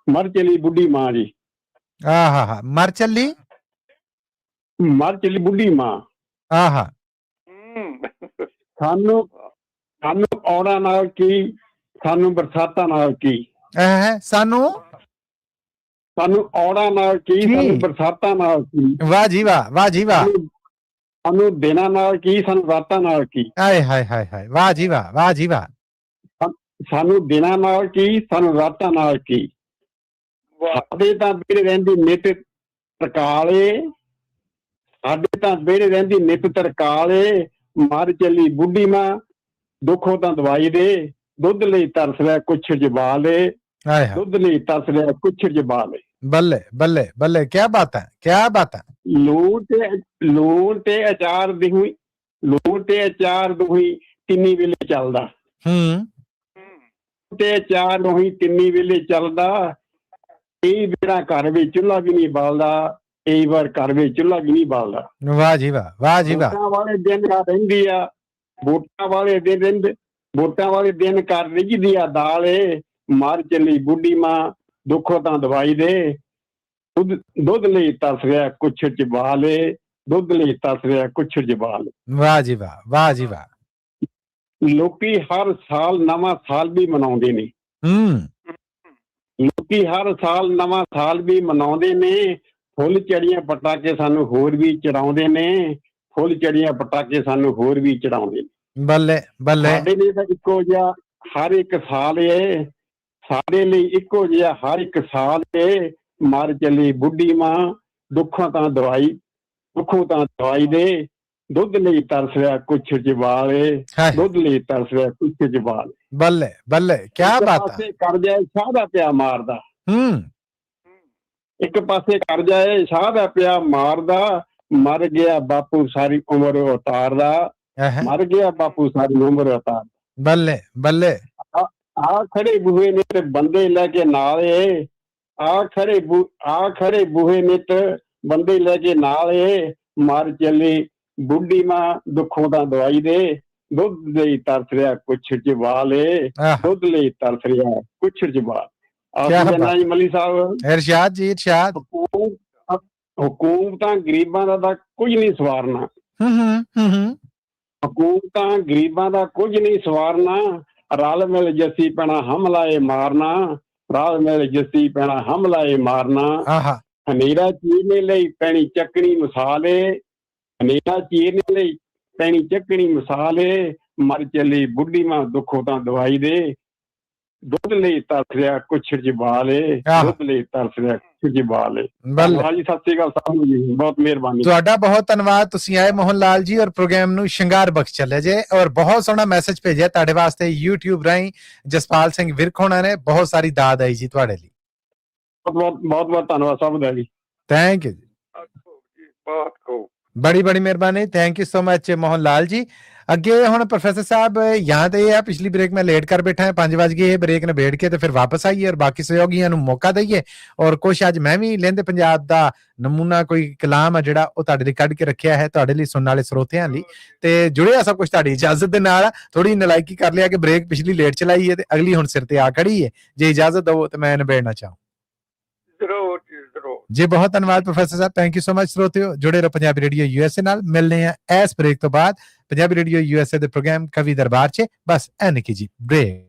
ਮਰ ਚਲੀ ਬੁੱਢੀ ਮਾਂ ਜੀ। ਆਹਾ, ਮਰ ਚੱਲੀ ਬੁੱਢੀ ਮਾਂ। ਆਹਾ, ਸਾਨੂੰ ਔੜਾਂ ਨਾਲ ਕੀ, ਸਾਨੂੰ ਬਰਸਾਤਾਂ ਨਾਲ ਕੀ। ਸਾਨੂੰ ਔੜਾਂ ਨਾਲ ਕੀ, ਸਾਨੂੰ ਬਰਸਾਤਾਂ ਨਾਲ ਕੀ। ਵਾਹ ਜੀ ਵਾਹ, ਵਾਹ ਜੀ ਵਾਹ। ਸਾਨੂੰ ਦਿਨਾਂ ਨਾਲ ਕੀ, ਸਾਨੂੰ ਰਾਤਾਂ ਨਾਲ ਕੀ। ਆਏ ਹਾਏ ਹਾਏ ਹਾਏ, ਵਾਹ ਜੀ ਵਾਹ, ਵਾਹ ਜੀ ਵਾਹ। ਸਾਨੂੰ ਦਿਨਾਂ ਨਾਲ ਕੀ, ਸਾਨੂੰ ਰਾਤਾਂ ਨਾਲ ਕੀ। ਸਾਡੇ ਤਾਂ ਵਿਹੜੇ ਰਹਿੰਦੀ ਨਿੱਤ ਤਰਕਾਲੇ, ਸਾਡੇ ਤਾਂ ਵਿਹੜੇ ਰਹਿੰਦੀ ਨਿੱਤ ਤਰਕਾਲੇ। ਮਰ ਚੱਲੀ ਬੁੱਢੀ ਮਾਂ, ਦੁੱਖੋਂ ਤਾਂ ਦਵਾਈ ਦੇ, ਦੁੱਧ ਲਈ ਤਰਸ ਰਿਹਾ ਕੁਛ ਜਬਾਲੇ। ਦੁੱਧ ਲਈ ਤਰਸ ਰਿਹਾ ਕੁਛ ਜਬਾਲੇ। ਬੱਲੇ ਬੱਲੇ ਬੱਲੇ, ਕਿਆ ਬਾਤ ਹੈ, ਕਿਆ ਬਾਤ ਹੈ। ਲੂਣ ਤੇ ਅਚਾਰ ਦਿਹੂਈ, ਲੂਣ ਤੇ ਅਚਾਰ ਦੁਹੀ ਤਿੰਨੀ ਵੇਲੇ ਚੱਲਦਾ। ਤੇ ਅਚਾਰ ਦੁਹੀ ਤਿੰਨੀ ਵੇਲੇ ਚੱਲਦਾ। ਕਈ ਵਾਰ ਘਰ ਵਿੱਚ ਚੁੱਲ੍ਹਾ ਵੀ ਨਹੀਂ ਬਾਲਦਾ, ਕਈ ਵਾਰ ਘਰ ਵਿੱਚ ਚੁੱਲ੍ਹਾ ਵੀ ਨਹੀਂ ਬਾਲਦਾ। ਵਾਹ ਜੀ ਵਾਹ, ਵਾਹ ਜੀ ਵਾਹ। ਵੋਟਾਂ ਵਾਲੇ ਦਿਨ ਰਹਿੰਦੀ ਆ, ਵੋਟਾਂ ਵਾਲੇ ਦਿਨ ਘਰ ਰਿੱਝਦੀ ਆ ਦਾਲੇ। ਮਰ ਚੱਲੀ ਬੁੱਢੀ ਮਾਂ, ਦੁੱਖੋਂ ਤਾਂ ਦਵਾਈ ਦੇ, ਦੁੱਧ ਲਈ ਤਰਸ ਰਿਹਾ ਕੁਛ ਜਬਾਲੇ। ਦੁੱਧ ਲਈ ਤਰਸ ਰਿਹਾ ਕੁਛ ਜਬਾਲੇ। ਵਾਹ ਜੀ ਵਾਹ, ਵਾਹ ਜੀ ਵਾਹ। ਲੋਕੀ ਹਰ ਸਾਲ ਨਵਾਂ ਸਾਲ ਵੀ ਮਨਾਉਂਦੇ ਨੇ। ਲੋਕੀ ਹਰ ਸਾਲ ਨਵਾਂ ਸਾਲ ਵੀ ਮਨਾਉਂਦੇ ਨੇ। ਫੁੱਲ ਚੜੀਆਂ ਪਟਾਕੇ ਸਾਨੂੰ ਹੋਰ ਵੀ ਚੜਾਉਂਦੇ ਨੇ। ਫੁੱਲ ਚੜੀਆਂ ਪਟਾਕੇ ਸਾਨੂੰ ਹੋਰ ਵੀ ਚੜਾਉਂਦੇ ਨੇ। ਬੱਲੇ ਬੱਲੇ। ਸਾਡੇ ਲਈ ਤਾਂ ਇੱਕੋ ਜਿਹਾ ਹਰ ਇੱਕ ਸਾਲ ਏ, ਸਾਡੇ ਲਈ ਇੱਕੋ ਜਿਹਾ ਹਰ ਇੱਕ ਸਾਲ ਏ। ਮਰ ਚੱਲੀ ਬੁੱਢੀ ਮਾਂ, ਦੁੱਖੋਂ ਤਾਂ ਦਵਾਈ ਦੇ, ਦੁੱਧ ਲਈ ਤਰਸ ਰਿਹਾ ਕੁਛ ਜਬਾਲੇ। ਦੁੱਧ ਲਈ ਤਰਸ ਰਿਹਾ ਕੁਛ ਜਬਾਲੇ। ਬੱਲੇ ਬੱਲੇ, ਕਿਆ ਬਾਤ ਹੈ। ਕਰਜ਼ਾ ਸ਼ਾਹ ਦਾ ਪਿਆ ਮਾਰਦਾ। ਇੱਕ ਪਾਸੇ ਕਰਜ਼ਾ ਏ ਸ਼ਾਹ ਦਾ ਪਿਆ ਮਾਰਦਾ। ਮਰ ਗਿਆ ਬਾਪੂ ਸਾਰੀ ਉਮਰ ਉਤਾਰਦਾ। ਮਰ ਗਿਆ ਬਾਪੂ ਸਾਰੀ ਉਮਰ ਉਤਾਰਦਾ। ਬੱਲੇ ਬੱਲੇ। ਆ ਖੜੇ ਬੂਹੇ ਨੇ ਤੇ ਬੰਦੇ ਲੈ ਕੇ ਨਾਲ ਏ। ਆ ਖੜੇ ਬੂਹੇ ਨੇ ਤੇ ਬੰਦੇ ਲੈ ਕੇ ਨਾਲ ਏ। ਮਰ ਚੱਲੀ ਬੁੱਢੀ ਮਾਂ, ਦੁੱਖੋਂ ਤਾਂ ਦਵਾਈ ਦੇ, ਦੁੱਧ ਲਈ ਤਰਸ ਰਿਹਾ ਕੁਛ ਜਬਾਲੇ। ਦੁੱਧ ਲਈ ਤਰਸ ਰਿਹਾ ਕੁਛ ਜਬਾਲ। ਜੀ ਮੱਲੀ ਸਾਹਿਬ, ਇਰਸ਼ਾਦ ਜੀ, ਇਰਸ਼ਾਦ। ਹਕੂਮਤਾਂ ਗਰੀਬਾਂ ਦਾ ਤਾਂ ਕੁਝ ਨਹੀਂ ਸਵਾਰਨਾ। ਹਕੂਮਤਾਂ ਗਰੀਬਾਂ ਦਾ ਕੁਝ ਨਹੀਂ ਸਵਾਰਨਾ। ਰਲ ਮਿਲ ਜੱਸੀ ਪੈਣਾ ਹਮਲਾ ਏ ਮਾਰਨਾ। ਰਲ ਮਿਲ ਜੱਸੀ ਪੈਣਾ ਹਮਲਾ ਏ ਮਾਰਨਾ। ਹਨੇਰਾ ਚੀਰਨੇ ਲਈ ਪੈਣੀ ਚੱਕਣੀ ਮਸਾਲੇ। ਹਨੇਰਾ ਚੀਰਨੇ ਲਈ ਪੈਣੀ ਚੱਕਣੀ ਮਸਾਲੇ। ਮਰ ਚੱਲੀ ਬੁੱਢੀ ਮਾਂ, ਦੁੱਖੋਂ ਤਾਂ ਦਵਾਈ ਦੇ, ਦੁੱਧ ਲਈ ਤਰਸ ਰਿਹਾ ਕੁਛ ਜਬਾਲੇ। ਦੁੱਧ ਲਈ ਤਰਸ ਰਿਹਾ ਕੁਛ ਜਬਾਲੇ। ਜੀ ਸਤਿ ਸ੍ਰੀ ਅਕਾਲ ਸਾਹਿਬ ਜੀ, ਬਹੁਤ ਮਿਹਰਬਾਨੀ। ਤੁਹਾਡਾ ਬਹੁਤ ਧੰਨਵਾਦ, ਤੁਸੀਂ ਆਏ ਮੋਹਨ ਲਾਲ ਜੀ, ਔਰ ਪ੍ਰੋਗਰਾਮ ਨੂੰ ਸ਼ਿੰਗਾਰ ਬਖਸ਼ ਚੱਲੇ ਜੇ। ਔਰ ਬਹੁਤ ਸੋਹਣਾ ਮੈਸੇਜ ਭੇਜਿਆ ਤੁਹਾਡੇ ਵਾਸਤੇ YouTube ਰਾਹੀਂ ਜਸਪਾਲ ਸਿੰਘ ਵਿਰਕ ਹੋਣਾ ਨੇ। ਬਹੁਤ ਸਾਰੀ ਦਾਦ ਆਈ ਜੀ ਤੁਹਾਡੇ ਲਈ। ਬਹੁਤ ਧੰਨਵਾਦ ਸਾਹਿਬ ਦਾ ਜੀ। ਥੈਂਕ ਯੂ ਜੀ, ਬੜੀ ਬੜੀ ਮਿਹਰਬਾਨੀ। Thank you so much Mohan Lal ji. ਅੱਗੇ ਹੁਣ ਪ੍ਰੋਫੈਸਰ ਸਾਹਿਬ यहाँ ਤੇ ਹੈ, ਪਿਛਲੀ ਬ੍ਰੇਕ ਮੈਂ ਲੇਟ ਕਰ ਬੈਠਾ 5 ਵਜ ਗਏ, ਬ੍ਰੇਕ ਨਿਬੇੜ ਕੇ ਤੇ ਫਿਰ ਵਾਪਸ ਆਈਏ ਔਰ ਬਾਕੀ ਸਹਿਯੋਗੀਆਂ ਨੂੰ ਮੌਕਾ ਦਈਏ। ਔਰ ਕੁਛ ਅੱਜ ਮੈਂ ਵੀ ਲਹਿੰਦੇ ਪੰਜਾਬ ਦਾ ਨਮੂਨਾ ਕੋਈ ਕਲਾਮ ਹੈ ਜਿਹੜਾ ਉਹ ਤੁਹਾਡੇ ਲਈ ਕੱਢ ਕੇ ਰੱਖਿਆ ਹੈ, ਤੁਹਾਡੇ ਲਈ ਸੁਣਨ ਵਾਲੇ ਸਰੋਤਿਆਂ ਲਈ। ਤੇ ਜੁੜਿਆ ਸਭ ਕੁਝ ਤੁਹਾਡੀ ਇਜਾਜ਼ਤ ਦੇ ਨਾਲ। ਥੋੜੀ ਨਲਾਇਕੀ ਕਰ ਲਿਆ ਕਿ ਬ੍ਰੇਕ ਪਿਛਲੀ ਲੇਟ ਚਲਾਈ ਹੈ ਤੇ ਅਗਲੀ ਹੁਣ ਸਿਰ ਤੇ ਆ ਖੜੀ ਹੈ। ਜੇ ਇਜਾਜ਼ਤ ਦਵੋ ਤੇ ਮੈਂ ਨਿਬੇੜਨਾ ਚਾਹੂੰ। ਜ਼ਰੂਰ ਜੀ, ਬਹੁਤ ਧੰਨਵਾਦ professor Sahib, thank you so much. ਸਰੋਤਿਓ, ਜੁੜੇ ਰਹੋ ਪੰਜਾਬੀ ਰੇਡੀਓ ਯੂਐਸਏ ਨਾਲ। ਮਿਲਨੇ ਆ ਇਸ ਬ੍ਰੇਕ ਤੋਂ ਬਾਅਦ ਪੰਜਾਬੀ ਰੇਡੀਓ ਯੂਐਸਏ ਦੇ ਪ੍ਰੋਗਰਾਮ ਕਵੀ ਦਰਬਾਰ 'ਚ। ਬਸ ਐਨਕੀ ਜੀ ਬ੍ਰੇਕ।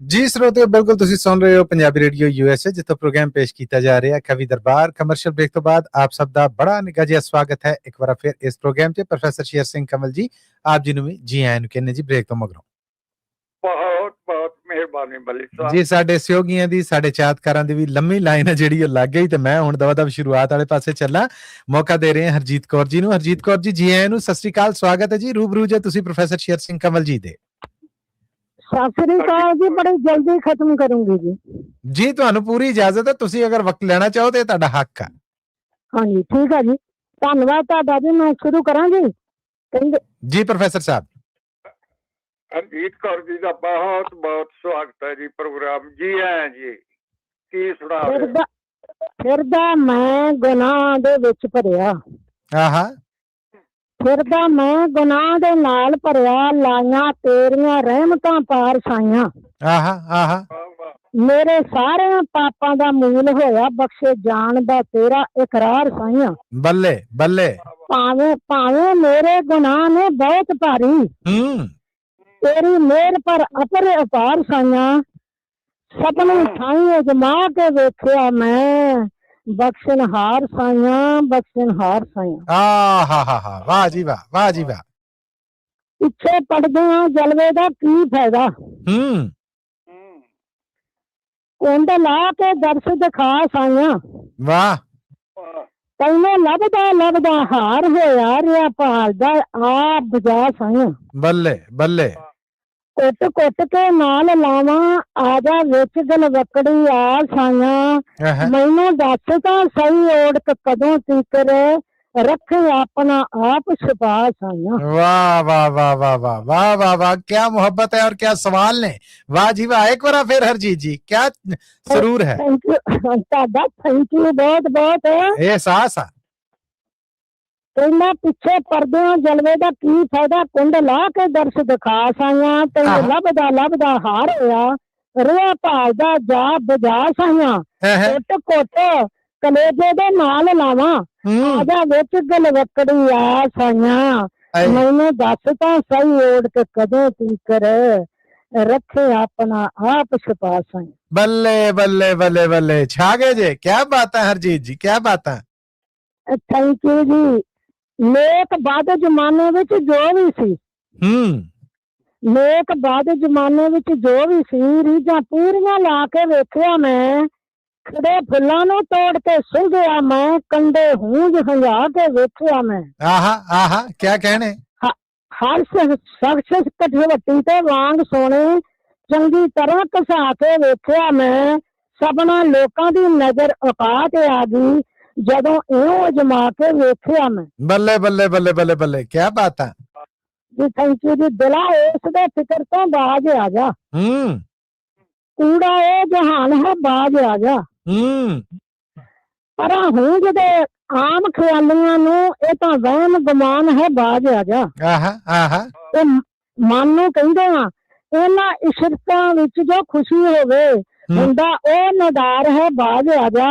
ਜੀ ਸਰੋਤਿਓ, ਬਿਲਕੁਲ ਤੁਸੀਂ ਸੁਣ ਰਹੇ ਹੋ ਪੰਜਾਬੀ ਰੇਡੀਓ USA, ਜਿੱਥੋਂ ਪ੍ਰੋਗਰਾਮ ਪੇਸ਼ ਕੀਤਾ ਜਾ ਰਿਹਾ ਕਵੀ ਦਰਬਾਰ। ਕਮਰਸ਼ੀਅਲ ਬ੍ਰੇਕ ਤੋਂ ਬਾਅਦ ਆਪ ਸਭ ਦਾ ਬੜਾ ਨਿੱਘਾ ਜਿਹਾ ਸਵਾਗਤ ਹੈ ਇੱਕ ਵਾਰ ਫਿਰ ਇਸ ਪ੍ਰੋਗਰਾਮ 'ਚ। ਪ੍ਰੋਫੈਸਰ ਸ਼ੇਰ ਸਿੰਘ ਕਮਲ ਜੀ, ਆਪ ਜੀ ਨੂੰ ਵੀ ਜੀ ਆਇਆਂ ਨੂੰ ਕਹਿੰਦੇ ਜੀ ਬ੍ਰੇਕ ਤੋਂ ਮਗਰੋਂ। ਬਹੁਤ ਬਹੁਤ ਮਿਹਰਬਾਨੀ ਮਲਿਕ ਸਾਹਿਬ ਜੀ ਸਾਡੇ ਸਹਿਯੋਗੀਆਂ ਦੀ, ਸਾਡੇ ਚਾਹਤਕਾਰਾਂ ਦੀ ਵੀ ਲੰਮੀ ਲਾਈਨ ਹੈ ਜਿਹੜੀ ਉਹ ਲੱਗ ਗਈ, ਤੇ ਮੈਂ ਹੁਣ ਦਵਾ ਸ਼ੁਰੂਆਤ ਵਾਲੇ ਪਾਸੇ ਚੱਲਾਂ। ਮੌਕਾ ਦੇ ਰਹੇ ਹਾਂ ਹਰਜੀਤ ਕੌਰ ਜੀ ਨੂੰ। ਹਰਜੀਤ ਕੌਰ ਜੀ, ਜੀ ਆਇਆਂ ਨੂੰ, ਸਤਿ ਸ੍ਰੀ ਅਕਾਲ, ਸਵਾਗਤ ਹੈ ਜੀ। ਰੂਬਰੂ ਜੇ ਤੁਸੀਂ ਪ੍ਰੋਫੈਸਰ ਸ਼ੇਰ ਸਿੰਘ ਕਮਲ ਜੀ ਦੇ। ਸਤਿ ਸ੍ਰੀ ਅਕਾਲ ਜੀ, ਬੜੀ ਜਲਦੀ ਖਤਮ ਕਰੂੰਗੀ ਜੀ। ਜੀ ਤੁਹਾਨੂੰ ਪੂਰੀ ਇਜਾਜ਼ਤ ਹੈ, ਤੁਸੀਂ ਅਗਰ ਵਕਤ ਲੈਣਾ ਚਾਹੋ ਤੇ ਤੁਹਾਡਾ ਹੱਕ ਹੈ। ਹਾਂਜੀ ਠੀਕ ਹੈ ਜੀ, ਧੰਨਵਾਦ ਤੁਹਾਡਾ ਜੀ। ਮੈਂ ਸ਼ੁਰੂ ਕਰਾਂਗੀ ਕਹਿੰਦੇ ਜੀ ਪ੍ਰੋਫੈਸਰ ਸਾਹਿਬ। ਹਰਜੀਤ ਕੌਰ ਜੀ ਦਾ ਬਹੁਤ ਬਹੁਤ ਸਵਾਗਤ ਹੈ ਜੀ ਪ੍ਰੋਗਰਾਮ। ਜੀ ਆਇਆਂ ਜੀ। ਕੀ ਸੁਣਾ ਰਹੇ? ਫਿਰਦਾ ਮੈਂ ਗੁਨਾਹ ਦੇ ਵਿੱਚ ਭਰਿਆ, ਆਹਾ, ਫਿਰਦਾ ਮੈਂ ਗੁਨਾਹ ਦੇ ਨਾਲ ਭਰਿਆ, ਲਾਈਆਂ ਤੇਰੀਆਂ ਰਹਿਮਤਾਂ ਪਾਰ ਸਾਈਆਂ। ਆਹਾ, ਆਹਾ, ਵਾਹ ਵਾਹ ਮੇਰੇ ਸਾਰਿਆਂ ਪਾਪਾਂ ਦਾ ਮੂਲ ਹੋਇਆ, ਬਖਸ਼ੇ ਜਾਣ ਦਾ ਤੇਰਾ ਇਕਰਾਰ ਸਾਈਆਂ। ਬੱਲੇ ਬੱਲੇ। ਭਾਵੇਂ ਭਾਵੇਂ ਮੇਰੇ ਗੁਨਾਹ ਨੇ ਬਹੁਤ ਭਾਰੀ, ਤੇਰੀ ਮਿਹਰ ਪਰ ਅਪਰ ਅਪਾਰ ਸਾਈਆਂ। ਸਪਨੇ ਥਾਈਂ ਅਜਮਾ ਕੇ ਵੇਖਿਆ ਮੈਂ, ਬਖਸ਼ਣਹਾਰ ਸਾਈਆਂ, ਬਖਸ਼ਣਹਾਰ ਸਾਈਆਂ। ਆਹਾ, ਵਾਹ ਜੀ ਵਾਹ, ਵਾਹ ਜੀ ਵਾਹ। ਪਿੱਛੇ ਪੜਦਿਆਂ ਜਲਵੇ ਦਾ ਕੀ ਫਾਇਦਾ, ਕੁੰਡ ਲਾ ਕੇ ਦਰਸ ਦਿਖਾ ਸਾਈਆਂ। ਵਾਹ। ਤੈਨੂੰ ਲੱਭਦਾ ਲੱਭਦਾ ਹਾਰ ਹੋਇਆ, ਰਿਹਾ ਭਾਲਦਾ ਆਪ ਬਜਾ ਸਾਈਆਂ। ਬੱਲੇ ਬੱਲੇ। ਕੁੱਟ ਕੁੱਟ ਕੇ ਨਾਲ ਲਾਵਾਂ, ਆ ਜਾ ਵਿੱਚ ਗਲਵਕੜੀ ਆ ਸਾਈਆਂ। ਮੈਨੂੰ ਦੱਸ ਤਾਂ ਸਹੀ ਓੜਕ ਕਦੋਂ ਤੀਕਰ, ਰੱਖ ਆਪਣਾ आप छुपा साइया। वाह वाह वाह वाह वाह वाह वाह वाह, क्या मोहब्बत है और क्या सवाल ने। वाह जी वाह। एक बार फिर हरजीत जी, क्या सरूर है। थैंक यू बहुत बहुत। एहसास है। ਕਹਿੰਦਾ ਪਿੱਛੇ ਪਰਦਿਆਂ ਜਲਵੇ ਦਾ ਕੀ ਫਾਇਦਾ, ਕੁੰਡ ਲਾ ਕੇ ਦਰਸ ਦਿਖਾ ਸਾਈਆਂ। ਤੈਨੂੰ ਲੱਭਦਾ ਲੱਭਦਾ ਹਾਰ ਹੋਇਆ, ਰਿਹਾ ਭਾਲਦਾ ਜਾ ਬਜਾ ਸਾਈਆਂ। ਕੁੱਟ ਕੁੱਟ ਕਲੇਜੇ ਦੇ ਨਾਲ ਲਾਵਾਂ, ਆਜਾ ਵਿੱਚ ਗਲਵਕੜੀ ਆ ਸਾਈਆਂ। ਮੈਨੂੰ ਦੱਸ ਤਾਂ ਸਹੀ ਓੜਕ ਕਦੋਂ ਤੀਕਰ, ਰੱਖੇ ਆਪਣਾ आप छुपा साईं। बल्ले बल्ले बल्ले बल्ले, छा गए जे। क्या बात है हरजीत जी, क्या बात है। थैंक यू जी। नेक बाद जमाने विच जो भी सी, नेक बाद जमाने विच जो भी सी, रीझां पूरियां ला के वेखिया मैं। खड़े फुल्लां नूं तोड़ के सुलझिया मैं, कंडे हूंज हंजा के वेखिया मैं। आहा आहा, क्या कहने। हर शख्स कठवट्टी ते वांग सोने, चंगी तरह घसा के वेखिया मैं। सबना लोकां दी नजर औकात आ गई, ਜਦੋਂ ਇਹੋ ਅਜਮਾ ਕੇ ਵੇਖਿਆ ਮੈਂ। ਬੱਲੇ ਬੱਲੇ ਬੱਲੇ ਬੱਲੇ ਬੱਲੇ, ਕੀ ਬਾਤ ਹੈ ਜੀ। ਥੈਂਕ ਯੂ ਜੀ। ਦਿਲਾ ਇਸ ਦੇ ਫਿਕਰ ਤੋਂ ਬਾਜ ਆ ਜਾ, ਕੂੜਾ ਇਹ ਜਹਾਨ ਹੈ ਬਾਜ ਆ ਜਾ। ਪਰ ਹੂੰ ਜਿਹਦੇ ਆਮ ਖਿਆਲੀਆਂ ਨੂੰ, ਇਹ ਤਾਂ ਵਹਿਮ ਗੁਮਾਨ ਹੈ ਬਾਜ ਆ ਜਾ। ਆਹਾ ਆਹਾ। ਇਹ ਮਨ ਨੂੰ ਕਹਿੰਦੇ ਆ, ਇਹਨਾਂ ਇਸ਼ਰਤਾਂ ਵਿੱਚ ਜੋ ਖੁਸ਼ੀ ਹੋਵੇ, ਹੁੰਦਾ ਉਹ ਨਦਾਰ ਹੈ ਬਾਜ ਆ ਜਾ।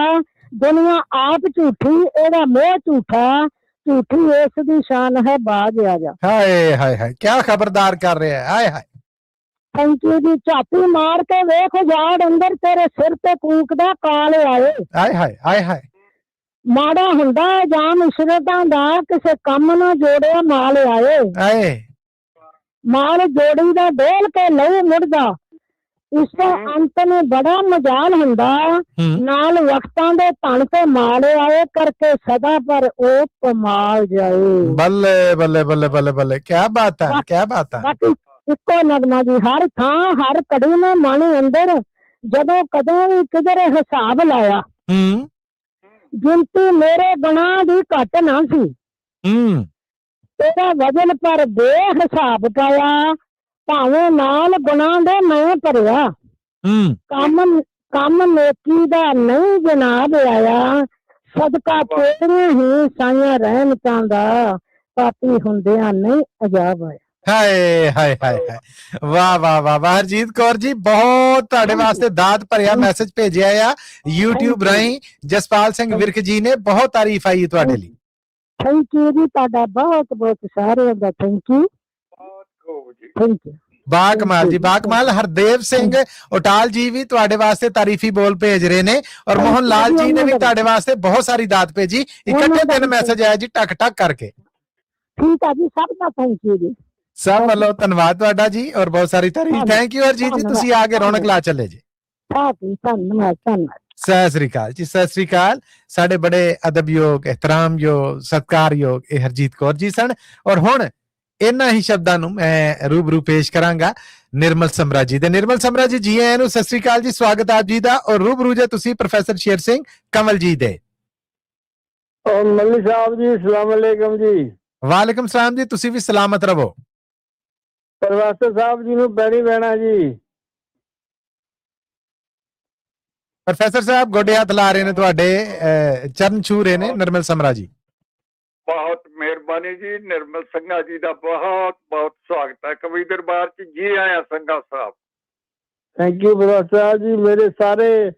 ਦੁਨੀਆ ਆਪ ਝੂਠੀ, ਇਹਦਾ ਮੋਹ ਝੂਠਾ, ਝੂਠੀ ਇਸ ਦੀ ਸ਼ਾਨ ਹੈ ਬਾਜ ਆ ਜਾ। ਹਾਏ ਹਾਏ ਹਾਏ, ਕੀ ਖਬਰਦਾਰ ਕਰ ਰਿਹਾ ਹੈ। ਹਾਏ ਹਾਏ। ਥੈਂਕ ਯੂ ਜੀ। ਝਾਤੀ ਮਾਰ ਕੇ ਵੇਖ ਜਾੜ ਅੰਦਰ, ਤੇਰੇ ਸਿਰ ਤੇ ਕੂਕਦਾ ਕਾਲ ਆਏ। ਹਾਏ ਹਾਏ ਹਾਏ ਹਾਏ। ਮਾੜਾ ਹੁੰਦਾ ਜਾਮ ਇਸ਼ਰਤਾਂ ਦਾ, ਕਿਸੇ ਕੰਮ ਨਾ ਜੋੜਿਆ ਮਾਲ ਆਏ। ਆਏ ਮਾਲ ਜੋੜੀ ਦਾ ਡੋਲ ਕੇ ਲਹੂ ਮੁੜਦਾ, ਇਸ ਤੋਂ ਅੰਤ ਨੂੰ ਬੜਾ ਮਜਾਲ ਹੁੰਦਾ। ਨਾਲ ਵਕਤਾਂ ਦੇ ਧਨ ਤੇ ਮਾਲ ਆਏ, ਕਰਕੇ ਸਦਾ ਪਰ ਉਹ ਕਮਾਲ ਜਾਏ। ਬੱਲੇ ਬੱਲੇ ਬੱਲੇ ਬੱਲੇ ਬੱਲੇ, ਕੀ ਬਾਤ ਹੈ, ਕੀ ਬਾਤ ਹੈ। ਬਾਕੀ ਇੱਕੋ ਨਗਮਾ ਜੀ, ਹਰ ਥਾਂ ਹਰ ਕੜੀ ਨੇ ਮਨ ਅੰਦਰ, ਜਦੋਂ ਕਦੋਂ ਵੀ ਕਿਧਰੇ ਹਿਸਾਬ ਲਾਇਆ। ਗਿਣਤੀ ਮੇਰੇ ਗੁਨਾਹ ਦੀ ਘੱਟ ਨਾ ਸੀ, ਤੇਰਾ ਵਜ਼ਨ ਪਰ ਬੇਹਿਸਾਬ ਪਾਇਆ। ਭਾਵੇਂ ਨਾਲ ਗੁਨਾਹ ਦੇ ਮੈਂ ਭਰਿਆ, ਕੰਮ ਨੇਕੀ ਦਾ ਨਹੀਂ ਜਨਾਬ ਆਇਆ। ਸਦਕਾ ਤੇਰੀਆਂ ਹੀ ਸਾਈਆਂ ਰਹਿਮਤਾਂ ਦਾ, ਪਾਪੀ ਹੁੰਦਿਆਂ ਨਹੀਂ ਅਜਾਬ ਆਇਆ। ਹਾਏ ਹਾਏ ਹਾਏ ਹਾਏ, ਵਾਹ ਵਾਹ ਵਾਹ ਵਾਹ। ਹਰਜੀਤ ਕੌਰ ਜੀ, ਬਹੁਤ ਤੁਹਾਡੇ ਵਾਸਤੇ ਦਾਤ ਭਰਿਆ ਮੈਸੇਜ ਭੇਜਿਆ ਆ YouTube ਰਾਹੀਂ। ਜਸਪਾਲ ਸਿੰਘ ਵਿਰਕ ਜੀ ਨੇ ਬਹੁਤ ਤਾਰੀਫ ਆਈ ਤੁਹਾਡੇ ਲਈ। ਥੈਂਕ ਯੂ ਜੀ, ਤੁਹਾਡਾ ਬਹੁਤ ਬਹੁਤ ਸਾਰਿਆਂ ਦਾ ਥੈਂਕ ਯੂ। ਬਹੁਤ ਖੂਬ ਜੀ। Thank you. ਬਾ ਕਮਾਲ ਜੀ, ਬਾ ਕਮਾਲ। ਹਰਦੇਵ ਸਿੰਘ ਉਟਾਲ ਜੀ ਵੀ ਤੁਹਾਡੇ ਵਾਸਤੇ ਤਾਰੀਫੀ ਬੋਲ ਭੇਜ ਰਹੇ ਨੇ, ਔਰ ਮੋਹਨ ਲਾਲ ਜੀ ਨੇ ਵੀ ਤੁਹਾਡੇ ਵਾਸਤੇ ਬਹੁਤ ਸਾਰੀ ਦਾਤ ਭੇਜੀ। ਇਕੱਠੇ ਤਿੰਨ ਮੈਸੇਜ ਆਇਆ ਜੀ, ਟਕ ਟਕ ਕਰਕੇ। ਠੀਕ ਆ ਜੀ, ਸਭ ਦਾ ਥੈਂਕ ਯੂ ਜੀ। ਸਭ ਵੱਲੋਂ ਧੰਨਵਾਦ ਤੁਹਾਡਾ ਜੀ, ਔਰ ਬਹੁਤ ਸਾਰੀ ਤਾਰੀਫ। ਥੈਂਕ ਯੂ ਹਰਜੀਤ ਜੀ, ਤੁਸੀਂ ਆ ਕੇ ਰੌਣਕ ਲਾ ਚੱਲੇ ਜੀ। ਧੰਨਵਾਦ ਧੰਨਵਾਦ। ਸਤਿ ਸ੍ਰੀ ਅਕਾਲ ਜੀ, ਸਤਿ ਸ੍ਰੀ ਅਕਾਲ। ਸਾਡੇ ਬੜੇ ਅਦਬਯੋਗ, ਇਹਤਰਾਮਯੋਗ, ਸਤਿਕਾਰਯੋਗ ਇਹ ਹਰਜੀਤ ਕੌਰ ਜੀ ਸਨ। ਔਰ ਹੁਣ ਇਹਨਾਂ ਹੀ ਸ਼ਬਦਾਂ ਨੂੰ ਮੈਂ ਰੂਬਰੂ ਪੇਸ਼ ਕਰਾਂਗਾ ਨਿਰਮਲ ਸਮਰਾ ਜੀ ਦੇ। ਨਿਰਮਲ ਸਮਰਾ ਜੀ, ਜੀ ਆਇਆਂ ਨੂੰ, ਸਤਿ ਸ੍ਰੀ ਅਕਾਲ ਜੀ, ਸਵਾਗਤ ਆਪ ਜੀ ਦਾ। ਔਰ ਰੂਬਰੂ ਜੇ ਤੁਸੀਂ ਪ੍ਰੋਫੈਸਰ ਸ਼ੇਰ ਸਿੰਘ ਕੰਵਲ ਜੀ ਦੇ। ਮੱਲੀ ਸਾਹਿਬ ਜੀ, ਅਸਲਾਮ ਅਲੈਕਮ ਜੀ। ਵਾਲੇਕੁਮ ਸਲਾਮ ਜੀ, ਤੁਸੀਂ ਵੀ ਸਲਾਮਤ ਰਹੋ। ਪ੍ਰੋਫੈਸਰ ਸਾਹਿਬ ਜੀ ਨੂੰ ਪੈਰੀ ਬਹਿਣਾ ਜੀ। ਪ੍ਰੋਫੈਸਰ ਸਾਹਿਬ ਗੋਡੇ ਹੱਥ ਲਾ ਰਹੇ ਨੇ ਤੁਹਾਡੇ, ਚਰਨ ਛੂ ਰਹੇ ਨੇ ਨਿਰਮਲ ਸਮਰਾ ਜੀ। ਬਹੁਤ ਮਿਹਰਬਾਨੀ ਜੀ। ਨਿਰਮਲ ਸੰਘਾ ਜੀ ਦਾ ਬਹੁਤ ਬਹੁਤ ਸਵਾਗਤ ਹੈ ਕਵੀ ਦਰਬਾਰ ਚ। ਜੀ ਆਇਆਂ ਸੰਘਾ ਸਾਹਿਬ। Thank you professor Sahib ji. ਮੇਰੇ ਸਾਰੇ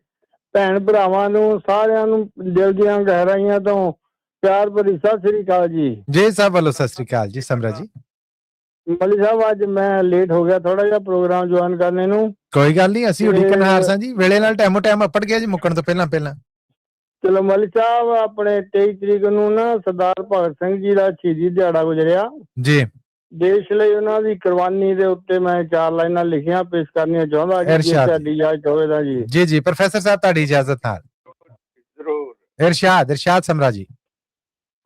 ਭੈਣ ਭਰਾਵਾਂ ਨੂੰ, ਸਾਰਿਆਂ ਨੂੰ ਦਿਲ ਦੀਆਂ ਗਹਿਰਾਈਆਂ ਤੋਂ ਪਿਆਰ ਭਰੀ ਸਤਿ ਸ੍ਰੀ ਅਕਾਲ ਜੀ। ਜੀ ਸਾਹਿਬ ਵੱਲੋਂ ਸਤਿ ਸ੍ਰੀ ਅਕਾਲ ਜੀ। ਸਮਰਾ ਜੀ, ਮੱਲੀ ਸਾਹਿਬ ਅੱਜ ਮੈਂ ਲੇਟ ਹੋ ਗਿਆ ਥੋੜਾ ਜਿਹਾ ਪ੍ਰੋਗਰਾਮ ਜੁਆਇਨ ਕਰਨੇ ਨੂੰ। ਕੋਈ ਗੱਲ ਨਹੀਂ, ਅਸੀਂ ਉਡੀਕਣਹਾਰ ਸਾਂ ਜੀ। ਵੇਲੇ ਨਾਲ ਟਾਈਮੋ ਟਾਈਮ ਅੱਪੜ ਗਿਆ ਜੀ, ਮੁੱਕਣ ਤੋਂ ਪਹਿਲਾਂ ਪਹਿਲਾਂ। ਚਲੋ ਮੱਲੀ ਸਾਹਿਬ, ਆਪਣੇ 23 ਤਰੀਕ ਨੂੰ ਨਾ ਸਰਦਾਰ ਭਗਤ ਸਿੰਘ ਜੀ ਦਾ ਸ਼ਹੀਦੀ ਦਿਹਾੜਾ ਗੁਜ਼ਰਿਆ ਜੀ। ਦੇਸ਼ ਲਈ ਉਹਨਾਂ ਦੀ ਕੁਰਬਾਨੀ ਦੇ ਉੱਤੇ ਮੈਂ 4 ਲਾਈਨਾਂ ਲਿਖੀਆਂ ਪੇਸ਼ ਕਰਨੀਆਂ ਚਾਹੁੰਦਾ ਜੀ, ਜੇ ਤੁਹਾਡੀ ਇਜਾਜ਼ਤ ਹੋਵੇ ਤਾਂ ਜੀ। ਜੀ ਜੀ ਪ੍ਰੋਫੈਸਰ ਸਾਹਿਬ, ਤੁਹਾਡੀ ਇਜਾਜ਼ਤ ਨਾਲ ਜ਼ਰੂਰ। ਇਰਸ਼ਾਦ ਸਮਰਾ ਜੀ।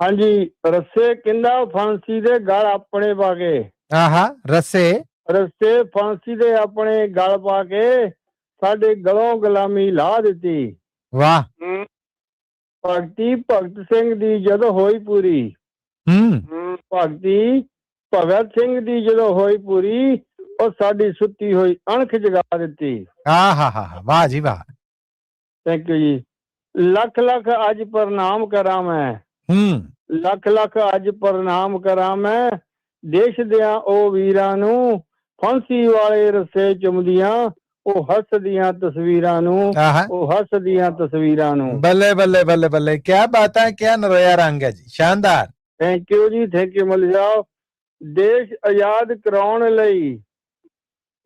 ਹਾਂਜੀ। ਰੱਸੇ ਕਿੰਦਾ ਫਾਂਸੀ ਦੇ ਗਲ ਆਪਣੇ ਪਾ ਕੇ। ਆਹਾ, ਰੱਸੇ ਫਾਂਸੀ ਦੇ ਆਪਣੇ ਗਲ ਪਾ ਕੇ ਸਾਡੇ ਗਲੋਂ ਗੁਲਾਮੀ ਲਾ ਦਿੱਤੀ। ਵਾਹ। ਭਗਤੀ ਭਗਤ ਸਿੰਘ ਦੀ ਜਦੋਂ ਹੋਈ ਪੂਰੀ। ਭਗਤੀ ਭਗਤ ਸਿੰਘ ਦੀ ਜਦੋਂ ਹੋਈ ਪੂਰੀ, ਉਹ ਸਾਡੀ ਸੁੱਤੀ ਹੋਈ ਅਣਖ ਜਗਾ ਦਿੱਤੀ। ਆਹਾ, ਵਾਹ ਜੀ ਵਾਹ। ਥੈਂਕ ਯੂ ਜੀ। ਲੱਖ ਲੱਖ ਅੱਜ ਪ੍ਰਣਾਮ ਕਰਾਂ ਮੈਂ। ਲੱਖ ਲੱਖ ਅੱਜ ਪ੍ਰਣਾਮ ਕਰਾਂ ਮੈਂ ਦੇਸ਼ ਦਿਆਂ ਉਹ ਵੀਰਾਂ ਨੂੰ, ਫਾਂਸੀ ਵਾਲੇ ਰੱਸੇ ਚੁੰਮਦੀਆਂ ਉਹ ਹੱਸਦੀਆਂ ਤਸਵੀਰਾਂ ਨੂੰ, ਉਹ ਹੱਸਦੀਆਂ ਤਸਵੀਰਾਂ ਨੂੰ। ਬੱਲੇ ਬੱਲੇ ਬੱਲੇ ਬੱਲੇ, ਕਿਆ ਬਾਤ ਹੈ, ਕਿਆ ਨਰੋਇਆ ਰੰਗ ਹੈ ਜੀ, ਸ਼ਾਨਦਾਰ। ਥੈਂਕ ਯੂ ਜੀ, ਥੈਂਕ ਯੂ ਮੱਲੀ ਸਾਹਿਬ। ਦੇਸ਼ ਆਜ਼ਾਦ ਕਰਾਉਣ ਲਈ,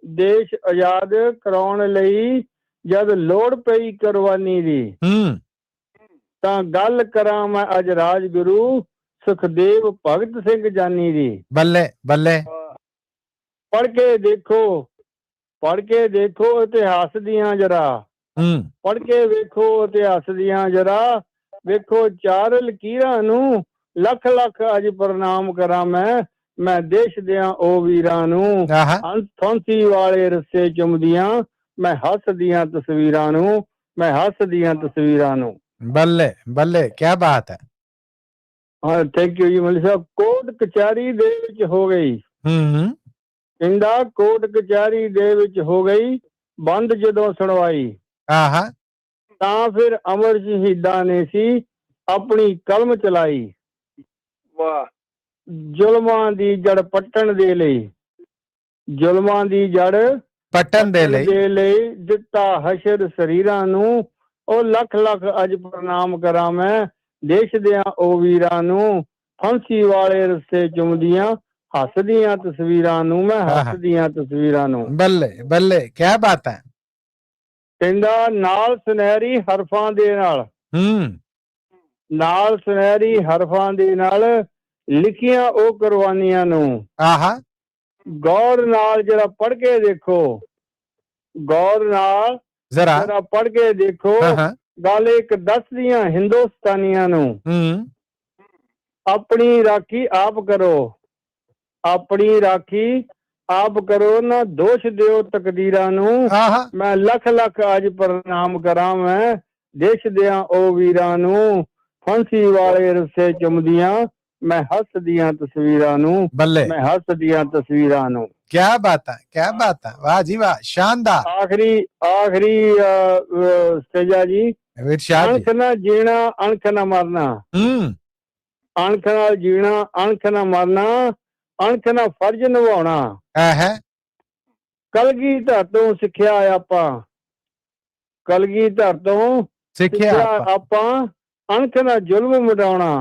ਦੇਸ਼ ਆਜ਼ਾਦ ਕਰਾਉਣ ਲਈ ਜਦ ਲੋੜ ਪਈ ਕੁਰਬਾਨੀ ਦੀ, ਤਾਂ ਗੱਲ ਕਰਾਂ ਮੈਂ ਅੱਜ ਰਾਜਗੁਰੂ ਸੁਖਦੇਵ ਭਗਤ ਸਿੰਘ ਜਾਨੀ ਦੀ। ਬੱਲੇ ਬੱਲੇ। ਪੜ੍ਹ ਕੇ ਦੇਖੋ ਇਤਿਹਾਸ ਦੀਆਂ ਜਰਾ, ਪੜ੍ਹ ਕੇ ਵੇਖੋ ਇਤਿਹਾਸ ਦੀਆਂ ਜਰਾ, ਵੇਖੋ 4 ਲਕੀਰਾਂ ਨੂੰ, ਲੱਖ ਲੱਖ ਅੱਜ ਪ੍ਰਣਾਮ ਕਰਾਂ ਮੈਂ ਦੇਸ਼ ਦਿਆਂ ਉਹ ਵੀਰਾਂ ਨੂੰ, ਫਾਂਸੀ ਵਾਲੇ ਰੱਸੇ ਚੁੰਮਦੀਆਂ ਮੈਂ ਹੱਸਦੀਆਂ ਤਸਵੀਰਾਂ ਨੂੰ, ਮੈਂ ਹੱਸਦੀਆਂ ਤਸਵੀਰਾਂ ਨੂੰ। ਬੱਲੇ ਬੱਲੇ, ਕਿਆ ਬਾਤ ਹੈ। ਹਾਂ, ਥੈਂਕ ਯੂ ਜੀ ਮੱਲੀ ਸਾਹਿਬ। ਕੋਰਟ ਕਚਹਿਰੀ ਦੇ ਵਿੱਚ ਹੋ ਗਈ, ਕਹਿੰਦਾ ਕੋਰਟ ਕਚਹਿਰੀ ਦੇ ਵਿੱਚ ਹੋ ਗਈ ਬੰਦ ਜਦੋਂ ਸੁਣਵਾਈ, ਤਾਂ ਫਿਰ ਅਮਰ ਸ਼ਹੀਦਾਂ ਨੇ ਸੀ ਆਪਣੀ ਕਲਮ ਚਲਾਈ। ਵਾਹ। ਜ਼ੁਲਮਾਂ ਦੀ ਜੜ ਪੱਟਣ ਦੇ ਲਈ, ਜ਼ੁਲਮਾਂ ਦੀ ਜੜ ਪੱਟਣ ਦੇ ਲਈ ਦਿੱਤਾ ਹਸ਼ਰ ਸਰੀਰਾਂ ਨੂੰ, ਉਹ ਲੱਖ ਲੱਖ ਅੱਜ ਪ੍ਰਣਾਮ ਕਰਾਂ ਮੈਂ ਦੇਸ਼ ਦਿਆਂ ਉਹ ਵੀਰਾਂ ਨੂੰ, ਫਾਂਸੀ ਵਾਲੇ ਰੱਸੇ ਚੁੰਮਦੀਆਂ ਹੱਸਦੀਆਂ ਤਸਵੀਰਾਂ ਨੂੰ, ਮੈਂ ਹੱਸਦੀਆਂ ਤਸਵੀਰਾਂ ਨੂੰ। ਬੱਲੇ ਬੱਲੇ, ਕਿਆ ਬਾਤ ਹੈ। ਕਹਿੰਦਾ ਨਾਲ ਸੁਨਹਿਰੀ ਹਰਫਾਂ ਦੇ ਨਾਲ, ਨਾਲ ਸੁਨਹਿਰੀ ਹਰਫਾਂ ਦੇ ਨਾਲ ਲਿਖੀਆਂ ਉਹ ਕੁਰਬਾਨੀਆਂ ਨੂੰ, ਗੌਰ ਨਾਲ ਜਰਾ ਪੜ੍ਹ ਕੇ ਦੇਖੋ, ਗੌਰ ਨਾਲ ਜਰਾ ਪੜ੍ਹ ਕੇ ਦੇਖੋ, ਗੱਲ ਇੱਕ ਦੱਸਦੀਆਂ ਹਿੰਦੁਸਤਾਨੀਆਂ ਨੂੰ, ਆਪਣੀ ਰਾਖੀ ਆਪ ਕਰੋ, ਆਪਣੀ ਰਾਖੀ ਆਪ ਕਰੋ ਨਾ ਦੋਸ਼ ਦਿਓ ਤਕਦੀਰਾਂ ਨੂੰ, ਮੈਂ ਲੱਖ ਲੱਖ ਅੱਜ ਪ੍ਰਣਾਮ ਕਰਾਂ ਮੈਂ ਦੇਸ਼ ਦਿਆਂ ਉਹ ਵੀਰਾਂ ਨੂੰ, ਫਾਂਸੀ ਵਾਲੇ ਰੱਸੇ ਚੁੰਮਦੀਆਂ ਮੈਂ ਹੱਸਦੀਆਂ ਤਸਵੀਰਾਂ ਨੂੰ, ਮੈਂ ਹੱਸਦੀਆਂ ਤਸਵੀਰਾਂ ਨੂੰ। ਕਿਆ ਬਾਤ ਹੈ, ਕਿਆ ਬਾਤ ਹੈ, ਵਾਹ ਜੀ ਵਾਹ, ਸ਼ਾਨਦਾਰ। ਆਖਰੀ ਸਟੇਜਾ ਜੀ। ਅਣਖ ਨਾ ਜੀਣਾ ਅਣਖ ਨਾ ਮਰਨਾ, ਅਣਖ ਨਾਲ ਜੀਣਾ ਅਣਖ ਨਾ ਮਰਨਾ, ਅਣਖ ਨਾ ਫਰਜ਼ ਨਿਭਾਉਣਾ, ਕਲਗੀਧਰ ਤੋਂ ਸਿੱਖਿਆ ਆਪਾਂ, ਕਲਗੀਧਰ ਤੋਂ ਸਿੱਖਿਆ ਆਪਾਂ, ਅਣਖ ਨਾ ਜ਼ੁਲਮ ਮਿਟਾਉਣਾ,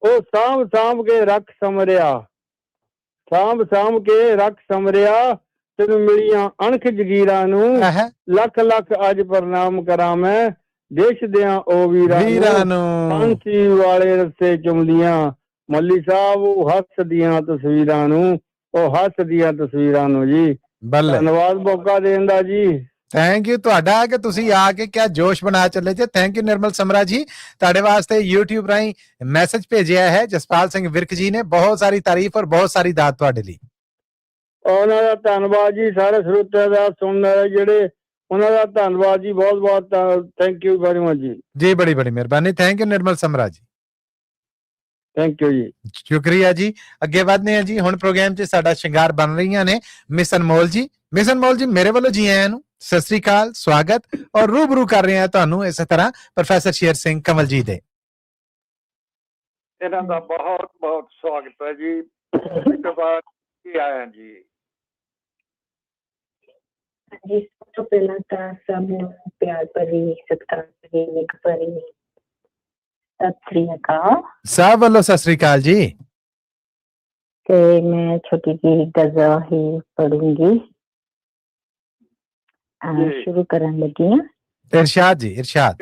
ਉਹ ਸਾਂਭ ਸਾਂਭ ਕੇ ਰੱਖ ਸਮਰਿਆ, ਸਾਂਭ ਸਾਂਭ ਕੇ ਰੱਖ ਸਮਰਿਆ, ਤੈਨੂੰ ਮਿਲੀਆਂ ਅਣਖ ਜਗੀਰਾਂ ਨੂੰ। ਆਹਾ, ਲੱਖ ਲੱਖ ਅੱਜ ਪ੍ਰਣਾਮ ਕਰਾਂ ਮੈਂ ਦੇਸ਼ ਦਿਆਂ ਉਹ ਵੀਰਾਂ ਵੀਰਾਂ ਨੂੰ। ਨੂੰ। ਫਾਂਸੀ ਵਾਲੇ ਰਸਤੇ ਚੁੰਮਦੀਆਂ ਮੱਲੀ ਸਾਹਿਬ ਉਹ ਹੱਸਦੀਆਂ ਤਸਵੀਰਾਂ ਨੂੰ, ਉਹ ਹੱਸਦੀਆਂ ਤਸਵੀਰਾਂ ਨੂੰ ਜੀ। ਬੱਲੇ, ਧੰਨਵਾਦ ਮੌਕਾ ਦੇਣ ਦਾ ਜੀ। ਥੈਂਕ ਯੂ ਤੁਹਾਡਾ ਕਿ ਤੁਸੀਂ ਆ ਕੇ ਕਿਆ ਜੋਸ਼ ਬਣਾ ਚੱਲੇ ਜੇ। ਥੈਂਕ ਯੂ ਨਿਰਮਲ ਸਮਰਾ ਜੀ, ਤੁਹਾਡੇ ਵਾਸਤੇ YouTube ਰਾਹੀਂ ਮੈਸੇਜ ਭੇਜਿਆ ਹੈ ਜਸਪਾਲ ਸਿੰਘ ਵਿਰਕ ਜੀ ਨੇ। ਬਹੁਤ ਸਾਰੀ ਤਾਰੀਫ ਔਰ ਬਹੁਤ ਸਾਰੀ ਦਾਤ ਤੁਹਾਡੇ ਲਈ। ਉਹਨਾਂ ਦਾ ਧੰਨਵਾਦ ਜੀ, ਸਾਰੇ ਸਰੋਤਿਆਂ ਦਾ ਸੁਣਨ ਵਾਲੇ ਜਿਹੜੇ, ਉਹਨਾਂ ਦਾ ਧੰਨਵਾਦ ਜੀ, ਬਹੁਤ ਬਹੁਤ ਥੈਂਕ ਯੂ ਵੈਰੀ ਮਚ ਜੀ। ਜੀ ਬੜੀ ਬੜੀ ਮਿਹਰਬਾਨੀ। ਥੈਂਕ ਯੂ ਨਿਰਮਲ ਸਮਰਾ ਜੀ, ਥੈਂਕ ਯੂ ਜੀ। ਸ਼ੁਕਰੀਆ ਜੀ। ਅੱਗੇ ਵਧਦੇ ਹਾਂ ਜੀ। ਹੁਣ ਪ੍ਰੋਗਰਾਮ 'ਚ ਸਾਡਾ ਸ਼ਿੰਗਾਰ ਬਣ ਰਹੀਆਂ ਨੇ ਮਿਸ ਅਨਮੋਲ ਜੀ। ਮਿਸ ਅਨਮੋਲ ਜੀ, ਮੇਰੇ ਵੱਲੋਂ ਜੀ ਆਇਆਂ ਨੂੰ, ਸਤਿ ਸ੍ਰੀ ਅਕਾਲ, ਸਵਾਗਤ ਔਰ ਰੂਬਰੂ ਕਰ ਰਹੇ ਹਾਂ ਤੁਹਾਨੂੰ ਇਸੇ ਤਰ੍ਹਾਂ ਪ੍ਰੋਫੈਸਰ ਸ਼ੇਰ ਸਿੰਘ ਕੰਵਲ ਜੀ ਦੇ। ਇਹਨਾਂ ਦਾ ਬਹੁਤ ਬਹੁਤ ਸਵਾਗਤ ਹੈ ਜੀ। ਕੀ ਆਇਆ ਜੀ। ਜੀ ਸਭ ਤੋਂ ਪਹਿਲਾਂ ਤਾਂ ਸਭ ਨੂੰ ਪਿਆਰ ਭਰੀ ਸਤਿਕਾਰ ਭਰੀ ਨਿੱਘ ਭਰੀ ਸਤਿ ਸ੍ਰੀ ਅਕਾਲ। ਸਭ ਵੱਲੋਂ ਸਤਿ ਸ੍ਰੀ ਅਕਾਲ ਜੀ। ਤੇ ਮੈਂ ਛੋਟੀ ਜਿਹੀ ਗਜ਼ਲ ਹੀ ਪੜੂੰਗੀ। ਸ਼ੁਰੂ ਕਰਨ ਲੱਗੀ ਹਾਂ। ਇਰਸ਼ਾਦ ਜੀ, ਇਰਸ਼ਾਦ।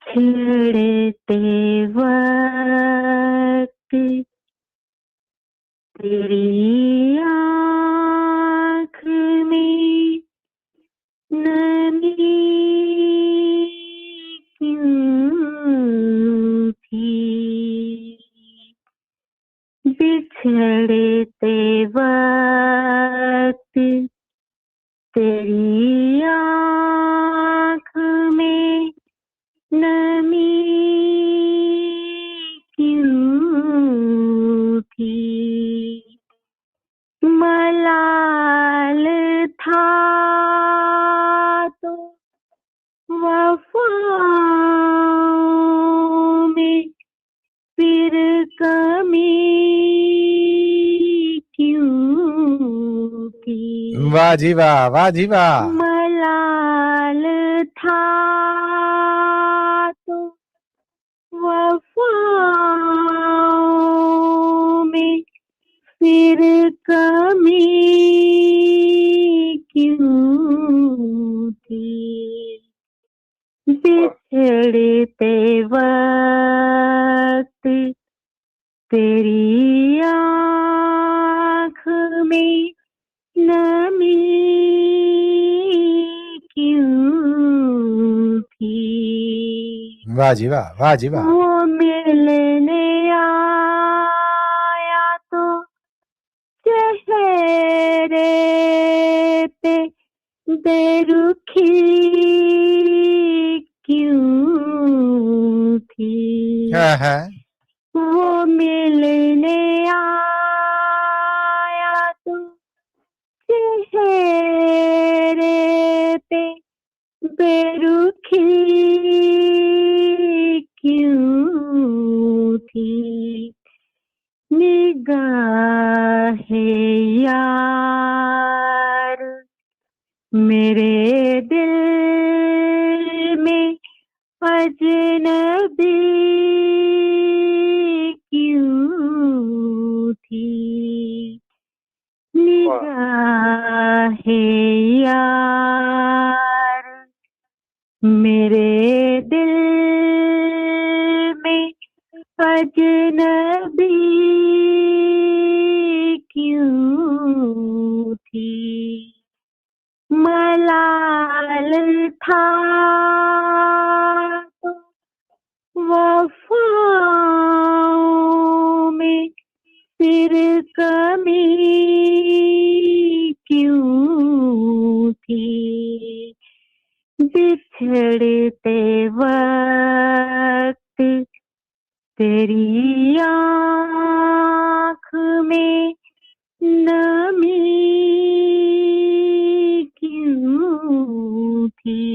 बिछड़ते वक्त तेरी आँख में नमी क्यों थी, बिछड़ते वक्त तेरी आँख में नमी क्यों थी, मलाल था तो वफाओं में फिर कमी क्यों थी। वाह जी वाह, वाह जी वाह। मलाल था तो वफाओं में फिर कमी क्यों थी, बिछड़ते वक्त तेरी आँख में नमी क्यों थी। वाह जी वाह, वाह जी वाह। वो मिलने आया तो चेहरे पे बेरुखी क्यों थी, वो मिलने आया तो चेहरे पे बेरुखी क्यों थी, निगाहे यार मेरे दिल में अजनबी क्यों थी, निगाहे यार मेरे दिल में अजनबी क्यों थी, मलाल था तो वफाओं में फिर कमी क्यों थी, बिछड़ते वक्त तेरी आँख में नमी क्यों थी,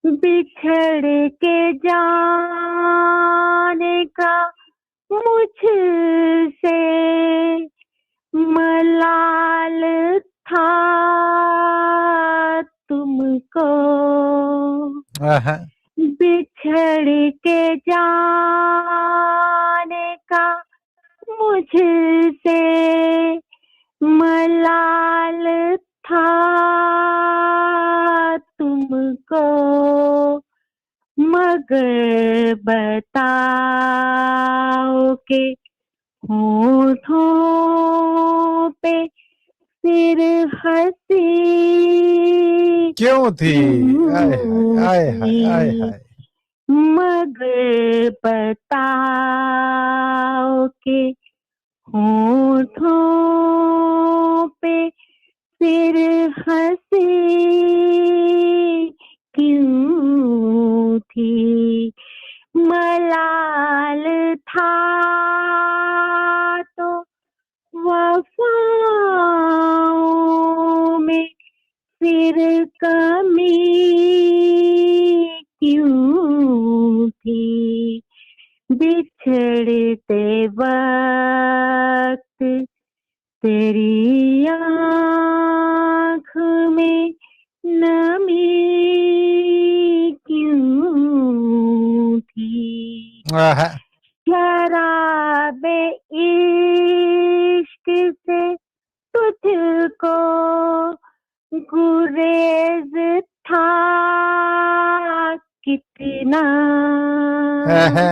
बिछड़ के जाने का मुझसे मलाल था तुमको, आहा, बिछड़ के जाने का मुझसे मलाल था, तुमको मगर बताओ के होठों पे सिर हंसी क्यों थी? आय हाय, आय हाय, क्यों आय थी, हाय। मगर बताओ के होठों पे सिर हंसी क्यों थी, मलाल था तो वफाओं में फिर कमी क्यों थी, बिछड़ते वक्त तेरी आँख में नमी क्यों थी, आहा, शराबे इश्क से तुझको गुरेज था कितना, आहा,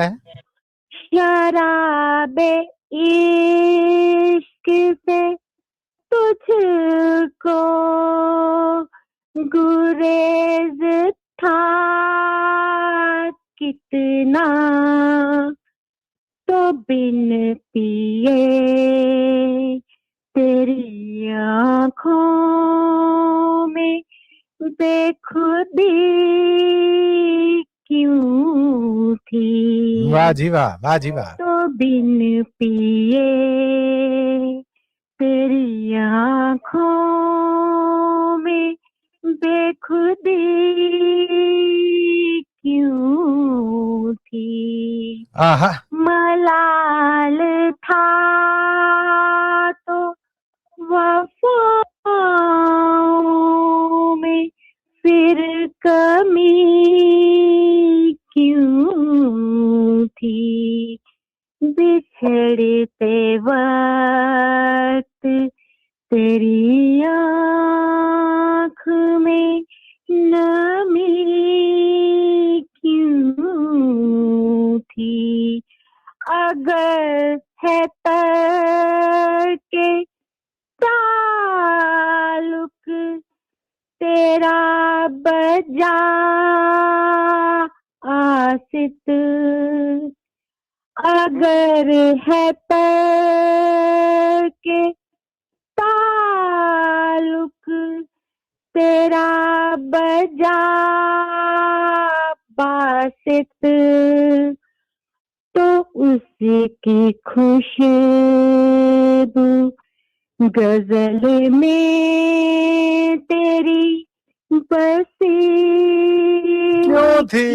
शराबे इश्क से तुझको गुरेज था कितना, तो बिन पिए तेरी आँखों में बेखुदी क्यों थी, वाह जी वाह, वाह जी वाह। तो बिन पिए तेरी आँखों में बेखुदी क्यों थी, आहा, मलाल था तो वफाओं में फिर कमी क्यों थी, बिछड़ते वक्त तेरी आँख में नमी क्यों थी, अगर है के ताल्लुक तेरा बजा आसित, अगर है के ताल्लुक तेरा बजा बासित, तो उसकी खुशबू गजल में तेरी बसी क्यों थी?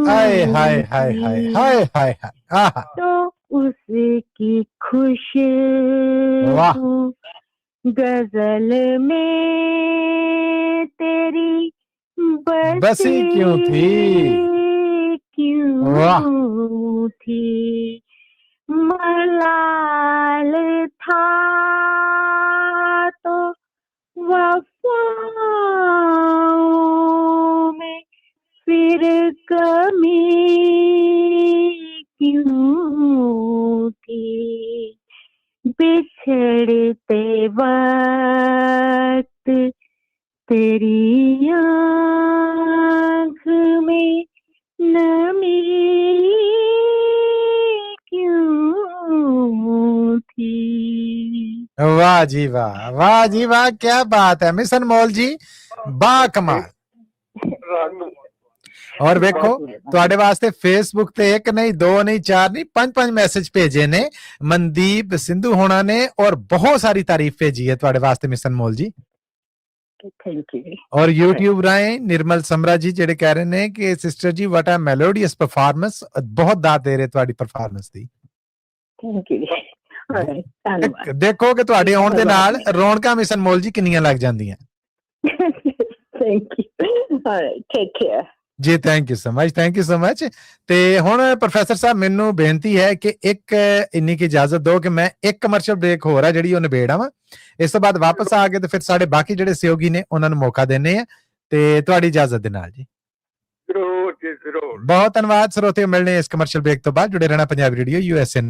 हाय हाय हाय क्यों हाय थी, हाय हाय हाय, आहा, तो उसकी वाह, खुशबू गजल में तेरी बसी क्यों थी? वाह, क्यों थी, मलाल था तो वफाओं में फिर कमी क्यों थी, बिछड़ते वक्त तेरी आँख में नमी क्यों थी। वाह जी वाह, वाह जी वाह, क्या बात है मिस अनमोल जी, बा कमाल। और वेखो ਤੁਹਾਡੇ ਵਾਸਤੇ ਫੇਸਬੁੱਕ ਤੇ ਇੱਕ ਨਹੀਂ ਦੋ ਨਹੀਂ ਚਾਰ ਨਹੀਂ ਪੰਜ ਮੈਸੇਜ ਭੇਜੇ ਨੇ ਮਨਦੀਪ ਸਿੰਧੂ ਹੋਣਾ ਨੇ ਔਰ ਬਹੁਤ ਸਾਰੀ ਤਾਰੀਫ ਭੇਜੀ ਹੈ ਤੁਹਾਡੇ ਵਾਸਤੇ miss Anmol ji. Thank you. ਔਰ YouTube ਰਾਹੀਂ ਨਿਰਮਲ ਸਮਰਾ ਜੀ ਜਿਹੜੇ ਕਹਿ ਰਹੇ ਨੇ ਕਿ ਸਿਸਟਰ ਜੀ ਵਾਟ ਆ ਮੈਲੋਡੀਅਸ ਪਰਫਾਰਮੈਂਸ, ਬਹੁਤ ਦਾਤ ਦੇ ਰਹੇ ਤੁਹਾਡੀ ਪਰਫਾਰਮੈਂਸ ਦੀ। Thank you. ਧੰਨਵਾਦ। ਦੇਖੋ ਕਿ ਤੁਹਾਡੇ ਆਉਣ ਦੇ ਨਾਲ ਰੌਣਕਾਂ ਮਿਸ ਅਨਮੋਲ ਜੀ ਕਿੰਨੀਆਂ ਲੱਗ ਜਾਂਦੀਆਂ। Thank you. All right, take care. ਜੀ ਥੈਂਕ ਯੂ ਸੋ ਮਚ ਤੇ ਹੁਣ ਪ੍ਰੋਫੈਸਰ ਸਾਹਿਬ ਮੈਨੂੰ ਬੇਨਤੀ ਹੈ ਕਿ ਇੱਕ ਇੰਨੀ ਕੀ ਇਜਾਜ਼ਤ ਦਿਓ ਕਿ ਮੈਂ ਇੱਕ ਕਮਰਸ਼ੀਅਲ ਬ੍ਰੇਕ ਹੋਰ ਆ ਜਿਹੜੀ ਉਹ ਨਿਬੇੜ ਆਵਾਂ ਇਸ ਤੋਂ ਬਾਅਦ ਵਾਪਸ ਆ ਕੇ ਤੇ ਫਿਰ ਸਾਡੇ ਬਾਕੀ ਜਿਹੜੇ ਸਹਿਯੋਗੀ ਨੇ ਉਹਨਾਂ ਨੂੰ ਮੌਕਾ ਦੇਣੇ ਆ ਤੇ ਤੁਹਾਡੀ ਇਜਾਜ਼ਤ ਦੇ ਨਾਲ ਜੀ ਜ਼ਰੂਰ ਜੀ ਜ਼ਰੂਰ ਬਹੁਤ ਧੰਨਵਾਦ ਸਰੋਤਿਓ ਮਿਲਣੇ ਇਸ ਕਮਰਸ਼ੀਅਲ ਬ੍ਰੇਕ ਤੋਂ ਬਾਅਦ ਜੁੜੇ ਰਹਿਣਾ Punjabi radio USA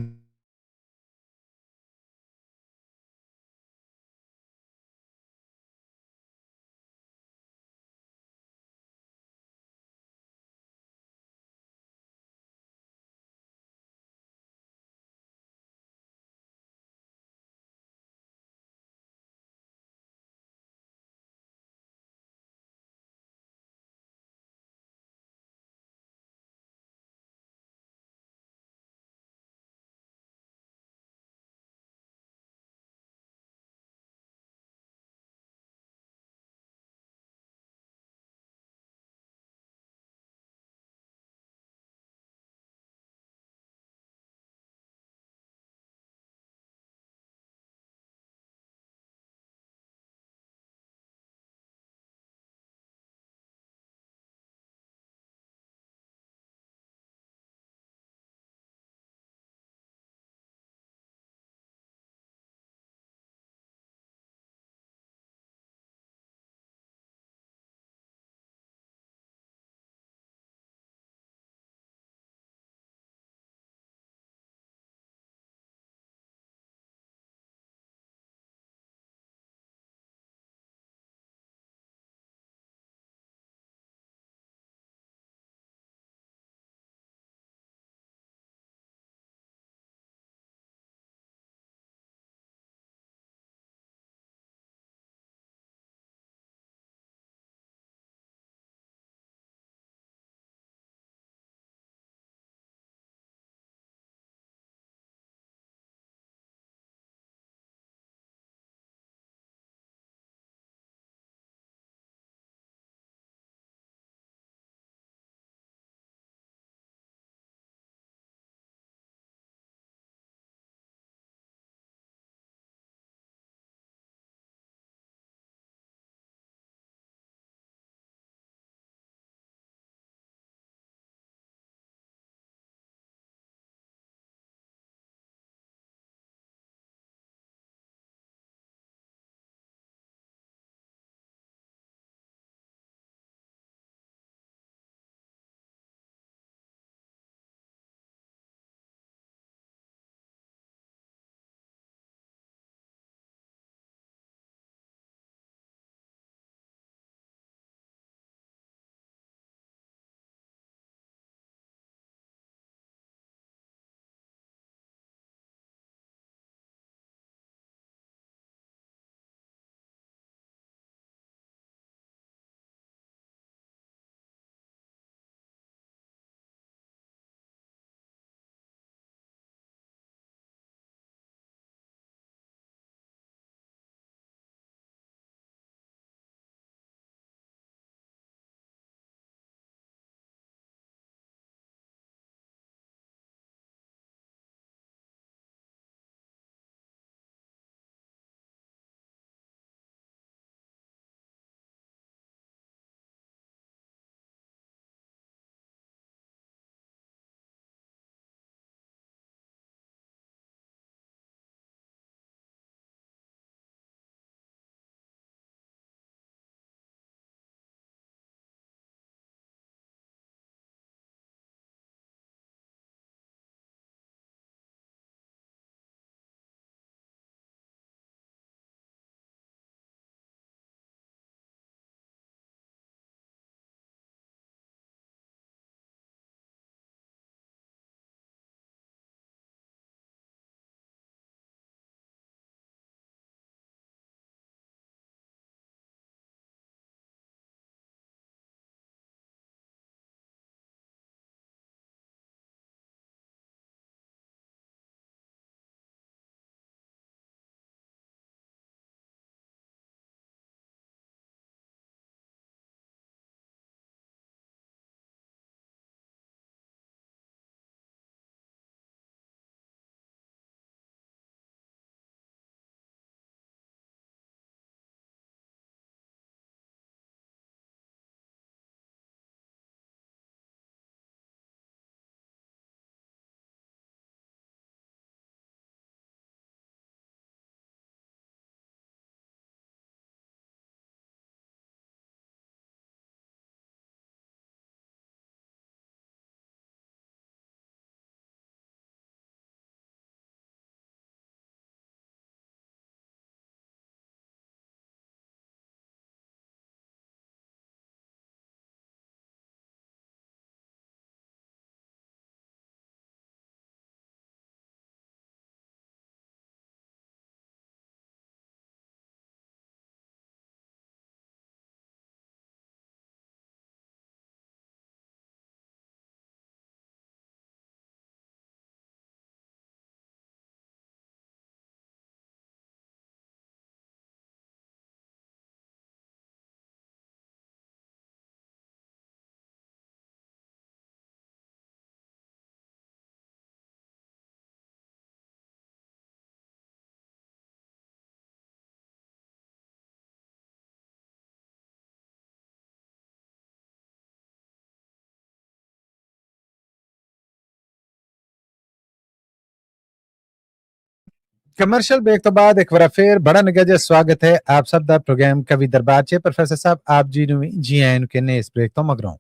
commercial break ਤੋਂ ਬਾਅਦ ਇੱਕ ਵਾਰ ਫਿਰ ਬੜਾ ਨਿੱਘਾ ਸਵਾਗਤ ਹੈ ਆਪ ਸਭ ਦਾ ਪ੍ਰੋਗਰਾਮ ਕਵੀ ਦਰਬਾਰ 'ਚ। ਪ੍ਰੋਫੈਸਰ ਸਾਹਿਬ ਆਪ ਜੀ ਨੂੰ ਵੀ ਜੀ ਆਇਆਂ ਨੂੰ ਕਹਿੰਦੇ ਇਸ ਬ੍ਰੇਕ ਤੋਂ ਮਗਰੋਂ।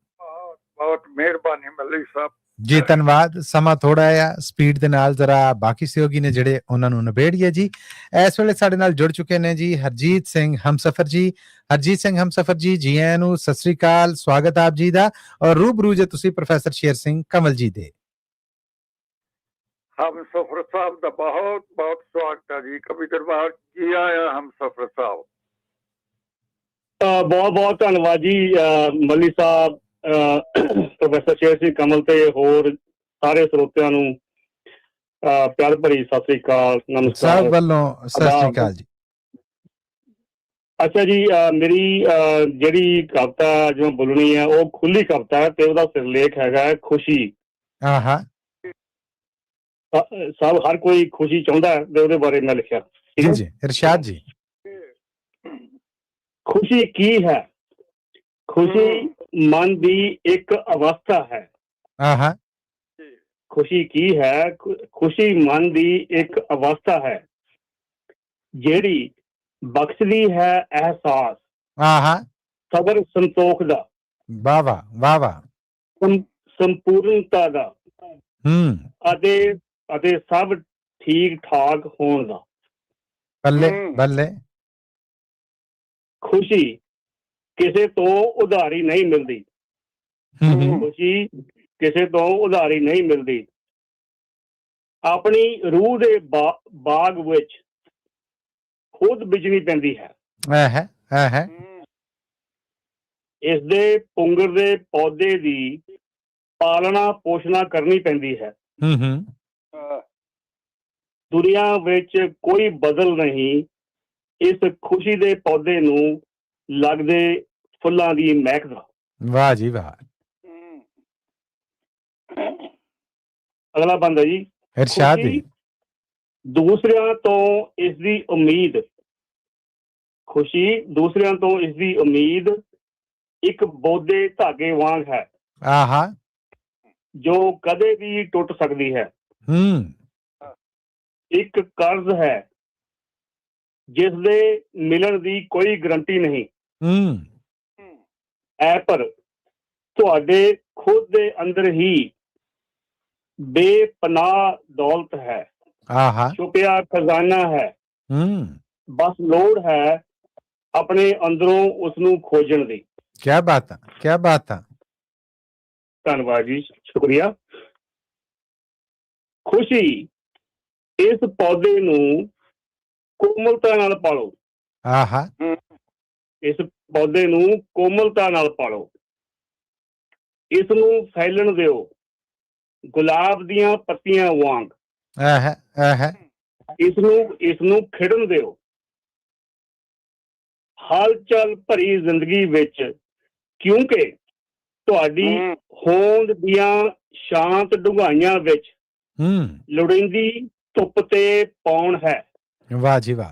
ਬਹੁਤ ਮਿਹਰਬਾਨੀ ਮੱਲੀ ਸਾਹਿਬ ਜੀ ਧੰਨਵਾਦ। ਸਮਾਂ ਥੋੜਾ ਆ, ਸਪੀਡ ਦੇ ਨਾਲ ਜਰਾ ਬਾਕੀ ਸਹਿਯੋਗੀ ਨੇ ਜਿਹੜੇ ਉਹਨਾਂ ਨੂੰ ਨਿਬੇੜੀਏ ਜੀ। ਇਸ ਵੇਲੇ ਸਾਡੇ ਨਾਲ ਜੁੜ ਚੁੱਕੇ ਨੇ ਜੀ ਹਰਜੀਤ ਸਿੰਘ ਹਮਸਫਰ ਜੀ। ਹਰਜੀਤ ਸਿੰਘ ਹਮਸਫਰ ਜੀ, ਜੀ ਆਇਆਂ ਨੂੰ, ਸਤਿ ਸ੍ਰੀ ਅਕਾਲ, ਸਵਾਗਤ ਆਪ ਜੀ ਦਾ। ਔਰ ਰੂਬਰੂ ਜੇ ਤੁਸੀਂ ਪ੍ਰੋਫੈਸਰ ਸ਼ੇਰ ਸਿੰਘ ਕੰਵਲ ਜੀ ਦੇ। ਹਮਸਫਰ ਸਾਹਿਬ ਦਾ ਬਹੁਤ ਬਹੁਤ ਸਵਾਗਤ ਹੈ ਜੀ ਕਵੀ ਦਰਬਾਰ। ਜੀ ਆਇਆ ਹਮਸਫਰ ਸਾਹਿਬ। ਬਹੁਤ ਬਹੁਤ ਧੰਨਵਾਦ ਜੀ ਮੱਲੀ ਸਾਹਿਬ, ਪ੍ਰੋਫੈਸਰ ਸ਼ੇਰ ਸਿੰਘ ਕਮਲ ਤੇ ਹੋਰ ਸਾਰੇ ਸਰੋਤਿਆਂ ਨੂੰ ਪਿਆਰ ਭਰੀ ਸਤਿ ਸ੍ਰੀ ਅਕਾਲ, ਨਮਸਕਾਰ। ਸਭ ਵੱਲੋਂ ਸਤਿ ਸ੍ਰੀ ਅਕਾਲ ਜੀ। ਅੱਛਾ ਜੀ, ਮੇਰੀ ਜਿਹੜੀ ਕਵਿਤਾ ਜੋ ਬੋਲਣੀ ਹੈ ਉਹ ਖੁੱਲੀ ਕਵਿਤਾ ਹੈ ਤੇ ਉਹਦਾ ਸਿਰਲੇਖ ਹੈਗਾ ਖੁਸ਼ੀ। ਸਭ ਹਰ ਕੋਈ ਖੁਸ਼ੀ ਚਾਹੁੰਦਾ ਹੈ ਤੇ ਉਹਦੇ ਬਾਰੇ ਮੈਂ ਲਿਖਿਆ। ਜੀ ਜੀ, ਇਰਸ਼ਾਦ ਜੀ। ਖੁਸ਼ੀ ਕੀ ਹੈ? ਖੁਸ਼ੀ ਮਨ ਦੀ ਇੱਕ ਅਵਸਥਾ ਹੈ। ਖੁਸ਼ੀ ਕੀ ਹੈ? ਖੁਸ਼ੀ ਮਨ ਦੀ ਇੱਕ ਅਵਸਥਾ ਹੈ ਜਿਹੜੀ ਬਖਸ਼ਦੀ ਹੈ ਅਹਿਸਾਸ ਸਬਰ ਸੰਤੋਖ ਦਾ, ਵਾਹ ਵਾਹ ਵਾਹ ਵਾਹ, ਸੰਪੂਰਨਤਾ ਦਾ ਅਤੇ ਸਭ ਠੀਕ ਠਾਕ ਹੋਣ ਦਾ। ਬੱਲੇ ਬੱਲੇ। ਖੁਸ਼ੀ ਕਿਸੇ ਤੋਂ ਉਧਾਰੀ ਨਹੀਂ ਮਿਲਦੀ। ਖੁਸ਼ੀ ਕਿਸੇ ਤੋਂ ਉਧਾਰੀ ਨਹੀਂ ਮਿਲਦੀ। ਆਪਣੀ ਰੂਹ ਦੇ ਬਾਗ ਵਿੱਚ ਖੁਦ ਬੀਜਣੀ ਪੈਂਦੀ ਹੈ। ਇਸ ਦੇ ਪੁੰਗਰ ਦੇ ਪੌਦੇ ਦੀ ਪਾਲਣਾ ਪੋਸ਼ਣਾ ਕਰਨੀ ਪੈਂਦੀ ਹੈ। ਦੁਨੀਆ ਵਿੱਚ ਕੋਈ ਬਦਲ ਨਹੀਂ ਇਸ ਖੁਸ਼ੀ ਦੇ ਪੌਦੇ ਨੂੰ ਲੱਗਦੇ ਫੁੱਲਾਂ ਦੀ ਮਹਿਕ ਦਾ। ਵਾਹ ਜੀ ਵਾਹ। ਅਗਲਾ ਬੰਦ ਹੈ ਜੀ ਇਰਸ਼ਾਦ ਜੀ। ਦੂਸਰਿਆਂ ਤੋਂ ਇਸ ਦੀ ਉਮੀਦ। ਖੁਸ਼ੀ ਦੂਸਰਿਆਂ ਤੋਂ ਇਸ ਦੀ ਉਮੀਦ ਇੱਕ ਬੋਦੇ ਧਾਗੇ ਵਾਂਗ ਹੈ ਜੋ ਕਦੇ ਵੀ ਟੁੱਟ ਸਕਦੀ ਹੈ। ਇੱਕ ਕਰਜ਼ ਹੈ ਜਿਸ ਦੇ ਮਿਲਣ ਦੀ ਕੋਈ ਗਰੰਟੀ ਨਹੀਂ ਹੈ, ਪਰ ਤੁਹਾਡੇ ਖੁਦ ਦੇ ਅੰਦਰ ਹੀ ਬੇਪਨਾਹ ਦੌਲਤ ਹੈ, ਛੁਪਿਆ ਖਜ਼ਾਨਾ ਹੈ। ਬਸ ਲੋੜ ਹੈ ਆਪਣੇ ਅੰਦਰੋਂ ਉਸ ਨੂੰ ਖੋਜਣ ਦੀ। ਕਿਆ ਬਾਤ ਹੈ, ਕਿਆ ਬਾਤ ਹੈ। ਧੰਨਵਾਦ ਜੀ, ਸ਼ੁਕਰੀਆ। ਖੁਸ਼ੀ ਇਸ ਪੌਦੇ ਨੂੰ ਕੋਮਲਤਾ ਨਾਲ ਪਾਲੋ। ਇਸ ਪੌਦੇ ਨੂੰ ਕੋਮਲਤਾ ਨਾਲ ਪਾਲੋ। ਇਸ ਨੂੰ ਫੈਲਣ ਦਿਓ ਗੁਲਾਬ ਦੀਆਂ ਪੱਤੀਆਂ ਵਾਂਗ। ਇਸ ਨੂੰ ਖਿੜਨ ਦਿਓ। ਹਲਚਲ ਭਰੀ ਜ਼ਿੰਦਗੀ ਵਿੱਚ, ਕਿਉਂਕਿ ਤੁਹਾਡੀ ਹੋਂਦ ਦੀਆਂ ਸ਼ਾਂਤ ਡੂੰਘਾਈਆਂ ਵਿੱਚ ਲੋੜੀਂਦੀ ਧੁੱਪ ਤੇ ਪੌਣ ਹੈ। ਵਾਹ ਜੀ ਵਾਹ।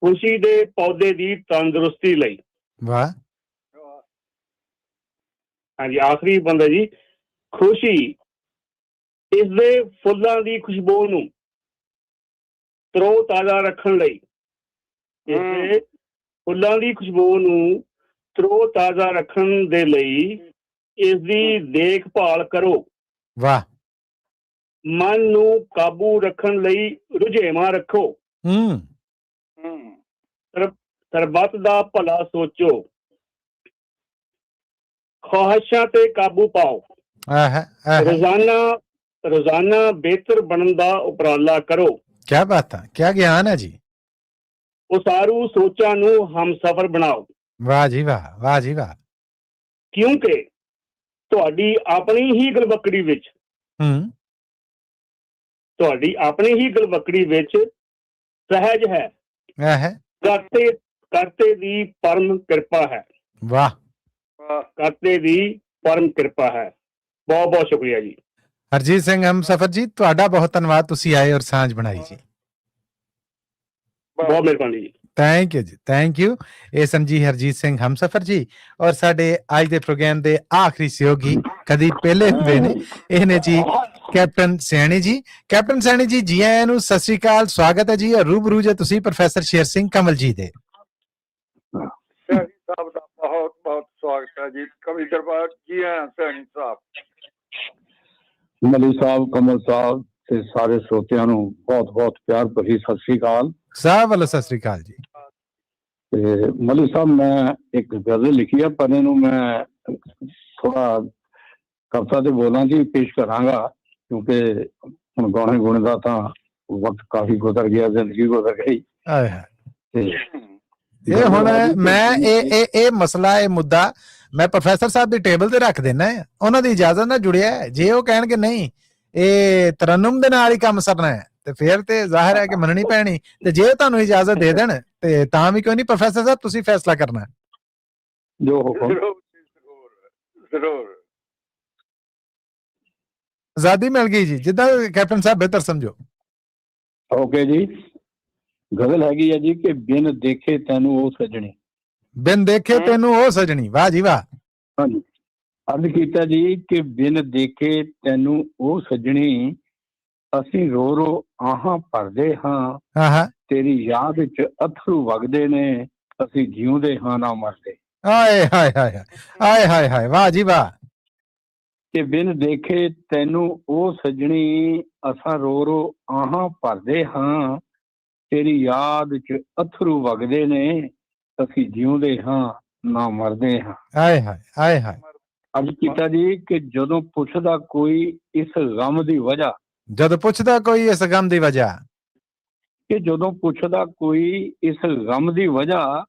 ਖੁਸ਼ੀ ਦੇ ਪੌਦੇ ਦੀ ਤੰਦਰੁਸਤੀ ਲਈ। ਵਾਹ। ਹਾਂਜੀ, ਆਖਰੀ ਬੰਦਾ ਜੀ। ਖੁਸ਼ੀ ਇਸ ਦੇ ਫੁੱਲਾਂ ਦੀ ਖੁਸ਼ਬੂ ਨੂੰ ਤਰੋ ਤਾਜ਼ਾ ਰੱਖਣ ਲਈ, ਇਸ ਦੇ ਫੁੱਲਾਂ ਦੀ ਖੁਸ਼ਬੂ ਨੂੰ ਤਰੋ ਤਾਜ਼ਾ ਰੱਖਣ ਦੇ ਲਈ ਇਸ ਦੀ ਦੇਖਭਾਲ ਕਰੋ। ਵਾਹ। ਮਨ ਨੂੰ ਕਾਬੂ ਰੱਖਣ ਲਈ ਰੁਝੇਵਾਂ ਰੱਖੋ। ਸਰਬੱਤ ਦਾ ਭਲਾ ਸੋਚੋ। ਖਵਾਹਿਸ਼ਾਂ ਤੇ ਕਾਬੂ ਪਾਓ। ਰੋਜ਼ਾਨਾ ਬਿਹਤਰ ਬਣਨ ਦਾ ਉਪਰਾਲਾ ਕਰੋ। ਕਿਆ ਬਾਤ ਹੈ, ਕਿਆ ਗਿਆਨ ਹੈ ਜੀ। ਉਸਾਰੂ ਸੋਚਾਂ ਨੂੰ ਹਮਸਫਰ ਬਣਾਓ। ਵਾਹ ਜੀ ਵਾਹ, ਵਾਹ ਜੀ ਵਾਹ। ਕਿਉਂਕਿ ਤੁਹਾਡੀ ਆਪਣੀ ਹੀ ਗਲਵੱਕੜੀ ਵਿੱਚ ਸਹਿਜ ਹੈ ਕਰਤੇ ਦੀ ਪਰਮ ਕਿਰਪਾ ਹੈ। ਵਾਹ। ਕਰਤੇ ਦੀ ਪਰਮ ਕਿਰਪਾ ਹੈ। ਬਹੁਤ ਬਹੁਤ ਸ਼ੁਕਰੀਆ ਜੀ। ਹਰਜੀਤ ਸਿੰਘ ਹਮਸਫਰ ਜੀ, ਤੁਹਾਡਾ ਬਹੁਤ ਧੰਨਵਾਦ, ਤੁਸੀਂ ਆਏ ਔਰ ਸਾਂਝ ਬਣਾਈ ਜੀ। ਬਹੁਤ ਮਿਹਰਬਾਨੀ ਜੀ। ਥੈਂਕ ਯੂ ਜੀ, ਥੈਂਕ ਯੂ। ਇਹ ਸਨ ਜੀ ਹਰਜੀਤ ਸਿੰਘ ਹਮਸਫਰ ਜੀ ਔਰ ਸਾਡੇ ਅੱਜ ਦੇ ਪ੍ਰੋਗਰਾਮ ਦੇ ਆਖਰੀ ਸਹਿਯੋਗੀ, ਕਦੀ ਪਹਿਲੇ ਹੁੰਦੇ ਨੇ, ਇਹ ਨੇ ਜੀ ਕੈਪਟਨ ਸੈਣੀ ਜੀ। ਕੈਪਟਨ ਸੈਣੀ ਜੀ, ਜੀ ਆਇਆਂ ਨੂੰ, ਸਤਿ ਸ੍ਰੀ ਅਕਾਲ, ਸਵਾਗਤ ਹੈ ਜੀ। ਰੂਬਰੂ ਜੇ ਤੁਸੀਂ ਪ੍ਰੋਫੈਸਰ ਸ਼ੇਰ ਸਿੰਘ ਕਮਲ ਜੀ ਦੇ। ਸੈਣੀ ਸਾਹਿਬ ਦਾ ਬਹੁਤ ਬਹੁਤ ਸਵਾਗਤ ਹੈ ਜੀ ਕਵੀ ਦਰਬਾਰ। ਜੀ ਹਾਂ ਸੈਣੀ ਸਾਹਿਬ। ਮਲੀ ਸਾਹਿਬ, ਕਮਲ ਸਾਹਿਬ ਤੇ ਸਾਰੇ ਸਰੋਤਿਆਂ ਨੂੰ ਬਹੁਤ ਬਹੁਤ ਪਿਆਰ ਭਰੀ ਸਤਿ ਸ੍ਰੀ ਅਕਾਲ। ਸਾਹਿਬ ਵੱਲੋਂ ਸਤਿ ਸ੍ਰੀ ਅਕਾਲ ਜੀ। ਤੇ ਮਲੀ ਸਾਹਿਬ, ਮੈਂ ਇੱਕ ਗਜ਼ਲ ਲਿਖੀ ਆ, ਪਰ ਇਹਨੂੰ ਮੈਂ ਥੋੜਾ ਕਵਿਤਾ ਦੇ ਬੋਲਾਂ ਦੀ ਪੇਸ਼ ਕਰਾਂਗਾ, ਕਿਉਂਕਿ ਹੁਣ ਗਾਉਣੇ ਗੁਣੇ ਦਾ ਤਾਂ ਵਕਤ ਕਾਫੀ ਗੁਜ਼ਰ ਗਿਆ, ਜ਼ਿੰਦਗੀ ਗੁਜ਼ਰ ਗਈ। ਤੇ ਇਹ ਹੁਣ ਮੈਂ ਇਹ ਮਸਲਾ, ਇਹ ਮੁੱਦਾ ਮੈਂ ਪ੍ਰੋਫੈਸਰ ਸਾਹਿਬ ਦੀ ਟੇਬਲ ਤੇ ਰੱਖ ਦੇਣਾ ਹੈ, ਉਹਨਾਂ ਦੀ ਇਜਾਜ਼ਤ ਨਾਲ ਜੁੜਿਆ। ਜੇ ਉਹ ਕਹਿਣਗੇ ਨਹੀਂ ਇਹ ਤਰਨੁਮ ਦੇ ਨਾਲ ਹੀ ਕੰਮ ਸਰਨਾ ਹੈ, ਤੇ ਫਿਰ ਤੇ ਜ਼ਾਹਿਰ ਹੈ ਕਿ ਮੰਨਣੀ ਪੈਣੀ। ਤੇ ਜੇ ਤੁਹਾਨੂੰ ਇਜਾਜ਼ਤ ਦੇ ਦੇਣ ਤੇ ਤਾਂ ਵੀ ਕੋਈ ਨਹੀਂ, ਪ੍ਰੋਫੈਸਰ ਸਾਹਿਬ ਤੁਸੀਂ ਫੈਸਲਾ ਕਰਨਾ। ਜੋ ਹੁਕਮ। ਜ਼ਰੂਰ ਆਜ਼ਾਦੀ ਮਿਲ ਗਈ ਜੀ, ਜਿੱਦਾਂ ਕੈਪਟਨ ਸਾਹਿਬ ਬਿਹਤਰ ਸਮਝੋ। ਓਕੇ ਜੀ। ਗਜ਼ਲ ਹੈਗੀ ਆ ਜੀ ਕਿ ਬਿਨ ਦੇਖੇ ਤੈਨੂੰ ਉਹ ਸਜਣੀ। ਬਿਨ ਦੇਖੇ ਤੈਨੂੰ ਉਹ ਸਜਣੀ। ਵਾਹ ਜੀ ਵਾਹ। ਹਾਂਜੀ, ਅਰਜ਼ ਕੀਤਾ ਜੀ ਕਿ ਬਿਨ ਦੇਖੇ ਤੈਨੂੰ ਉਹ ਸਜਣੀ, ਅਸੀਂ ਰੋ ਰੋ ਆਹਾਂ ਭਰਦੇ ਹਾਂ, ਤੇਰੀ ਯਾਦ ਵਿੱਚ ਅਥਰੂ ਵਗਦੇ ਨੇ, ਅਸੀਂ ਜਿਉਂਦੇ ਹਾਂ ਨਾ ਮਰਦੇ। ਆਏ ਹਾਏ ਹਾਏ ਆਏ ਹਾਏ ਹਾਏ, ਵਾਹ ਜੀ ਵਾਹ। ਕਿ ਬਿਨ ਦੇਖੇ ਤੈਨੂੰ ਉਹ ਸਜਣੀ, ਅਸਾਂ ਰੋ ਰੋ ਆਹਾਂ ਭਰਦੇ ਹਾਂ, ਤੇਰੀ ਯਾਦ ਵਿੱਚ ਅਥਰੂ ਵਗਦੇ ਨੇ, ਅਸੀਂ ਜਿਉਂਦੇ ਹਾਂ ਨਾ ਮਰਦੇ ਹਾਂ। ਆਏ ਹਾਏ ਆਏ ਹਾਏ। ਅੱਜ ਕੀਤਾ ਜੀ ਕਿ ਜਦੋਂ ਪੁੱਛਦਾ ਕੋਈ ਇਸ ਗਮ ਦੀ ਵਜ੍ਹਾ, ਜਦੋਂ ਪੁੱਛਦਾ ਕੋਈ ਇਸ ਗਮ ਦੀ ਵਜ੍ਹਾ, ਕਿ ਜਦੋਂ ਪੁੱਛਦਾ ਕੋਈ ਇਸ ਗਮ ਦੀ ਵਜ੍ਹਾ,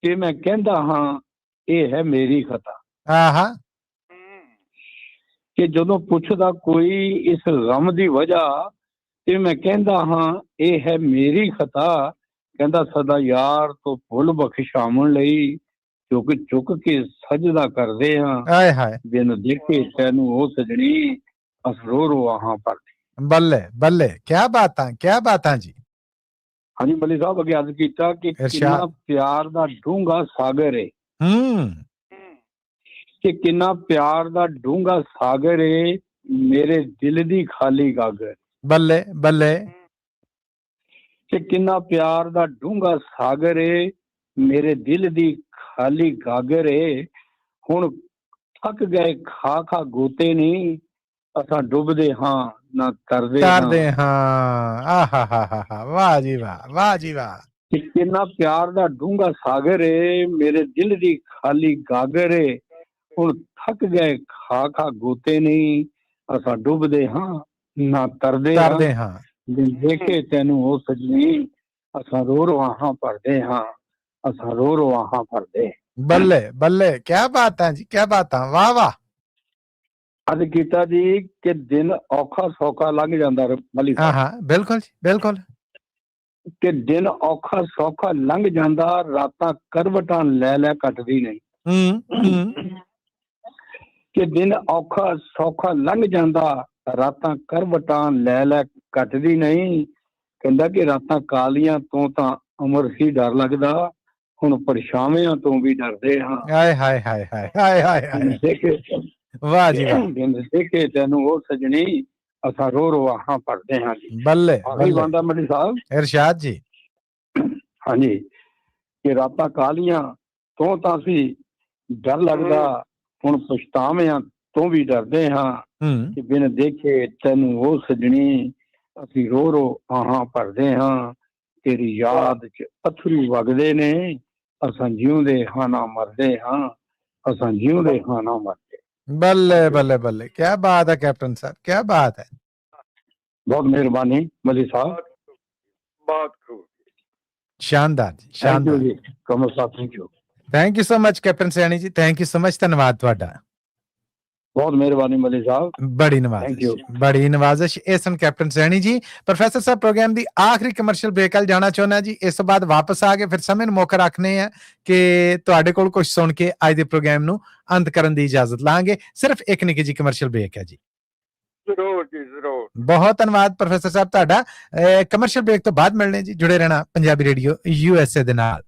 ਕਿ ਮੈਂ ਕਹਿੰਦਾ ਹਾਂ ਇਹ ਹੈ ਮੇਰੀ ਖਤਾ। ਆਹਾ। ਕਿ ਜਦੋਂ ਪੁੱਛਦਾ ਕੋਈ ਇਸ ਗਮ ਦੀ ਵਜ੍ਹਾ, ਕਿ ਮੈਂ ਕਹਿੰਦਾ ਹਾਂ ਇਹ ਹੈ ਮੇਰੀ ਖਤਾ, ਕਹਿੰਦਾ ਸਦਾ ਯਾਰ ਤੋਂ ਭੁੱਲ ਬਖਸ਼ਾਵਣ ਲਈ, ਚੁੱਕ ਚੁੱਕ ਕੇ ਸਜਦਾ ਕਰਦੇ ਹਾਂ। ਆਏ ਹਾਏ। ਬਿਨ ਦੇਖੇ ਤੈਨੂੰ ਉਹ ਸਜਣੀ, ਅਸ ਰੋ ਰੋ ਆਹਾਂ ਭਰਦੇ। ਬੱਲੇ ਬੱਲੇ, ਕਿਆ ਬਾਤਾਂ ਜੀ। ਹਾਂਜੀ ਮਲੀ ਸਾਹਿਬ, ਅੱਗੇ ਅਰਜ਼ ਕੀਤਾ ਕਿ ਕਿੰਨਾ ਪਿਆਰ ਦਾ ਡੂੰਘਾ ਸਾਗਰ ਏ। ਕਿ ਕਿੰਨਾ ਪਿਆਰ ਦਾ ਡੂੰਘਾ ਸਾਗਰ ਏ, ਮੇਰੇ ਦਿਲ ਦੀ ਖਾਲੀ ਗਾਗਰ। ਬੱਲੇ ਬੱਲੇ। ਕਿ ਕਿੰਨਾ ਪਿਆਰ ਦਾ ਡੂੰਘਾ ਸਾਗਰ ਏ, ਮੇਰੇ ਦਿਲ ਦੀ ਖਾਲੀ ਗਾਗਰ ਏ, ਹੁਣ ਥੱਕ ਗਏ ਖਾ ਖਾ ਗੋਤੇ ਨਹੀਂ, ਅਸਾਂ ਡੁੱਬਦੇ ਹਾਂ ਨਾ ਤਰਦੇ ਹਾਂ। ਆਹਾ ਹਾ ਹਾ ਹਾ, ਵਾਹ ਜੀ ਵਾਹ, ਵਾਹ ਜੀ ਵਾਹ। ਕਿ ਕਿੰਨਾ ਪਿਆਰ ਦਾ ਡੂੰਘਾ ਸਾਗਰ ਏ, ਮੇਰੇ ਦਿਲ ਦੀ ਖਾਲੀ ਗਾਗਰ ਏ, ਹੁਣ ਥੱਕ ਗਏ ਖਾ ਖਾ ਗੋਤੇ ਨਹੀਂ, ਅਸਾਂ ਡੁੱਬਦੇ ਹਾਂ ਨਾ ਤਰਦੇ ਹਾਂ। ਦੇਖੇ ਤੈਨੂੰ ਉਹ ਸਜਣੀ, ਅਸਾਂ ਰੋ ਰੋ ਆਹਾਂ ਭਰਦੇ ਹਾਂ, ਅਸਾਂ ਰੋ ਰੋ ਆਹਾਂ ਭਰਦੇ। ਬੱਲੇ ਬੱਲੇ, ਕਿਆ ਬਾਤਾਂ ਜੀ, ਕਿਆ ਬਾਤਾਂ, ਵਾਹ ਵਾਹ। ਅੱਜ ਕੀਤਾ ਜੀ ਕਿ ਦਿਨ ਔਖਾ ਸੌਖਾ ਲੰਘ ਜਾਂਦਾ ਮਲੀ ਸਾਹਿਬ। ਹਾਂ ਬਿਲਕੁਲ ਜੀ ਬਿਲਕੁਲ। ਕਿ ਦਿਨ ਔਖਾ ਸੌਖਾ ਲੰਘ ਜਾਂਦਾ, ਰਾਤਾਂ ਕਰਵਟਾਂ ਲੈ ਲੈ ਕੱਟਦੀ ਨਹੀਂ। ਕਿ ਦਿਨ ਔਖਾ ਸੌਖਾ ਲੰਘ ਜਾਂਦਾ, ਰਾਤਾਂ ਕਰਵਟਾਂ ਲੈ ਲੈ ਕੱਟਦੀ ਨਹੀਂ, ਕਹਿੰਦਾ ਕਿ ਰਾਤਾਂ ਕਾਲੀਆਂ ਤੋਂ ਤਾਂ ਉਮਰ ਹੀ ਡਰ ਲੱਗਦਾ, ਹੁਣ ਪਰਛਾਵਿਆਂ ਤੋਂ ਵੀ ਡਰਦੇ ਹਾਂ। ਹਾਏ ਹਾਏ ਹਾਏ ਹਾਏ ਹਾਏ ਹਾਏ ਹਾਏ, ਵਾਹ ਜੀ ਵਾਹ। ਦੇਖੇ ਤੈਨੂੰ ਉਹ ਸਜਣੀ, ਅਸਾਂ ਰੋ ਰੋ ਆਹਾਂ ਭਰਦੇ ਹਾਂ ਜੀ। ਬੱਲੇ ਆਖਰੀ ਬੰਦਾ ਮਲੀ ਸਾਹਿਬ, ਇਰਸ਼ਾਦ ਜੀ। ਹਾਂਜੀ, ਕਿ ਰਾਤਾਂ ਕਾਲੀਆਂ ਤੋਂ ਤਾਂ ਅਸੀਂ ਡਰ ਲੱਗਦਾ, ਹੁਣ ਪਛਤਾਵਿਆਂ ਤੋਂ ਵੀ ਡਰਦੇ ਹਾਂ, ਕਿ ਬਿਨ ਦੇਖੇ ਤੈਨੂੰ ਉਹ ਸਜਣੀ, ਅਸੀਂ ਰੋ ਰੋ ਆਹਾਂ ਭਰਦੇ ਹਾਂ, ਤੇਰੀ ਯਾਦ ਚ ਅਥਰੂ ਵਗਦੇ ਨੇ, ਅਸਾਂ ਜਿਉਂਦੇ ਹਾਂ ਨਾ ਮਰਦੇ ਹਾਂ, ਅਸਾਂ ਜਿਉਂਦੇ ਹਾਂ ਨਾ ਮਰਦੇ। ਬੱਲੇ ਬੱਲੇ ਬੱਲੇ, ਕਿਆ ਬਾਤ ਹੈ ਕੈप्टन साहब, क्या बात है। बहुत मेहरबानी मली साहब, बहुत खूब, शानदार जी, शानदार। Kamal sahab thank you, thank you so much captain Saini ji, thank you so much, धन्यवाद ਤੁਹਾਡਾ। बहुत मेहरबानी मली साहब, बड़ी नवाजिश, बड़ी नवाजिश। ਇਹ ਸਨ ਕੈਪਟਨ ਸੈਣੀ ਜੀ। ਪ੍ਰੋਫੈਸਰ ਸਾਹਿਬ ਪ੍ਰੋਗਰਾਮ ਦੀ ਆਖਰੀ ਕਮਰਸ਼ੀਅਲ ਬ੍ਰੇਕ ਵੱਲ ਜਾਣਾ ਚਾਹੁੰਦਾ ਜੀ। ਇਸ ਤੋਂ ਬਾਅਦ ਵਾਪਸ ਆ ਕੇ ਫਿਰ ਸਮੇਂ ਨੂੰ ਮੌਕਾ ਰੱਖਨੇ ਆ ਕਿ ਤੁਹਾਡੇ ਕੋਲ ਕੁਝ ਸੁਣ ਕੇ ਅੱਜ ਦੇ ਪ੍ਰੋਗਰਾਮ ਨੂੰ ਅੰਤ ਕਰਨ ਦੀ ਇਜਾਜ਼ਤ ਲਾਂਗੇ। ਸਿਰਫ ਇੱਕ ਨਿੱਕੀ ਜੀ ਕਮਰਸ਼ੀਅਲ ਬ੍ਰੇਕ ਹੈ ਜੀ। ਜ਼ਰੂਰ ਜੀ ਜ਼ਰੂਰ। ਬਹੁਤ ਧੰਨਵਾਦ ਪ੍ਰੋਫੈਸਰ ਸਾਹਿਬ ਤੁਹਾਡਾ। ਕਮਰਸ਼ੀਅਲ ਬ੍ਰੇਕ ਤੋਂ ਬਾਅਦ ਮਿਲਣੇ ਜੀ। ਜੁੜੇ ਰਹਿਣਾ ਪੰਜਾਬੀ ਰੇਡੀਓ USA ਦੇ ਨਾਲ।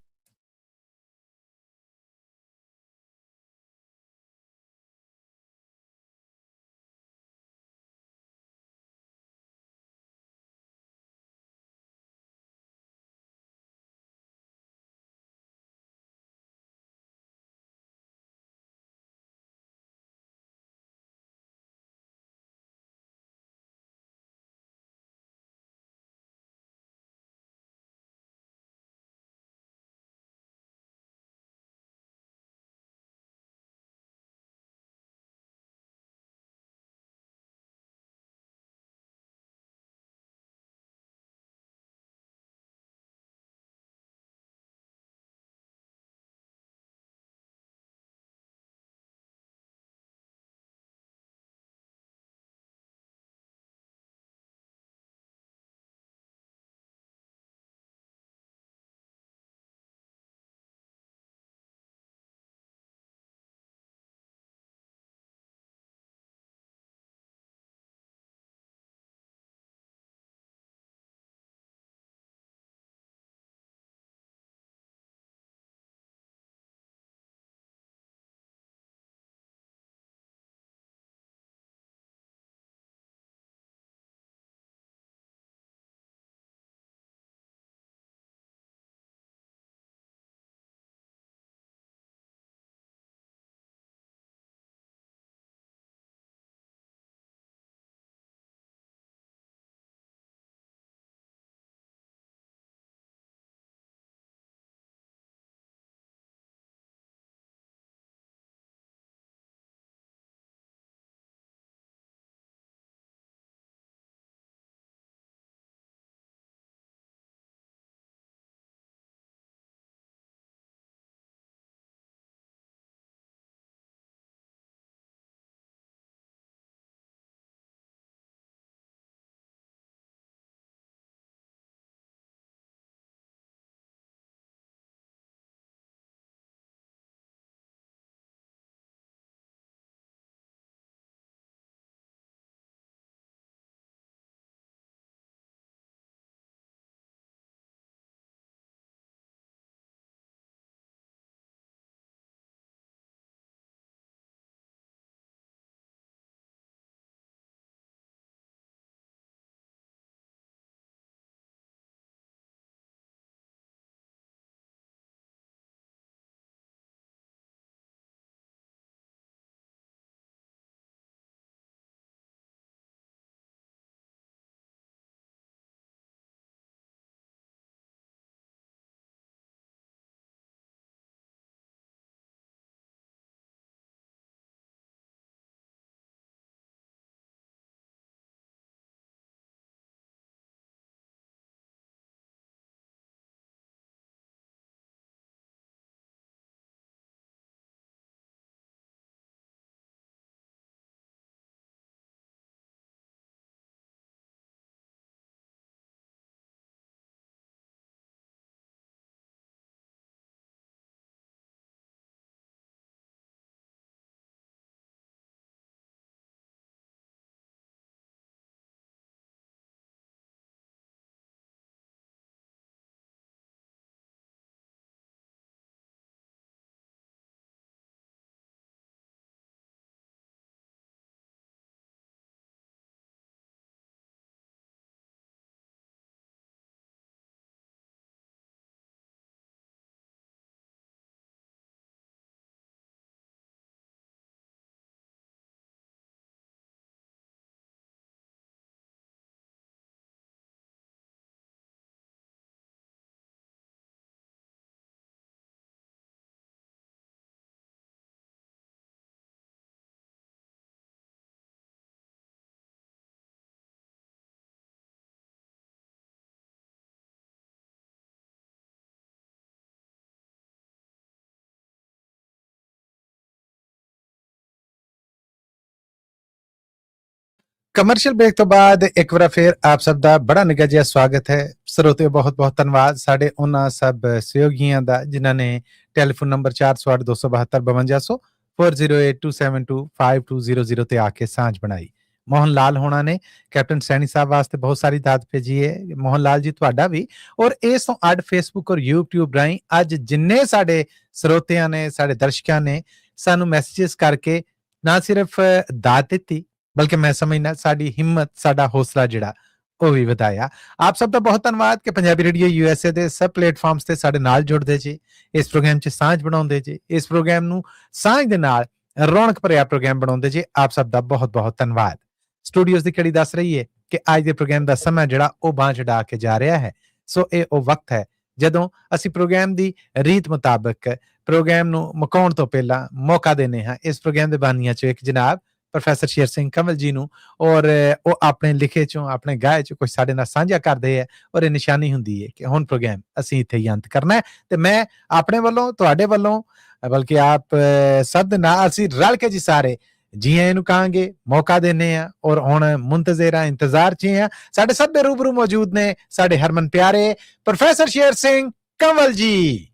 ਕਮਰਸ਼ੀਅਲ ਬ੍ਰੇਕ ਤੋਂ ਬਾਅਦ ਇੱਕ ਵਾਰ ਫਿਰ ਆਪ ਸਭ ਦਾ ਬੜਾ ਨਿੱਘਾ ਜਿਹਾ ਸਵਾਗਤ ਹੈ। ਸਰੋਤਿਓ ਬਹੁਤ ਬਹੁਤ ਧੰਨਵਾਦ ਸਾਡੇ ਉਹਨਾਂ ਸਭ ਸਹਿਯੋਗੀਆਂ ਦਾ ਜਿਨ੍ਹਾਂ ਨੇ ਟੈਲੀਫੋਨ ਨੰਬਰ 408 4082725200 ਤੇ ਆ ਕੇ ਸਾਂਝ ਬਣਾਈ। ਮੋਹਨ ਲਾਲ ਹੋਣਾ ਨੇ ਕੈਪਟਨ ਸੈਣੀ ਸਾਹਿਬ ਵਾਸਤੇ ਬਹੁਤ ਸਾਰੀ ਦਾਤ ਭੇਜੀ ਹੈ। ਮੋਹਨ ਲਾਲ ਜੀ ਤੁਹਾਡਾ ਵੀ। ਔਰ ਇਸ ਤੋਂ ਅੱਡ ਫੇਸਬੁੱਕ ਔਰ YouTube ਰਾਹੀਂ ਅੱਜ ਜਿੰਨੇ ਸਾਡੇ ਸਰੋਤਿਆਂ ਨੇ ਸਾਡੇ ਦਰਸ਼ਕਾਂ ਨੇ ਸਾਨੂੰ ਮੈਸੇजेस ਕਰਕੇ ਨਾ ਸਿਰਫ ਦਾਤ ਦਿੱਤੀ ਬਲਕਿ ਮੈਂ ਸਮਝਣਾ ਸਾਡੀ ਹਿੰਮਤ ਸਾਡਾ ਹੌਸਲਾ ਜਿਹੜਾ ਉਹ ਵੀ ਵਧਾਇਆ। ਆਪ ਸਭ ਦਾ ਬਹੁਤ ਧੰਨਵਾਦ ਕਿ ਪੰਜਾਬੀ ਰੇਡੀਓ USA ਦੇ ਸਭ ਪਲੇਟਫਾਰਮਸ ਤੇ ਸਾਡੇ ਨਾਲ ਜੁੜਦੇ ਜੀ, ਇਸ ਪ੍ਰੋਗਰਾਮ 'ਚ ਸਾਂਝ ਬਣਾਉਂਦੇ ਜੀ, ਇਸ ਪ੍ਰੋਗਰਾਮ ਨੂੰ ਸਾਂਝ ਦੇ ਨਾਲ ਰੌਣਕ ਭਰਿਆ ਪ੍ਰੋਗਰਾਮ ਬਣਾਉਂਦੇ ਜੀ। ਆਪ ਸਭ ਦਾ ਬਹੁਤ ਬਹੁਤ ਧੰਨਵਾਦ। ਸਟੂਡੀਓਜ਼ ਦੀ ਘੜੀ ਦੱਸ ਰਹੀ ਹੈ ਕਿ ਅੱਜ ਦੇ ਪ੍ਰੋਗਰਾਮ ਦਾ ਸਮਾਂ ਜਿਹੜਾ ਉਹ ਬਾਂਝ ਡਾ ਕੇ ਜਾ ਰਿਹਾ ਹੈ। ਸੋ ਇਹ ਉਹ ਵਕਤ ਹੈ ਜਦੋਂ ਅਸੀਂ ਪ੍ਰੋਗਰਾਮ ਦੀ ਰੀਤ ਮੁਤਾਬਕ ਪ੍ਰੋਗਰਾਮ ਨੂੰ ਮੁਕਾਉਣ ਤੋਂ ਪਹਿਲਾਂ ਮੌਕਾ ਦਿੰਦੇ ਹਾਂ ਇਸ ਪ੍ਰੋਗਰਾਮ ਦੇ ਬਾਨੀਆਂ 'ਚੋਂ ਇੱਕ ਜਨਾਬ ਪ੍ਰੋਫੈਸਰ ਸ਼ੇਰ ਸਿੰਘ ਕੰਵਲ ਜੀ ਨੂੰ। ਔਰ ਉਹ ਆਪਣੇ ਲਿਖੇ ਚੋਂ ਆਪਣੇ ਗਾਏ ਚੋਂ ਕੁਝ ਸਾਡੇ ਨਾਲ ਸਾਂਝਾ ਕਰਦੇ ਹੈ ਔਰ ਇਹ ਨਿਸ਼ਾਨੀ ਹੁੰਦੀ ਹੈ ਕਿ ਹੁਣ ਪ੍ਰੋਗਰਾਮ ਅਸੀਂ ਇੱਥੇ ਹੀ ਅੰਤ ਕਰਨਾ ਹੈ। ਤੇ ਮੈਂ ਆਪਣੇ ਵੱਲੋਂ ਤੁਹਾਡੇ ਵੱਲੋਂ ਬਲਕਿ ਆਪ ਸਭ ਦੇ ਨਾਲ ਅਸੀਂ ਰਲ ਕੇ ਜੀ ਸਾਰੇ ਜੀ ਇਹਨੂੰ ਕਹਾਂਗੇ, ਮੌਕਾ ਦਿੰਦੇ ਆ ਔਰ ਹੁਣ ਮੁੰਤਜ਼ਰ ਆ, ਇੰਤਜ਼ਾਰ 'ਚ ਆ। ਸਾਡੇ ਸਭ ਦੇ ਰੂਬਰੂ ਮੌਜੂਦ ਨੇ ਸਾਡੇ ਹਰਮਨ ਪਿਆਰੇ ਪ੍ਰੋਫੈਸਰ ਸ਼ੇਰ ਸਿੰਘ ਕੰਵਲ ਜੀ।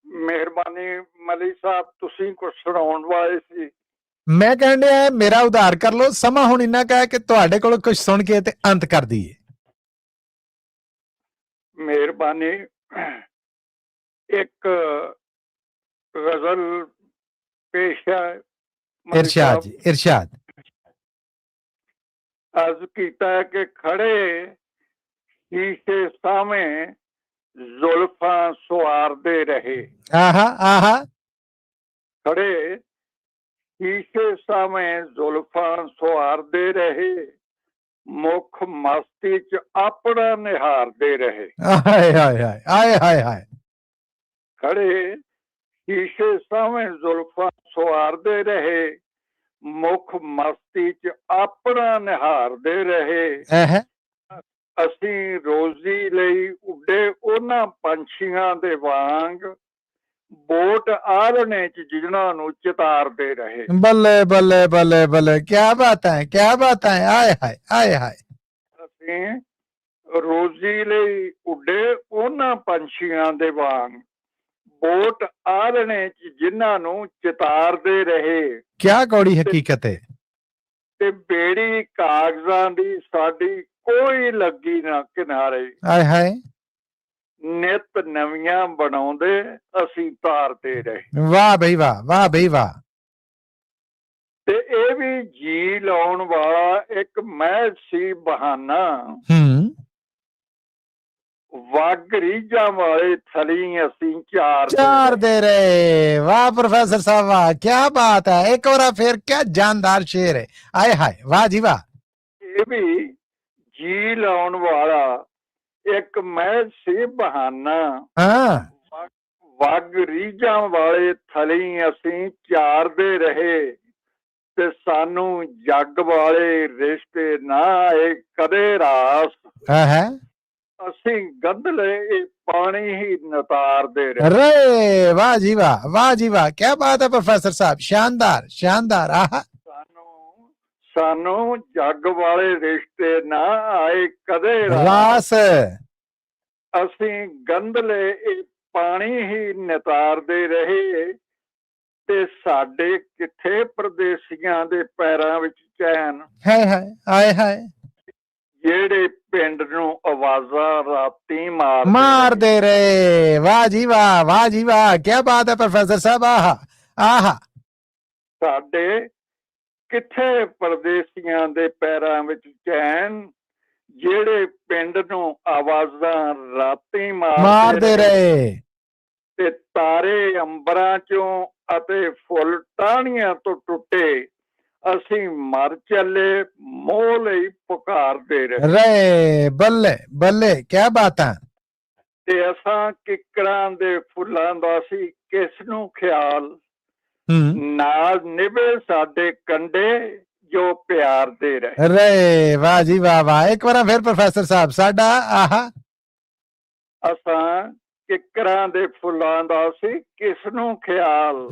ਮਿਹਰਬਾਨੀ ਮਲੀ ਸਾਹਿਬ, ਤੁਸੀਂ ਕੁਝ ਸੁਣਾਉਣ ਵਾਲੇ ਸੀ। ਮੈਂ ਕਹਿਣ ਡਿਆ ਮੇਰਾ ਉਧਾਰ ਕਰ ਲਓ, ਸਮਾਂ ਹੁਣ ਇੰਨਾ ਕਾ ਕਿ ਤੁਹਾਡੇ ਕੋਲ ਕੁਝ ਸੁਣ ਕੇ ਤੇ ਅੰਤ ਕਰ ਦਈਏ। ਮਿਹਰਬਾਨੀ। ਇੱਕ ਗਜ਼ਲ ਪੇਸ਼ ਹੈ। ਇਰਸ਼ਾਦ ਜੀ, ਇਰਸ਼ਾਦ। अर्ज कीता है कि खड़े शीशे सामे जुल्फा सवारदे रहे। आहा आहा। खड़े शीशे सामे जुल्फा सवारदे रहे, मुख मस्ती च अपना निहारदे रहे। हाय हाय हाय हाय हाय हाय। खड़े शीशे सामे जुल्फा सवारदे रहे, मुख मस्ती च अपना निहारदे रहे। ਅਸੀਂ ਰੋਜ਼ੀ ਲਈ ਉੱਡੇ ਉਹਨਾਂ ਪੰਛੀਆਂ ਦੇ ਵਾਂਗ ਬੋਟ ਆਲਣੇ ਚ ਜਿਨ੍ਹਾਂ ਨੂੰ ਚਿਤਾਰਦੇ ਰਹੇ। ਬੱਲੇ ਬੱਲੇ ਬੱਲੇ ਬੱਲੇ, ਕੀ ਬਾਤ ਹੈ, ਕੀ ਬਾਤ ਹੈ। ਆਏ ਹਾਏ ਆਏ ਹਾਏ। ਅਸੀਂ ਰੋਜ਼ੀ ਲਈ ਉੱਡੇ ਉਹਨਾਂ ਪੰਛੀਆਂ ਦੇ ਵਾਂਗ ਬੋਟ ਆਲਣੇ ਚ ਜਿਨ੍ਹਾਂ ਨੂੰ ਚਿਤਾਰਦੇ ਰਹੇ। ਕੀ ਕੌੜੀ ਹਕੀਕਤ ਹੈ। ਤੇ ਬੇੜੀ ਕਾਗਜ਼ਾਂ ਦੀ ਸਾਡੀ ਕੋਈ ਲੱਗੀ ਨਾ ਕਿਨਾਰੇ। ਆਏ ਹਾਏ। ਨਿਤ ਨਵੀਆਂ ਬਣਾਉਂਦੇ ਅਸੀਂ ਤਾਰਦੇ ਰਹੇ। ਵਾਹ ਬਈ ਵਾਹ, ਵਾਹ ਬਈ ਵਾਹ। ਤੇ ਇਹ ਵੀ ਜੀ ਲਾਉਣ ਵਾਲਾ ਇੱਕ ਮਹਿਜ ਸੀ ਬਹਾਨਾ। ਵਗ ਰੀਝਾਂ ਵਾਲੇ ਥਲੀ ਅਸੀਂ ਚਾਰਦੇ ਰਹੇ। ਵਾਹ ਪ੍ਰੋਫੈਸਰ ਸਾਹਿਬ ਵਾਹ, ਕੀ ਬਾਤ ਹੈ। ਇੱਕ ਵਾਰ ਫਿਰ ਕੀ ਜਾਨਦਾਰ ਸ਼ੇਰ ਹੈ। ਆਏ ਹਾਏ ਵਾਹ ਜੀ ਵਾਹ। ਇਹ ਵੀ ਜੀ ਲਾਉਣ ਵਾਲਾ ਇੱਕ ਮਹਿਜ ਸੀ ਬਹਾਨਾ। ਵਗ ਰੀਝਾਂ ਵਾਲੇ ਥਲੀ ਅਸੀਂ ਚਾਰਦੇ ਰਹੇ, ਤੇ ਸਾਨੂੰ ਜੱਗ ਵਾਲੇ ਰਿਸ਼ਤੇ ਨਾ ਆਏ ਕਦੇ ਰਾਸ। ਅਸੀਂ ਗੰਧਲੇ ਪਾਣੀ ਹੀ ਨਤਾਰਦੇ ਰਹੇ। ਵਾਹ ਜੀ ਵਾਹ, ਵਾਹ ਜੀ ਵਾਹ, ਕੀ ਬਾਤ ਹੈ ਪ੍ਰੋਫੈਸਰ ਸਾਹਿਬ, ਸ਼ਾਨਦਾਰ ਸ਼ਾਨਦਾਰ। ਆਹਾ। ਸਾਨੂੰ ਜੱਗ ਵਾਲੇ ਰਿਸ਼ਤੇ ਨਾ ਆਏ ਕਦੇ ਰਾਸ, ਅਸੀਂ ਗੰਧਲੇ ਪਾਣੀ ਹੀ ਨਿਤਾਰਦੇ ਰਹੇ, ਤੇ ਸਾਡੇ ਕਿੱਥੇ ਪਰਦੇਸੀਆਂ ਦੇ ਪੈਰਾਂ ਵਿੱਚ ਚੈਨ। ਹਾਏ ਹਾਏ ਆਏ ਹਾਏ। ਜਿਹੜੇ ਪਿੰਡ ਨੂੰ ਆਵਾਜ਼ਾਂ ਰਾਤੀ ਮਾਰਦੇ ਰਹੇ। ਵਾਹ ਜੀ ਵਾਹ, ਵਾਹ ਜੀ ਵਾਹ, ਕੀ ਬਾਤ ਹੈ ਪ੍ਰੋਫੈਸਰ ਸਾਹਿਬ। ਆਹਾ ਆਹਾ। ਸਾਡੇ ਕਿੱਥੇ ਪਰਦੇਸੀਆਂ ਦੇ ਪੈਰਾਂ ਵਿੱਚ ਚੈਨ, ਜਿਹੜੇ ਪਿੰਡ ਨੂੰ ਆਵਾਜ਼ਾਂ ਰਾਤੀ ਮਾਰਦੇ ਰਹੇ, ਤੇ ਤਾਰੇ ਅੰਬਰਾਂ ਚੋਂ ਅਤੇ ਫੁੱਲ ਟਾਹਣੀਆਂ ਤੋਂ ਟੁੱਟੇ ਅਸੀਂ ਮਰ ਚੱਲੇ ਮੋਹ ਲਈ ਪੁਕਾਰਦੇ ਰਹੇ। ਬੱਲੇ ਬੱਲੇ, ਕੀ ਬਾਤ ਹੈ। ਤੇ ਅਸਾਂ ਕਿੱਕਰਾਂ ਦੇ ਫੁੱਲਾਂ ਦਾ ਸੀ ਕਿਸ ਨੂੰ ਖਿਆਲ, ਨਾਲ ਨਿਭੇ ਸਾਡੇ ਕੰਡੇ ਜੋ ਪਿਆਰ ਦੇ ਰਹੇ। ਵਾਹ ਜੀ ਵਾਹ ਵਾਹ। ਇੱਕ ਵਾਰ ਫਿਰ ਪ੍ਰੋਫੈਸਰ ਸਾਹਿਬ ਸਾਡਾ। ਆਹਾ। ਅਸਾਂ ਕਿੱਕਰਾਂ ਦੇ ਫੁੱਲਾਂ ਦਾ ਸੀ ਕਿਸ ਨੂੰ ਖਿਆਲ,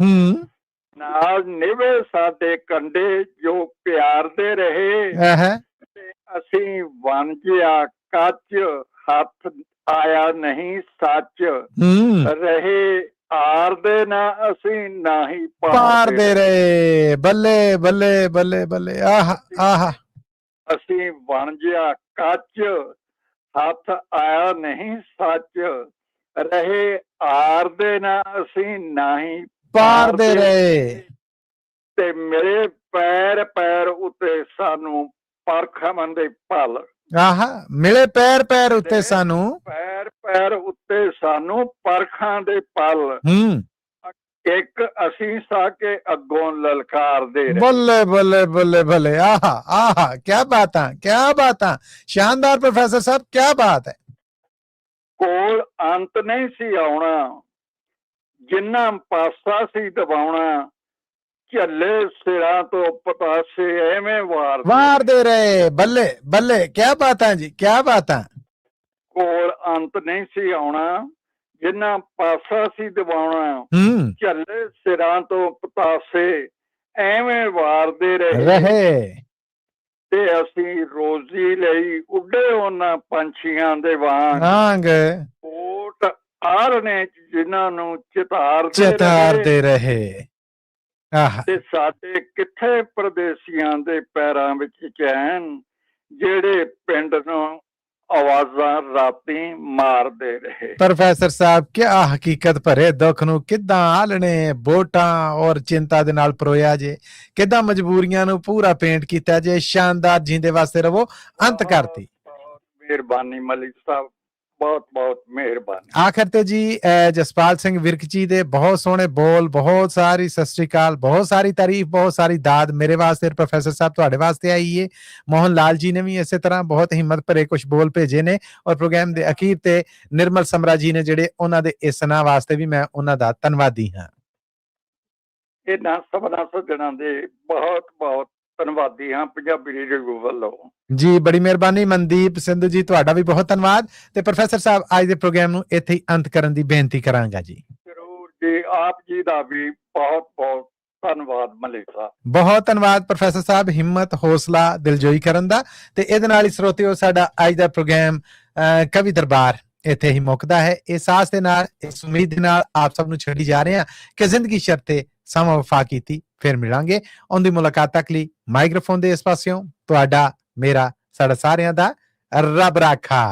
ਨਾਲ ਨਿਵੇ ਸਾਡੇ ਕੰਡੇ ਜੋ ਪਿਆਰ ਦੇ ਰਹੇ ਤੇ ਅਸੀਂ ਵੰਜਿਆ ਕੱਚ ਹੱਥ ਆਇਆ ਨਹੀਂ ਸੱਚ ਰਹੇ ਆਰ ਦੇ ਨਾ ਅਸੀਂ ਨਾ ਹੀ ਪਾਰ ਦੇ ਰਹੇ। ਬੱਲੇ ਬੱਲੇ ਬੱਲੇ ਬੱਲੇ ਆਹ ਆਹ ਅਸੀਂ ਵੰਜਿਆ ਕੱਚ ਹੱਥ ਆਇਆ ਨਹੀਂ ਸੱਚ ਰਹੇ ਆਰ ਦੇ ਨਾ ਅਸੀਂ ਨਾ ਹੀ ਪਾਰ ਦੇ ਰਹੇ। ਤੇ ਮੇਰੇ ਪੈਰ ਪੈਰ ਉੱਤੇ ਸਾਨੂੰ ਪਰਖਣ ਦੇ ਪਲ ਆਹ ਮਿਲੇ ਪੈਰ ਪੈਰ ਉੱਤੇ ਸਾਨੂੰ ਪੈਰ ਪੈਰ ਉੱਤੇ ਸਾਨੂੰ ਪਰਖਾਂ ਦੇ ਪਲ ਇੱਕ ਅਸੀਂ ਸਾਕੇ ਅੱਗੋਂ ਲਲਕਾਰਦੇ ਰਹੇ। ਬੱਲੇ ਬੱਲੇ ਬੱਲੇ ਬੱਲੇ ਆਹ ਆਹ ਕੀ ਬਾਤਾਂ ਸ਼ਾਨਦਾਰ ਪ੍ਰੋਫੈਸਰ ਸਾਹਿਬ ਕੀ ਬਾਤ ਹੈ। ਕੋਲ ਅੰਤ ਨਹੀਂ ਸੀ ਆਉਣਾ ਜਿੰਨਾ ਪਾਸਾ ਸੀ ਦਬਾਉਣਾ ਝੱਲੇ ਸਿਰਾਂ ਤੋਂ ਪਤਾਸੇ ਐਵੇਂ ਵਾਰ ਦੇ ਰਹੇ। ਬੱਲੇ ਬੱਲੇ ਕੀ ਬਾਤਾਂ ਜੀ ਕੀ ਬਾਤਾਂ। ਕੋਲ ਅੰਤ ਨਹੀਂ ਸੀ ਆਉਣਾ ਜਿੰਨਾ ਪਾਸਾ ਸੀ ਦਬਾਉਣਾ ਝੱਲੇ ਸਿਰਾਂ ਤੋਂ ਪਤਾਸੇ ਐਵੇਂ ਵਾਰਦੇ ਰਹੇ ਤੇ ਅਸੀਂ ਰੋਜ਼ੀ ਲਈ ਉੱਡੇ ਉਹਨਾਂ ਪੰਛੀਆਂ ਦੇ ਵਾਂਗ ਕੋਟ ਆਰਨੇ ਜਿਨ੍ਹਾਂ ਨੂੰ ਚਿਤਾਰਦੇ ਰਹੇ। ਤੇ ਸਾਡੇ ਕਿੱਥੇ ਪਰਦੇਸੀਆਂ ਦੇ ਪੈਰਾਂ ਵਿੱਚ ਚੈਨ ਜਿਹੜੇ ਪਿੰਡ ਨੂੰ ਆਵਾਜ਼ਾਂ ਰਾਤੀ ਮਾਰਦੇ ਰਹੇ। ਪ੍ਰੋਫੈਸਰ ਸਾਹਿਬ ਕਿਆ ਹਕੀਕਤ ਭਰੇ ਦੁੱਖ ਨੂੰ ਕਿੱਦਾਂ ਆਲਣੇ ਵੋਟਾਂ ਔਰ ਚਿੰਤਾ ਦੇ ਨਾਲ ਪਰੋਇਆ ਜੇ, ਕਿੱਦਾਂ ਮਜਬੂਰੀਆਂ ਨੂੰ ਪੂਰਾ ਪੇਂਟ ਕੀਤਾ ਜੇ। ਸ਼ਾਨਦਾਰ ਜਿੰਦੇ ਵਾਸਤੇ ਰਵੋ ਅੰਤ ਕਰਤੀ। ਮਿਹਰਬਾਨੀ ਮਲਿਕ ਸਾਹਿਬ, ਬਹੁਤ ਬਹੁਤ ਮਿਹਰਬਾਨੀ। ਆਖਰ ਤੇ ਜੀ ਜਸਪਾਲ ਸਿੰਘ ਵਿਰਕ ਜੀ ਦੇ ਬਹੁਤ ਸੋਹਣੇ ਬੋਲ, ਬਹੁਤ ਸਾਰੀ ਸਤਿ ਸ੍ਰੀ ਅਕਾਲ, ਬਹੁਤ ਸਾਰੀ ਤਾਰੀਫ, ਬਹੁਤ ਸਾਰੀ ਦਾਦ ਮੇਰੇ ਵਾਸਤੇ ਪ੍ਰੋਫੈਸਰ ਸਾਹਿਬ ਤੁਹਾਡੇ ਵਾਸਤੇ ਆਈ ਹੈ। ਮੋਹਨ ਲਾਲ ਜੀ ਨੇ ਵੀ ਇਸੇ ਤਰ੍ਹਾਂ ਬਹੁਤ ਹਿੰਮਤ ਭਰੇ ਕੁਝ ਬੋਲ ਭੇਜੇ ਨੇ ਔਰ ਪ੍ਰੋਗਰਾਮ ਦੇ ਅਖੀਰ ਤੇ ਨਿਰਮਲ ਸਮਰਾ ਜੀ ਨੇ ਜਿਹੜੇ ਉਹਨਾਂ ਦੇ ਇਸ ਸੁਨਾਹ ਵਾਸਤੇ ਵੀ ਮੈਂ ਉਹਨਾਂ ਦਾ ਧੰਨਵਾਦੀ ਹਾਂ। ਇਹਨਾਂ ਸਭਨਾਂ ਸੱਜਣਾਂ ਦੇ ਬਹੁਤ ਬਹੁਤ ਧੰਨਵਾਦੀ ਹਾਂ ਪੰਜਾਬੀ ਰੇਡੀਓ ਵੱਲੋਂ। ਜੀ ਬੜੀ ਮਿਹਰਬਾਨੀ। ਮਨਦੀਪ ਸਿੰਧੂ ਜੀ ਤੁਹਾਡਾ ਵੀ ਬਹੁਤ ਧੰਨਵਾਦ। ਤੇ ਪ੍ਰੋਫੈਸਰ ਸਾਹਿਬ ਅੱਜ ਦੇ ਪ੍ਰੋਗਰਾਮ ਨੂੰ ਇੱਥੇ ਹੀ ਅੰਤ ਕਰਨ ਦੀ ਬੇਨਤੀ ਕਰਾਂਗਾ ਜੀ। ਜ਼ਰੂਰ ਜੀ, ਆਪ ਜੀ ਦਾ ਵੀ ਬਹੁਤ ਬਹੁਤ ਧੰਨਵਾਦ ਮਲਿਕ ਸਾਹਿਬ। ਬਹੁਤ ਧੰਨਵਾਦ ਪ੍ਰੋਫੈਸਰ ਸਾਹਿਬ, ਹਿੰਮਤ ਹੌਸਲਾ ਦਿਲਜੋਈ ਕਰਨ ਦਾ। ਤੇ ਇਹਦੇ ਨਾਲ ਹੀ ਸਰੋਤਿਓ ਸਾਡਾ ਅੱਜ ਦਾ ਪ੍ਰੋਗਰਾਮ ਕਵੀ ਦਰਬਾਰ ਇੱਥੇ ਹੀ ਮੁੱਕਦਾ ਹੈ। ਇਸ ਆਸ ਦੇ ਨਾਲ, ਇਸ ਉਮੀਦ ਦੇ ਨਾਲ ਆਪ ਸਭ ਨੂੰ ਛੱਡੀ ਜਾ ਰਹੇ ਹਾਂ ਕਿ ਜ਼ਿੰਦਗੀ ਸ਼ਰਤੇ ਸਮਾਂ ਵਫਾ ਕੀਤੀ। ਫਿਰ ਮਿਲਾਂਗੇ। ਉਹਦੀ ਮੁਲਾਕਾਤ ਤੱਕ ਲਈ ਮਾਈਕ੍ਰੋਫੋਨ ਦੇ ਇਸ ਪਾਸਿਓਂ ਤੁਹਾਡਾ, ਮੇਰਾ, ਸਾਡਾ ਸਾਰਿਆਂ ਦਾ ਰੱਬ ਰਾਖਾ।